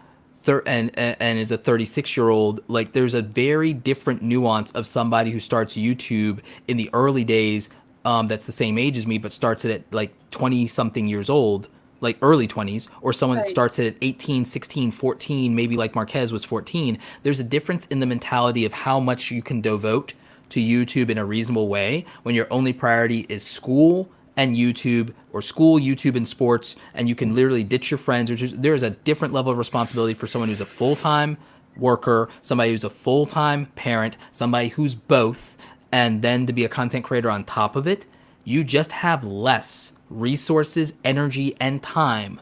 and is a 36-year-old. Like, there's a very different nuance of somebody who starts YouTube in the early days, that's the same age as me, but starts it at like 20 something years old, like early 20s, or someone that starts it at 18, 16, 14, maybe like Marquez was 14. There's a difference in the mentality of how much you can devote to YouTube in a reasonable way when your only priority is school and YouTube, or school, YouTube, and sports, and you can literally ditch your friends. There is a different level of responsibility for someone who's a full-time worker, somebody who's a full-time parent, somebody who's both, and then to be a content creator on top of it. You just have less resources, energy, and time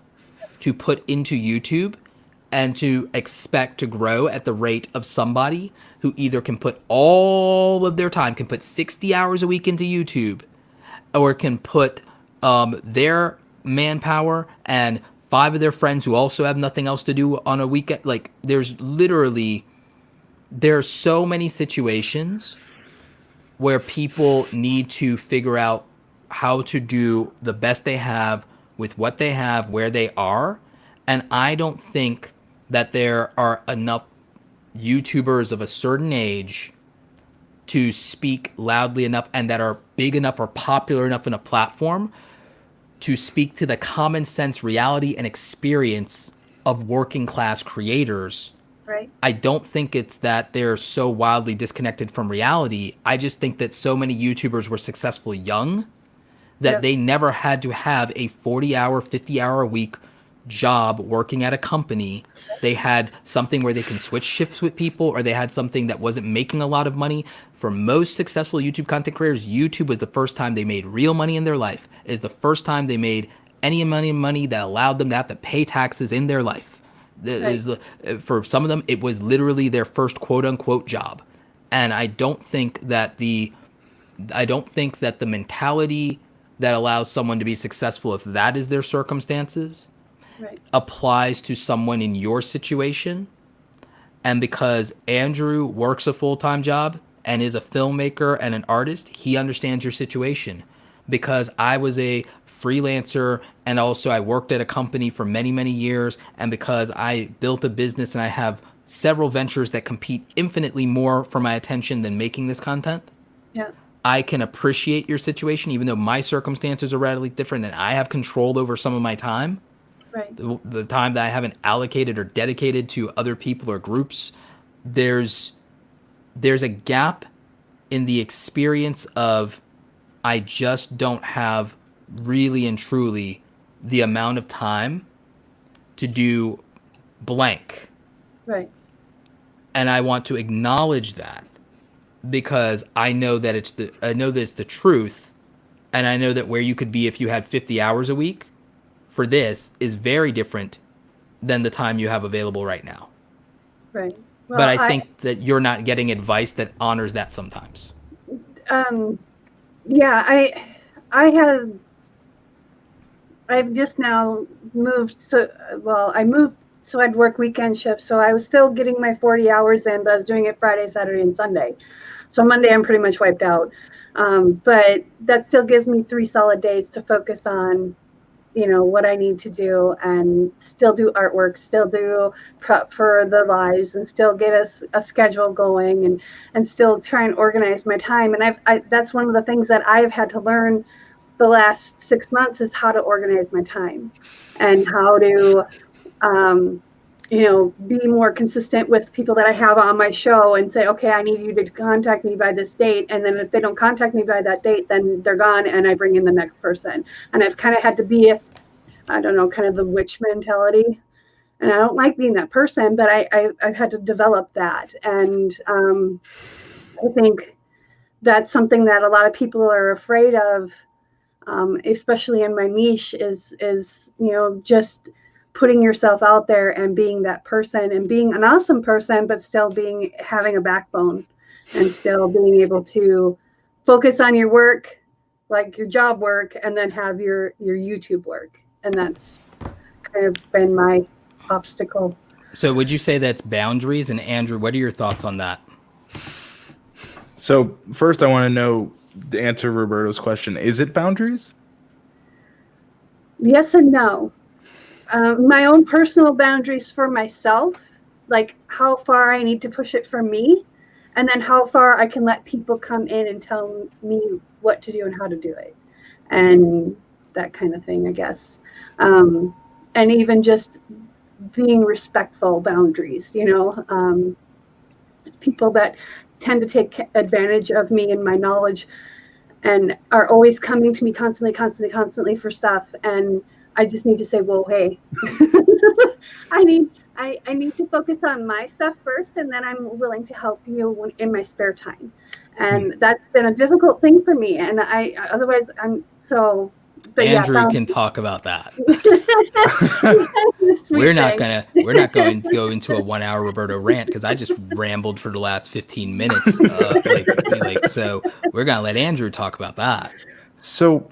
to put into YouTube and to expect to grow at the rate of somebody who either can put all of their time, can put 60 hours a week into YouTube, or can put their manpower and 5 of their friends who also have nothing else to do on a weekend. Like, there's so many situations where people need to figure out how to do the best they have with what they have, where they are. And I don't think that there are enough YouTubers of a certain age to speak loudly enough and that are big enough or popular enough in a platform to speak to the common sense reality and experience of working class creators. Right. I don't think it's that they're so wildly disconnected from reality. I just think that so many YouTubers were successful young that they never had to have a 40-hour, 50-hour a week job working at a company. They had something where they can switch shifts with people, or they had something that wasn't making a lot of money. For most successful YouTube content creators, YouTube was the first time they made real money in their life. It is the first time they made any money that allowed them to have to pay taxes in their life. For some of them, it was literally their first quote unquote job. And I don't think that the mentality that allows someone to be successful, if that is their circumstances, applies to someone in your situation. And because Andrew works a full-time job and is a filmmaker and an artist, he understands your situation. Because I was a freelancer and also I worked at a company for many, many years, and because I built a business and I have several ventures that compete infinitely more for my attention than making this content, I can appreciate your situation, even though my circumstances are radically different and I have control over some of my time. The time that I haven't allocated or dedicated to other people or groups. There's a gap in the experience of, I just don't have really and truly the amount of time to do blank. And I want to acknowledge that, because I know that it's the truth, and I know that where you could be if you had 50 hours a week for this is very different than the time you have available right now. Well, but I think that you're not getting advice that honors that sometimes. I've just now moved. I moved so I'd work weekend shifts. So I was still getting my 40 hours in, but I was doing it Friday, Saturday, and Sunday. So Monday, I'm pretty much wiped out. But that still gives me 3 solid days to focus on, what I need to do, and still do artwork, still do prep for the lives, and still get a schedule going, and still try and organize my time. And that's one of the things that I've had to learn the last 6 months, is how to organize my time and how to, be more consistent with people that I have on my show and say, okay, I need you to contact me by this date. And then if they don't contact me by that date, then they're gone, and I bring in the next person. And I've kind of had to be, kind of the witch mentality. And I don't like being that person, but I've had to develop that. And I think that's something that a lot of people are afraid of, especially in my niche, is just putting yourself out there and being that person and being an awesome person, but still having a backbone and still being able to focus on your work, like your job work, and then have your YouTube work. And that's kind of been my obstacle. So would you say that's boundaries? And Andrew, what are your thoughts on that? So first, I want to know the answer to Roberto's question. Is it boundaries? Yes and no. My own personal boundaries for myself, like how far I need to push it for me, and then how far I can let people come in and tell me what to do and how to do it, and that kind of thing, I guess. And even just being respectful boundaries, people that tend to take advantage of me and my knowledge and are always coming to me constantly for stuff. And I just need to say, well, hey, I need to focus on my stuff first, and then I'm willing to help you in my spare time. And that's been a difficult thing for me. And Andrew can talk about that. We're not going to go into a 1 hour Roberto rant because I just rambled for the last 15 minutes. So we're gonna let Andrew talk about that. So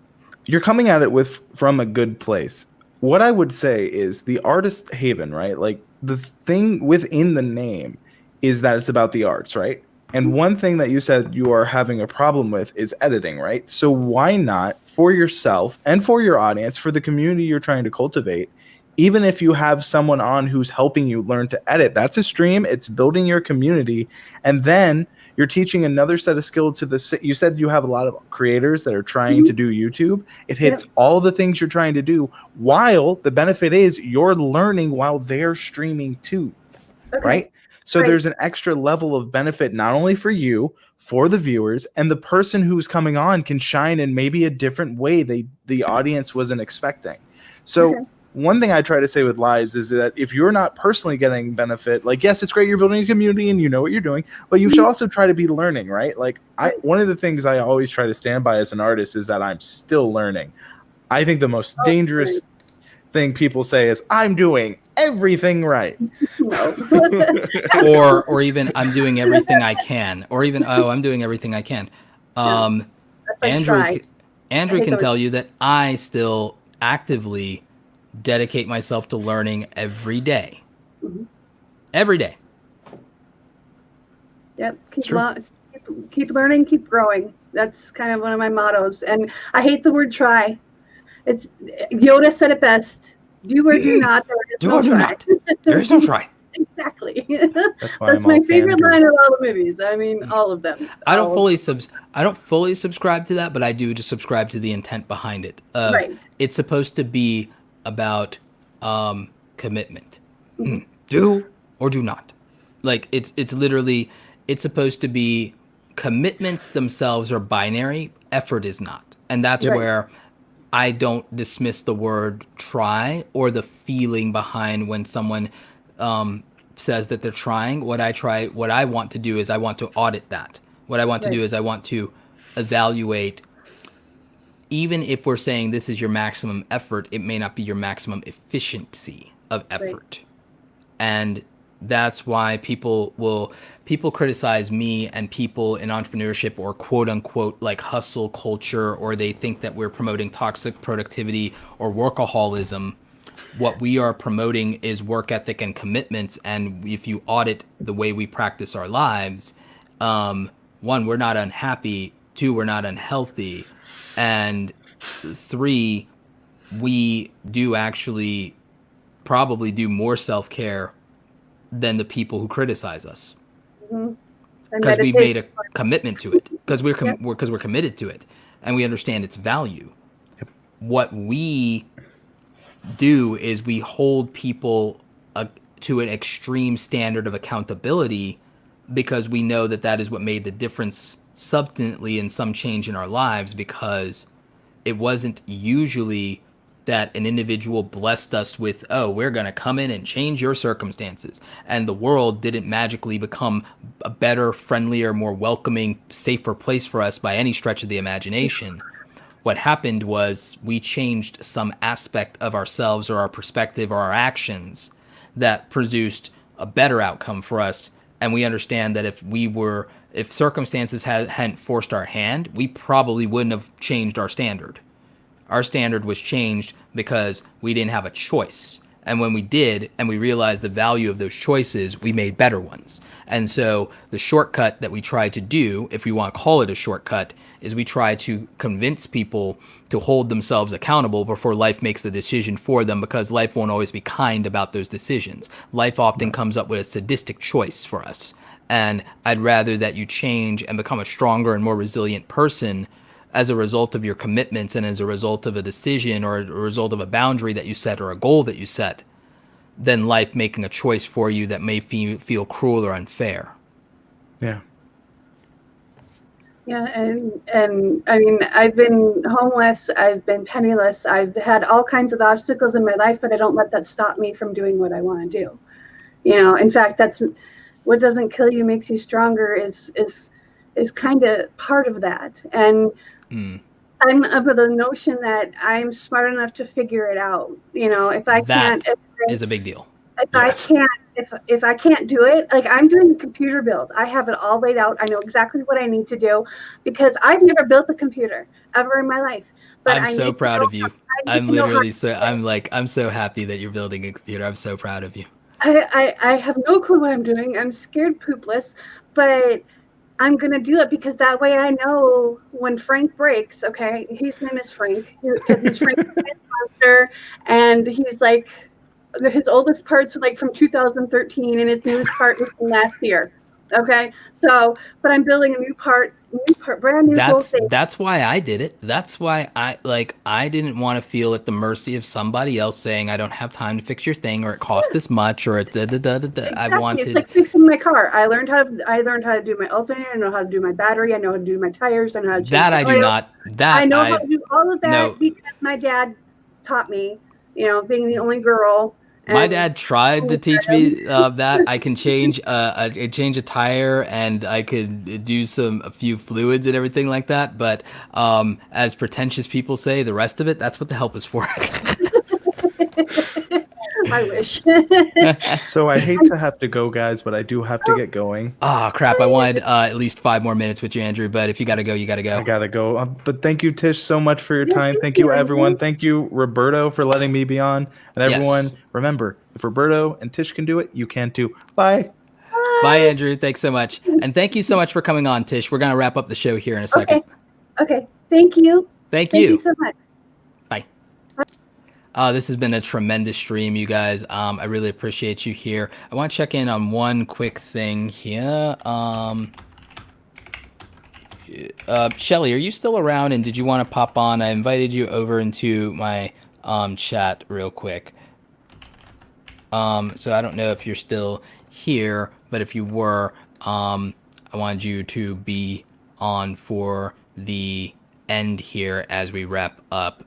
you're coming at it from a good place. What I would say is the artist haven, right? Like the thing within the name is that it's about the arts, right? And one thing that you said you are having a problem with is editing, right? So why not, for yourself and for your audience, for the community you're trying to cultivate, even if you have someone on who's helping you learn to edit, that's a stream. It's building your community. And then you're teaching another set of skills to you said you have a lot of creators that are trying to do YouTube. It hits all the things you're trying to do, while the benefit is you're learning while they're streaming too, right? So there's an extra level of benefit, not only for you, for the viewers, and the person who's coming on can shine in maybe a different way the audience wasn't expecting. So one thing I try to say with lives is that if you're not personally getting benefit, like, yes, it's great you're building a community and you know what you're doing, but you should also try to be learning, right? Like one of the things I always try to stand by as an artist is that I'm still learning. I think the most dangerous thing people say is I'm doing everything right. or even I'm doing everything I can, or even I'm doing everything I can. Andrew can tell you that I still actively dedicate myself to learning every day. Every day. Yep. Keep learning, keep growing. That's kind of one of my mottos. And I hate the word try. It's Yoda said it best. Do or do not. Do or do not. There is no try. Exactly. That's my favorite line of all the movies. I mean, all of them. I don't fully subscribe to that, but I do just subscribe to the intent behind it. It's supposed to be about commitment. Do or do not. Like it's literally, it's supposed to be, commitments themselves are binary, effort is not. And that's where I don't dismiss the word try or the feeling behind when someone says that they're trying. What I want to do is I want to audit that. What I want to do is I want to evaluate, even if we're saying this is your maximum effort, it may not be your maximum efficiency of effort. And that's why people criticize me and people in entrepreneurship or quote unquote like hustle culture, or they think that we're promoting toxic productivity or workaholism. What we are promoting is work ethic and commitments. And if you audit the way we practice our lives, one, we're not unhappy. Two, we're not unhealthy. And three, we do actually probably do more self-care than the people who criticize us, because we've made a commitment to it, because we're committed to it, and we understand its value. What we do is we hold people to an extreme standard of accountability, because we know that is what made the difference substantially in some change in our lives, because it wasn't usually that an individual blessed us with, we're going to come in and change your circumstances. And the world didn't magically become a better, friendlier, more welcoming, safer place for us by any stretch of the imagination. What happened was we changed some aspect of ourselves or our perspective or our actions that produced a better outcome for us. And we understand that if circumstances hadn't forced our hand, we probably wouldn't have changed our standard. Our standard was changed because we didn't have a choice. And when we did, and we realized the value of those choices, we made better ones. And so the shortcut that we try to do, if we want to call it a shortcut, is we try to convince people to hold themselves accountable before life makes the decision for them, because life won't always be kind about those decisions. Life often comes up with a sadistic choice for us. And I'd rather that you change and become a stronger and more resilient person as a result of your commitments and as a result of a decision or a result of a boundary that you set or a goal that you set, than life making a choice for you that may feel cruel or unfair. Yeah. Yeah, and I mean, I've been homeless, I've been penniless, I've had all kinds of obstacles in my life, but I don't let that stop me from doing what I want to do. You know, in fact, that's what doesn't kill you makes you stronger is kind of part of that. And I'm of the notion that I'm smart enough to figure it out. You know, if I can't, is a big deal. If I can't do it, like I'm doing the computer build, I have it all laid out. I know exactly what I need to do because I've never built a computer ever in my life. But I'm so proud of you. I'm literally I'm so happy that you're building a computer. I'm so proud of you. I have no clue what I'm doing. I'm scared poopless, but I'm going to do it because that way I know when Frank breaks, okay, his name is Frank, because he's Frank's monster, and he's like, his oldest parts are like from 2013, and his newest part was from last year. Okay, so, but I'm building a new part, brand new. That's why I did it. That's why I didn't want to feel at the mercy of somebody else saying I don't have time to fix your thing, or it costs this much, or Exactly. I wanted. It's like fixing my car. I learned how to do my alternator. I know how to do my battery. I know how to do my tires. I know how to change that the I oil. do not. That I know how to do all of that because my dad taught me. You know, being the only girl. My dad tried to teach me that I can change a tire and I could do a few fluids and everything like that. But as pretentious people say, the rest of it, that's what the help is for. I wish. So I hate to have to go, guys, but I do have to get going. Oh, crap. I wanted at least 5 more minutes with you, Andrew, but if you got to go, you got to go. I got to go. But thank you, Tish, so much for your time. Thank you, everyone. Thank you, Roberto, for letting me be on. And everyone, remember, if Roberto and Tish can do it, you can too. Bye. Bye, Andrew. Thanks so much. And thank you so much for coming on, Tish. We're going to wrap up the show here in a second. Okay. Thank you. Thank you so much. Bye. This has been a tremendous stream, you guys. I really appreciate you here. I want to check in on one quick thing here. Shelly, are you still around, and did you want to pop on? I invited you over into my chat real quick. So I don't know if you're still here, but if you were, I wanted you to be on for the end here as we wrap up.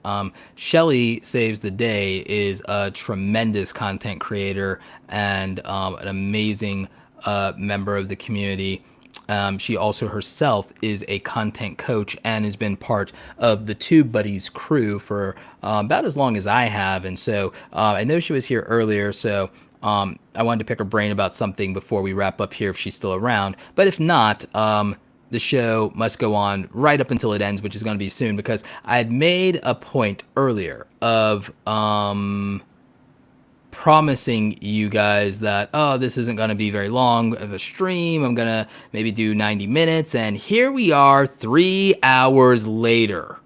Shelly Saves the Day is a tremendous content creator and an amazing member of the community. She also herself is a content coach and has been part of the Tubebuddy's crew for about as long as I have. And so I know she was here earlier, so I wanted to pick her brain about something before we wrap up here if she's still around. But if not, the show must go on right up until it ends, which is going to be soon, because I had made a point earlier of promising you guys that, oh, this isn't going to be very long of a stream. I'm going to maybe do 90 minutes. And here we are 3 hours later.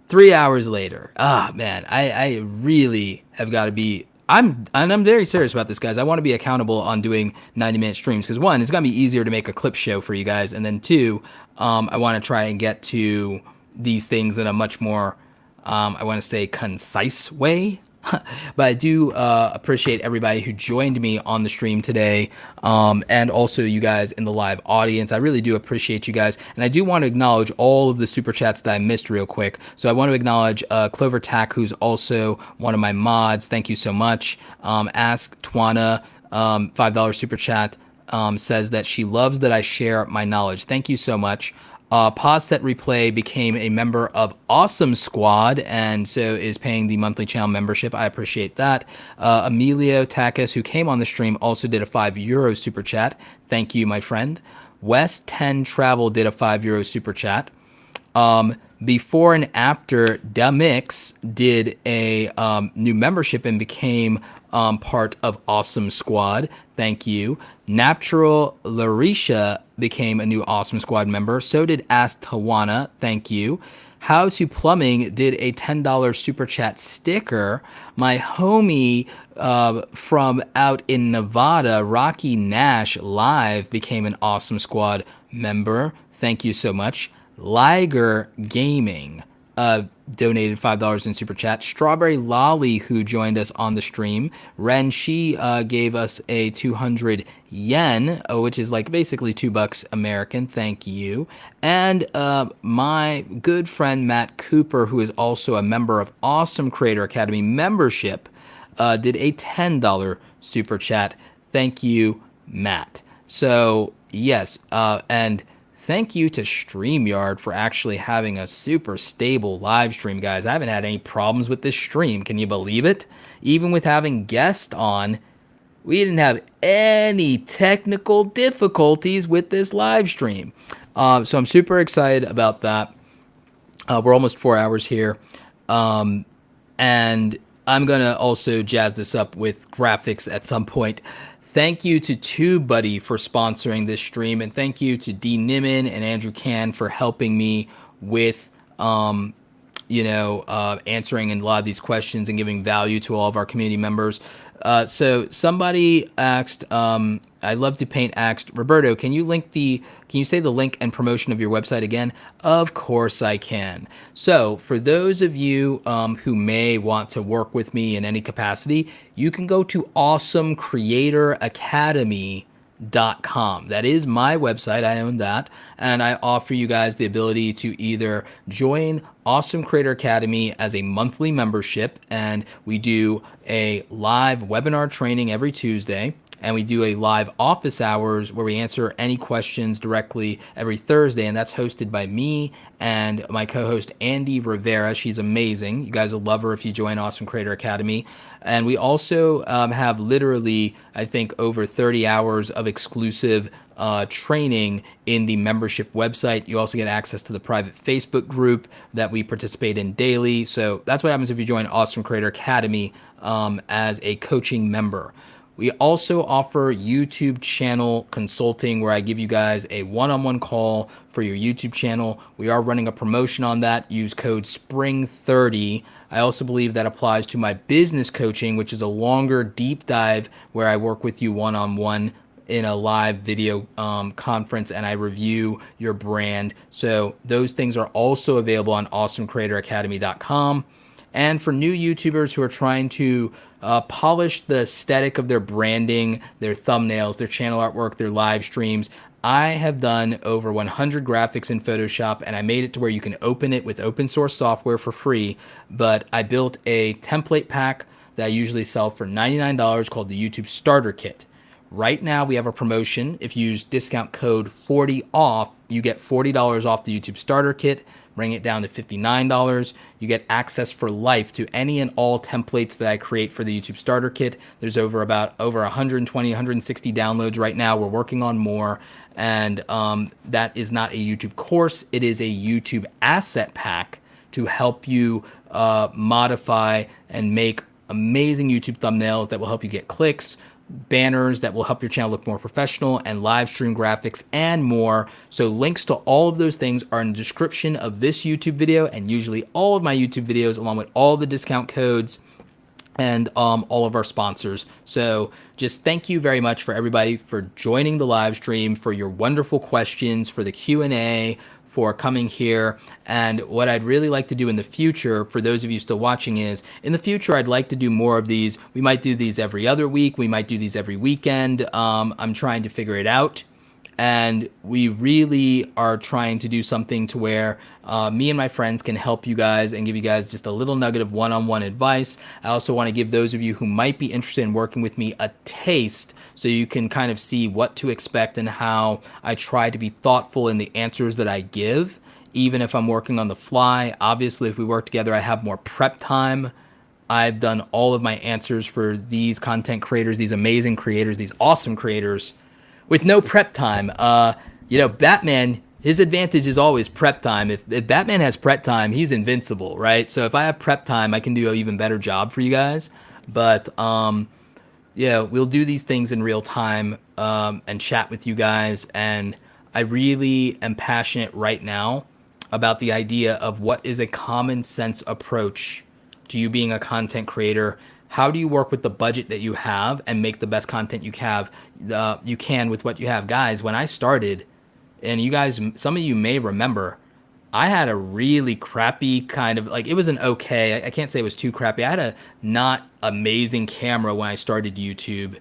3 hours later. Ah, man, I really have got to be... I'm very serious about this, guys. I want to be accountable on doing 90-minute streams because, one, it's going to be easier to make a clip show for you guys. And then, two, I want to try and get to these things in a much more, I want to say, concise way. But I do appreciate everybody who joined me on the stream today, and also you guys in the live audience. I really do appreciate you guys, and I do want to acknowledge all of the super chats that I missed real quick. So I want to acknowledge Clover Tack, who's also one of my mods. Thank you so much. Ask Twana, $5 super chat, says that she loves that I share my knowledge. Thank you so much. Pause Set Replay became a member of Awesome Squad and so is paying the monthly channel membership. I appreciate that. Emilio Takis, who came on the stream, also did a €5 super chat. Thank you, my friend. West 10 Travel did a €5 super chat. before and after Damix did a new membership and became part of Awesome Squad. Thank you. Natural Larisha became a new Awesome Squad member. So did Ask Tawana. Thank you. How to Plumbing did a $10 super chat sticker. My homie from out in Nevada, Rocky Nash Live, became an Awesome Squad member. Thank you so much. Liger Gaming donated $5 in super chat. Strawberry Lolly, who joined us on the stream, Ren, she gave us a 200 yen, which is like basically $2 American. Thank you. And my good friend Matt Cooper, who is also a member of Awesome Creator Academy membership, did a $10 super chat. Thank you, Matt. So yes, and thank you to StreamYard for actually having a super stable live stream, guys. I haven't had any problems with this stream. Can you believe it? Even with having guests on, we didn't have any technical difficulties with this live stream. So I'm super excited about that. We're almost 4 hours here. And I'm going to also jazz this up with graphics at some point. Thank you to Tubebuddy for sponsoring this stream, and thank you to D. Niman and Andrew Can for helping me with, answering a lot of these questions and giving value to all of our community members. So somebody asked, I love to paint asked, Roberto, can you say the link and promotion of your website again? Of course I can. So for those of you who may want to work with me in any capacity, you can go to awesomecreatoracademy.com. That is my website. I own that. And I offer you guys the ability to either join Awesome Creator Academy as a monthly membership, and we do a live webinar training every Tuesday, and we do a live office hours where we answer any questions directly every Thursday, and that's hosted by me and my co-host Andy Rivera. She's amazing. You guys will love her if you join Awesome Creator Academy. And we also have literally, I think, over 30 hours of exclusive training in the membership website. You also get access to the private Facebook group that we participate in daily. So that's what happens if you join Awesome Creator Academy as a coaching member. We also offer YouTube channel consulting, where I give you guys a one-on-one call for your YouTube channel. We are running a promotion on that. Use code SPRING30. I also believe that applies to my business coaching, which is a longer deep dive where I work with you one-on-one in a live video conference, and I review your brand. So those things are also available on awesomecreatoracademy.com. And for new YouTubers who are trying to polish the aesthetic of their branding, their thumbnails, their channel artwork, their live streams, I have done over 100 graphics in Photoshop, and I made it to where you can open it with open source software for free. But I built a template pack that I usually sell for $99 called the YouTube Starter Kit. Right now we have a promotion. If you use discount code 40OFF, you get $40 off the YouTube Starter Kit. Bring it down to $59. You get access for life to any and all templates that I create for the YouTube Starter Kit. There's over 120, 160 downloads right now. We're working on more. And that is not a YouTube course. It is a YouTube asset pack to help you modify and make amazing YouTube thumbnails that will help you get clicks, banners that will help your channel look more professional, and live stream graphics and more. So links to all of those things are in the description of this YouTube video, and usually all of my YouTube videos, along with all the discount codes and all of our sponsors. So just thank you very much for everybody for joining the live stream, for your wonderful questions, for the Q&A, for coming here. And what I'd really like to do in the future, for those of you still watching, is in the future I'd like to do more of these. We might do these every other week. We might do these every weekend. I'm trying to figure it out. And we really are trying to do something to where me and my friends can help you guys and give you guys just a little nugget of one-on-one advice. I also want to give those of you who might be interested in working with me a taste, so you can kind of see what to expect and how I try to be thoughtful in the answers that I give, even if I'm working on the fly. Obviously, if we work together, I have more prep time. I've done all of my answers for these content creators, these amazing creators, these awesome creators, with no prep time. Batman, his advantage is always prep time. If Batman has prep time, he's invincible, right? So if I have prep time, I can do an even better job for you guys. But yeah, we'll do these things in real time and chat with you guys. And I really am passionate right now about the idea of what is a common sense approach to you being a content creator. How do you work with the budget that you have and make the best content you can with what you have? Guys, when I started, and you guys, some of you may remember, I had a really crappy kind of, like, it was an okay, I can't say it was too crappy. I had a not amazing camera when I started YouTube.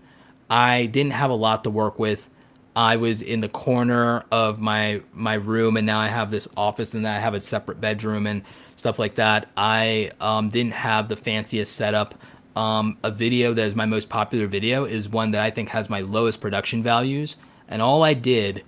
I didn't have a lot to work with. I was in the corner of my room, and now I have this office, and then I have a separate bedroom and stuff like that. I didn't have the fanciest setup. A video that is my most popular video is one that I think has my lowest production values, and all I did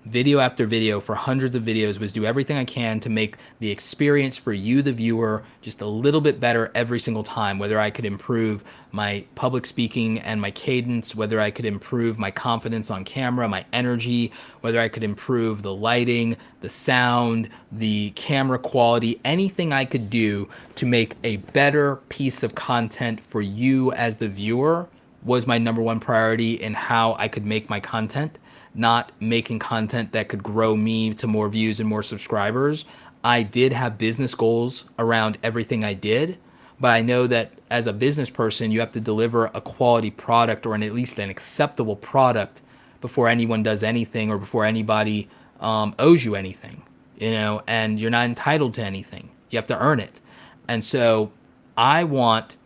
video after video for hundreds of videos was do everything I can to make the experience for you, the viewer, just a little bit better every single time. Whether I could improve my public speaking and my cadence, whether I could improve my confidence on camera, my energy, whether I could improve the lighting, the sound, the camera quality, anything I could do to make a better piece of content for you as the viewer was my number one priority in how I could make my content. Not making content that could grow me to more views and more subscribers. I did have business goals around everything I did, but I know that as a business person, you have to deliver a quality product, or at least an acceptable product, before anyone does anything, or before anybody owes you anything, and you're not entitled to anything. You have to earn it. And so I want,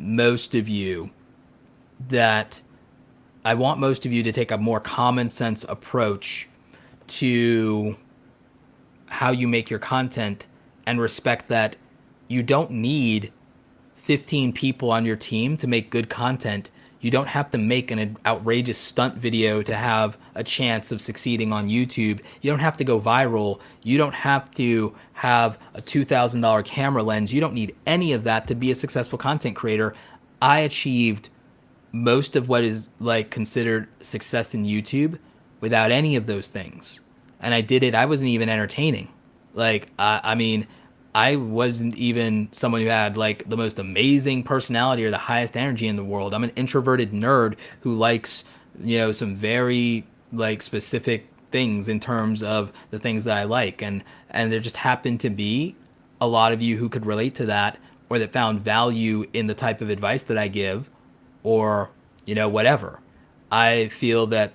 most of you to take a more common sense approach to how you make your content, and respect that you don't need 15 people on your team to make good content. You don't have to make an outrageous stunt video to have a chance of succeeding on YouTube. You don't have to go viral. You don't have to have a $2,000 camera lens. You don't need any of that to be a successful content creator. I achieved most of what is considered success in YouTube without any of those things. And I did it. I wasn't even entertaining. I wasn't even someone who had the most amazing personality or the highest energy in the world. I'm an introverted nerd who likes, some very specific things in terms of the things that I like. And there just happened to be a lot of you who could relate to that, or that found value in the type of advice that I give, or whatever. I feel that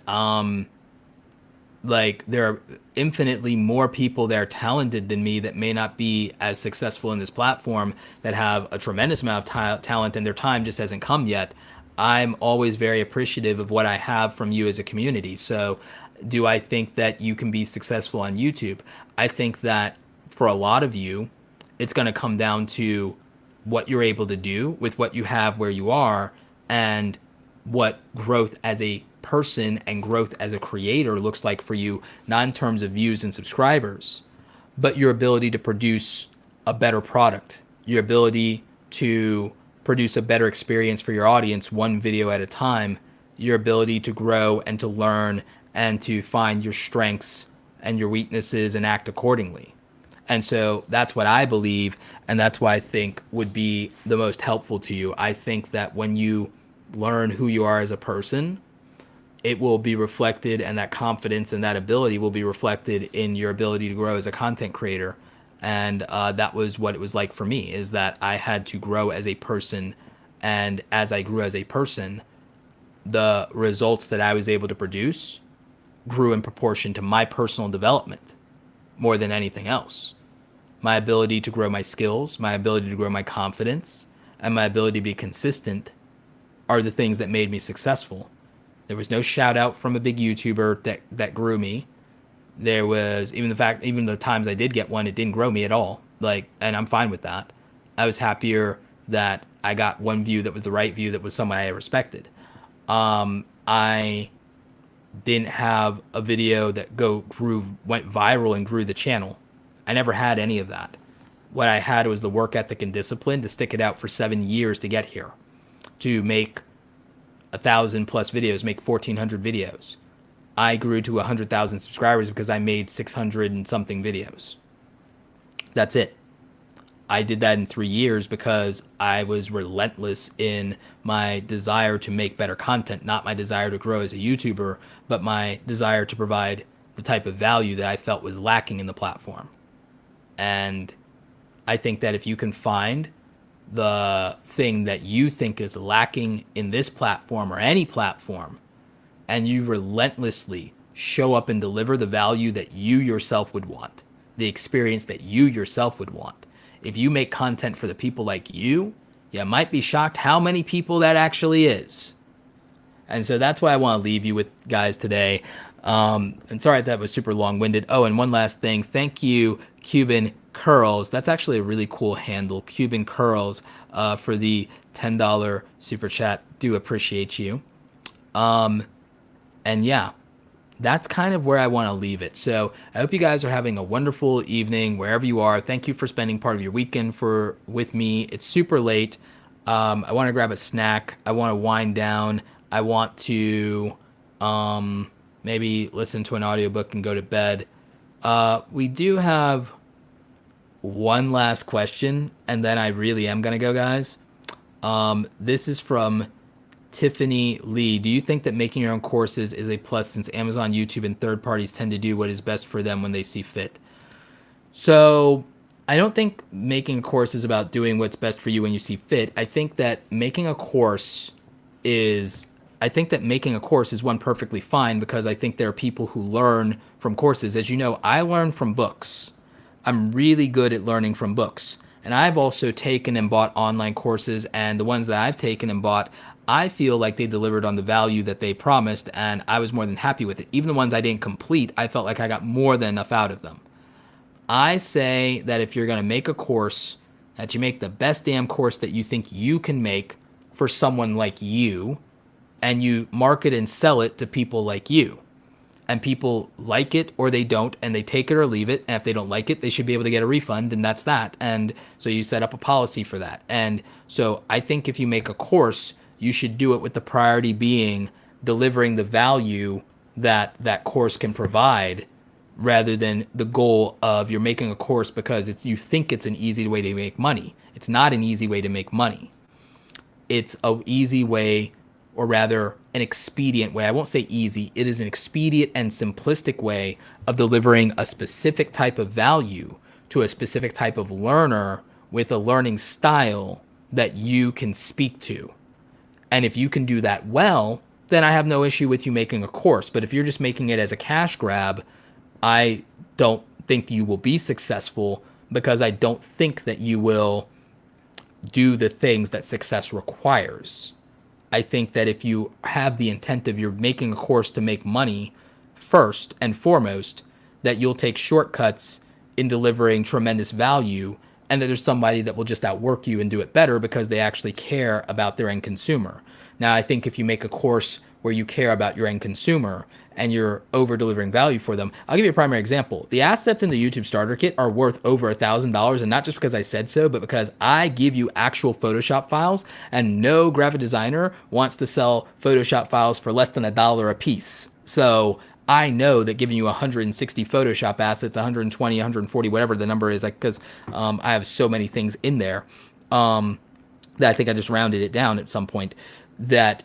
there are infinitely more people that are talented than me that may not be as successful in this platform, that have a tremendous amount of talent, and their time just hasn't come yet. I'm always very appreciative of what I have from you as a community. So do I think that you can be successful on YouTube? I think that for a lot of you, it's going to come down to what you're able to do with what you have where you are, and what growth as a person and growth as a creator looks like for you, not in terms of views and subscribers, but your ability to produce a better product, your ability to produce a better experience for your audience, one video at a time, your ability to grow and to learn and to find your strengths and your weaknesses and act accordingly. And so that's what I believe, and that's what I think would be the most helpful to you. I think that when you learn who you are as a person, it will be reflected, and that confidence and that ability will be reflected in your ability to grow as a content creator. And that was what it was like for me, is that I had to grow as a person, and as I grew as a person, the results that I was able to produce grew in proportion to my personal development more than anything else. My ability to grow my skills, my ability to grow my confidence, and my ability to be consistent are the things that made me successful. There was no shout out from a big YouTuber that grew me. There was even the times I did get one, it didn't grow me at all. And I'm fine with that. I was happier that I got one view that was the right view, that was somebody I respected. I didn't have a video that went viral and grew the channel. I never had any of that. What I had was the work ethic and discipline to stick it out for 7 years to get here, to make 1,000+ videos, make 1,400 videos. I grew to 100,000 subscribers because I made 600 and something videos. That's it. I did that in 3 years because I was relentless in my desire to make better content, not my desire to grow as a YouTuber, but my desire to provide the type of value that I felt was lacking in the platform. And I think that if you can find the thing that you think is lacking in this platform or any platform, and you relentlessly show up and deliver the value that you yourself would want, the experience that you yourself would want. If you make content for the people like you might be shocked how many people that actually is. And so that's why I want to leave you with guys today. And sorry that was super long-winded. Oh, and one last thing. Thank you, Cuban Curls. That's actually a really cool handle, Cuban Curls, for the $10 super chat. Do appreciate you. And yeah, that's kind of where I want to leave it. So I hope you guys are having a wonderful evening wherever you are. Thank you for spending part of your weekend with me. It's super late. I want to grab a snack. I want to wind down. I want to maybe listen to an audiobook and go to bed. We do have one last question, and then I really am going to go, guys. This is from Tiffany Lee. Do you think that making your own courses is a plus since Amazon, YouTube, and third parties tend to do what is best for them when they see fit? So I don't think making a course is about doing what's best for you when you see fit. I think that making a course is one perfectly fine, because I think there are people who learn from courses. As you know, I learn from books. I'm really good at learning from books. And I've also taken and bought online courses, and the ones that I've taken and bought, I feel like they delivered on the value that they promised, and I was more than happy with it. Even the ones I didn't complete, I felt like I got more than enough out of them. I say that if you're going to make a course, that you make the best damn course that you think you can make for someone like you, and you market and sell it to people like you. And people like it or they don't, and they take it or leave it. And if they don't like it, they should be able to get a refund, and that's that. And so you set up a policy for that. And so I think if you make a course, you should do it with the priority being delivering the value that that course can provide, rather than the goal of you're making a course because you think it's an easy way to make money. It's not an easy way to make money. It's an easy way, or rather an expedient way. I won't say easy. It is an expedient and simplistic way of delivering a specific type of value to a specific type of learner with a learning style that you can speak to. And if you can do that well, then I have no issue with you making a course. But if you're just making it as a cash grab, I don't think you will be successful, because I don't think that you will do the things that success requires. I think that if you have the intent of you're making a course to make money first and foremost, that you'll take shortcuts in delivering tremendous value, and that there's somebody that will just outwork you and do it better because they actually care about their end consumer. Now, I think if you make a course where you care about your end consumer and you're over delivering value for them, I'll give you a primary example. The assets in the YouTube starter kit are worth over $1,000, and not just because I said so, but because I give you actual Photoshop files, and no graphic designer wants to sell Photoshop files for less than $1 a piece. So I know that giving you 160 Photoshop assets, 120, 140, whatever the number is, because I have so many things in there, that I think I just rounded it down at some point, that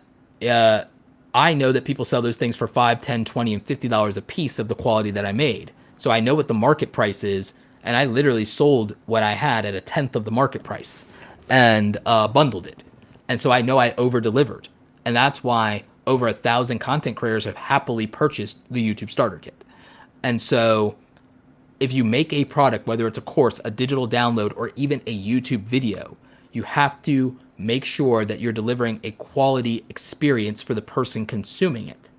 I know that people sell those things for $5, $10, $20, and $50 a piece of the quality that I made. So I know what the market price is, and I literally sold what I had at 1/10 of the market price and bundled it. And so I know I over-delivered. And that's why over 1,000 content creators have happily purchased the YouTube starter kit. And so if you make a product, whether it's a course, a digital download, or even a YouTube video, you have to make sure that you're delivering a quality experience for the person consuming it.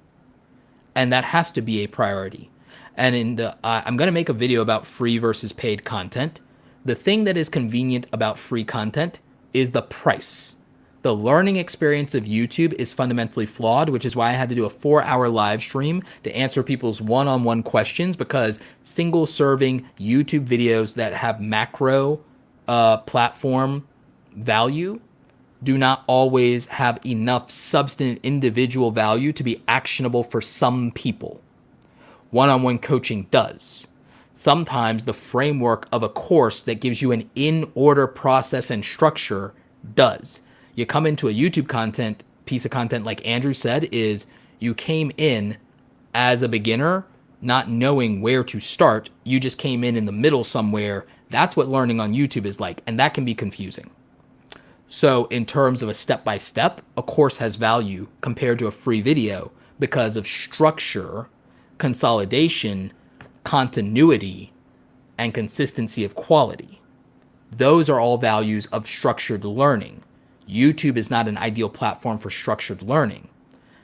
And that has to be a priority. And I'm going to make a video about free versus paid content. The thing that is convenient about free content is the price. The learning experience of YouTube is fundamentally flawed, which is why I had to do a 4-hour live stream to answer people's one-on-one questions, because single serving YouTube videos that have macro platform value do not always have enough substantive individual value to be actionable for some people. One-on-one coaching does. Sometimes the framework of a course that gives you an in-order process and structure does. You come into a YouTube piece of content, like Andrew said, is you came in as a beginner, not knowing where to start. You just came in the middle somewhere. That's what learning on YouTube is like, and that can be confusing. So in terms of a step-by-step, a course has value compared to a free video because of structure, consolidation, continuity, and consistency of quality. Those are all values of structured learning. YouTube is not an ideal platform for structured learning.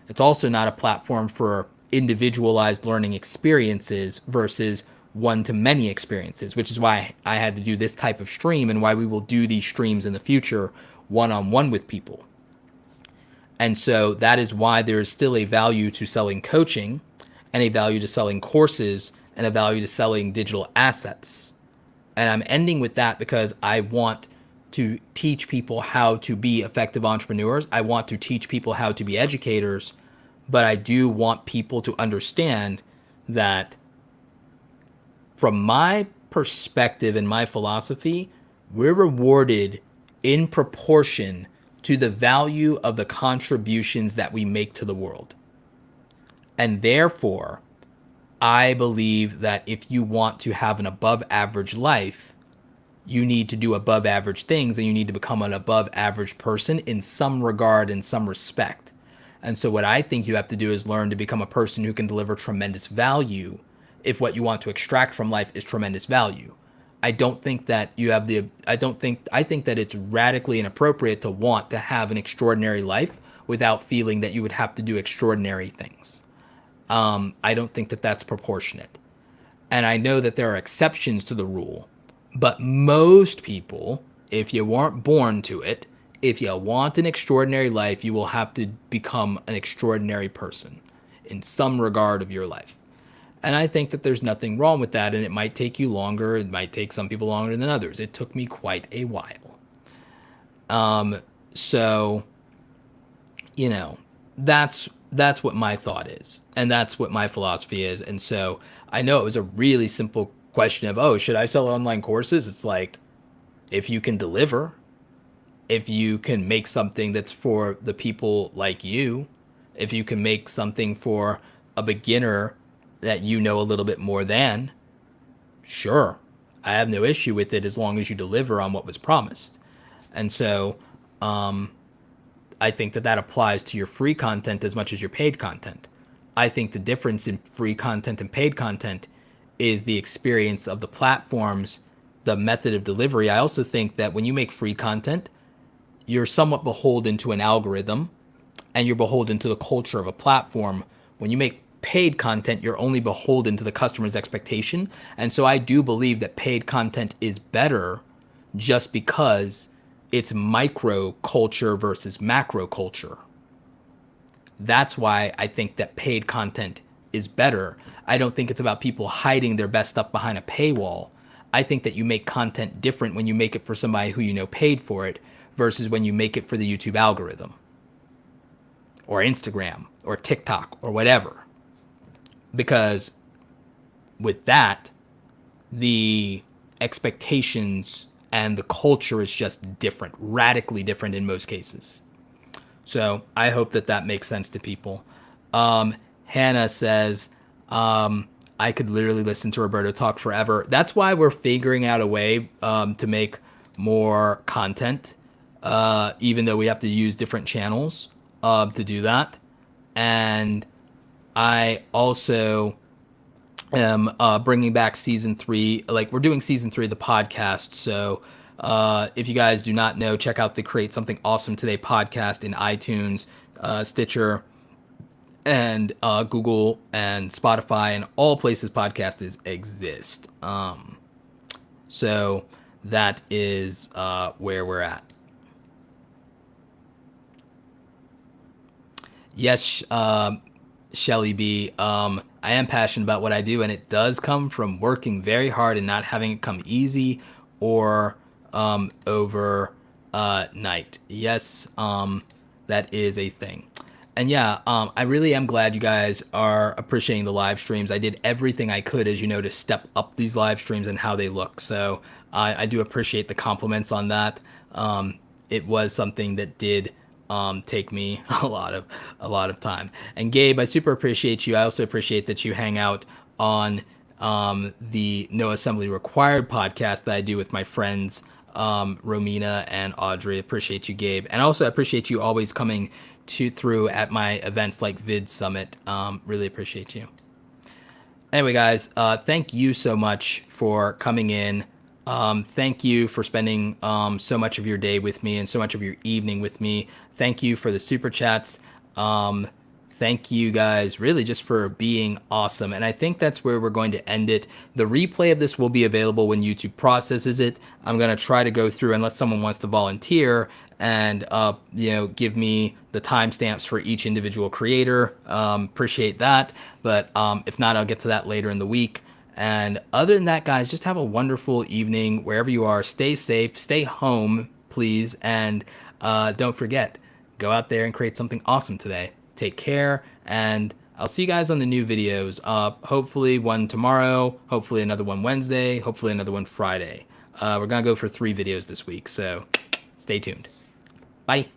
It's also not a platform for individualized learning experiences versus one-to-many experiences, which is why I had to do this type of stream and why we will do these streams in the future one-on-one with people. And so that is why there is still a value to selling coaching and a value to selling courses and a value to selling digital assets. And I'm ending with that because I want to teach people how to be effective entrepreneurs. I want to teach people how to be educators, but I do want people to understand that from my perspective and my philosophy, we're rewarded in proportion to the value of the contributions that we make to the world. And therefore, I believe that if you want to have an above average life, you need to do above average things and you need to become an above average person in some regard, in some respect. And so what I think you have to do is learn to become a person who can deliver tremendous value if what you want to extract from life is tremendous value. I think that it's radically inappropriate to want to have an extraordinary life without feeling that you would have to do extraordinary things. I don't think that that's proportionate. And I know that there are exceptions to the rule, but most people, if you weren't born to it, if you want an extraordinary life, you will have to become an extraordinary person in some regard of your life. And I think that there's nothing wrong with that, and it might take you longer. It might take some people longer than others. It took me quite a while. So, you know, that's what my thought is, and that's what my philosophy is. And so I know it was a really simple question of, oh, should I sell online courses? It's like, if you can deliver, if you can make something that's for the people like you, if you can make something for a beginner that you know a little bit more than, sure, I have no issue with it as long as you deliver on what was promised. And so I think that applies to your free content as much as your paid content. I think the difference in free content and paid content is the experience of the platforms, the method of delivery. I also think that when you make free content, you're somewhat beholden to an algorithm and you're beholden to the culture of a platform. When you make paid content, you're only beholden to the customer's expectation. And so I do believe that paid content is better just because it's micro culture versus macro culture. That's why I think that paid content is better. I don't think it's about people hiding their best stuff behind a paywall. I think that you make content different when you make it for somebody who you know paid for it versus when you make it for the YouTube algorithm or Instagram or TikTok or whatever. Because with that, the expectations and the culture is just different, radically different in most cases. So I hope that makes sense to people. Hannah says, I could literally listen to Roberto talk forever. That's why we're figuring out a way to make more content, even though we have to use different channels to do that. And I also am bringing back season 3. Like, we're doing season 3 of the podcast. So if you guys do not know, check out the Create Something Awesome Today podcast in iTunes, Stitcher, and Google and Spotify and all places podcasts exist. So that is where we're at. Yes, Shelly B. I am passionate about what I do, and it does come from working very hard and not having it come easy or over night. Yes, that is a thing. And yeah, I really am glad you guys are appreciating the live streams. I did everything I could, as you know, to step up these live streams and how they look. So I do appreciate the compliments on that. It was something that did take me a lot of time. And Gabe, I super appreciate you. I also appreciate that you hang out on the No Assembly Required podcast that I do with my friends Romina and Audrey. Appreciate you, Gabe. And also appreciate you always coming through at my events like Vid Summit. Really appreciate you. Anyway, guys, thank you so much for coming in. Thank you for spending so much of your day with me and so much of your evening with me. Thank you for the super chats. Thank you guys really just for being awesome. And I think that's where we're going to end it. The replay of this will be available when YouTube processes it. I'm going to try to go through, unless someone wants to volunteer, and give me the timestamps for each individual creator. Appreciate that. But if not, I'll get to that later in the week. And other than that, guys, just have a wonderful evening wherever you are. Stay safe, stay home, please. And don't forget, go out there and create something awesome today. Take care, and I'll see you guys on the new videos. Hopefully one tomorrow, hopefully another one Wednesday, hopefully another one Friday. We're going to go for 3 videos this week, so stay tuned. Bye.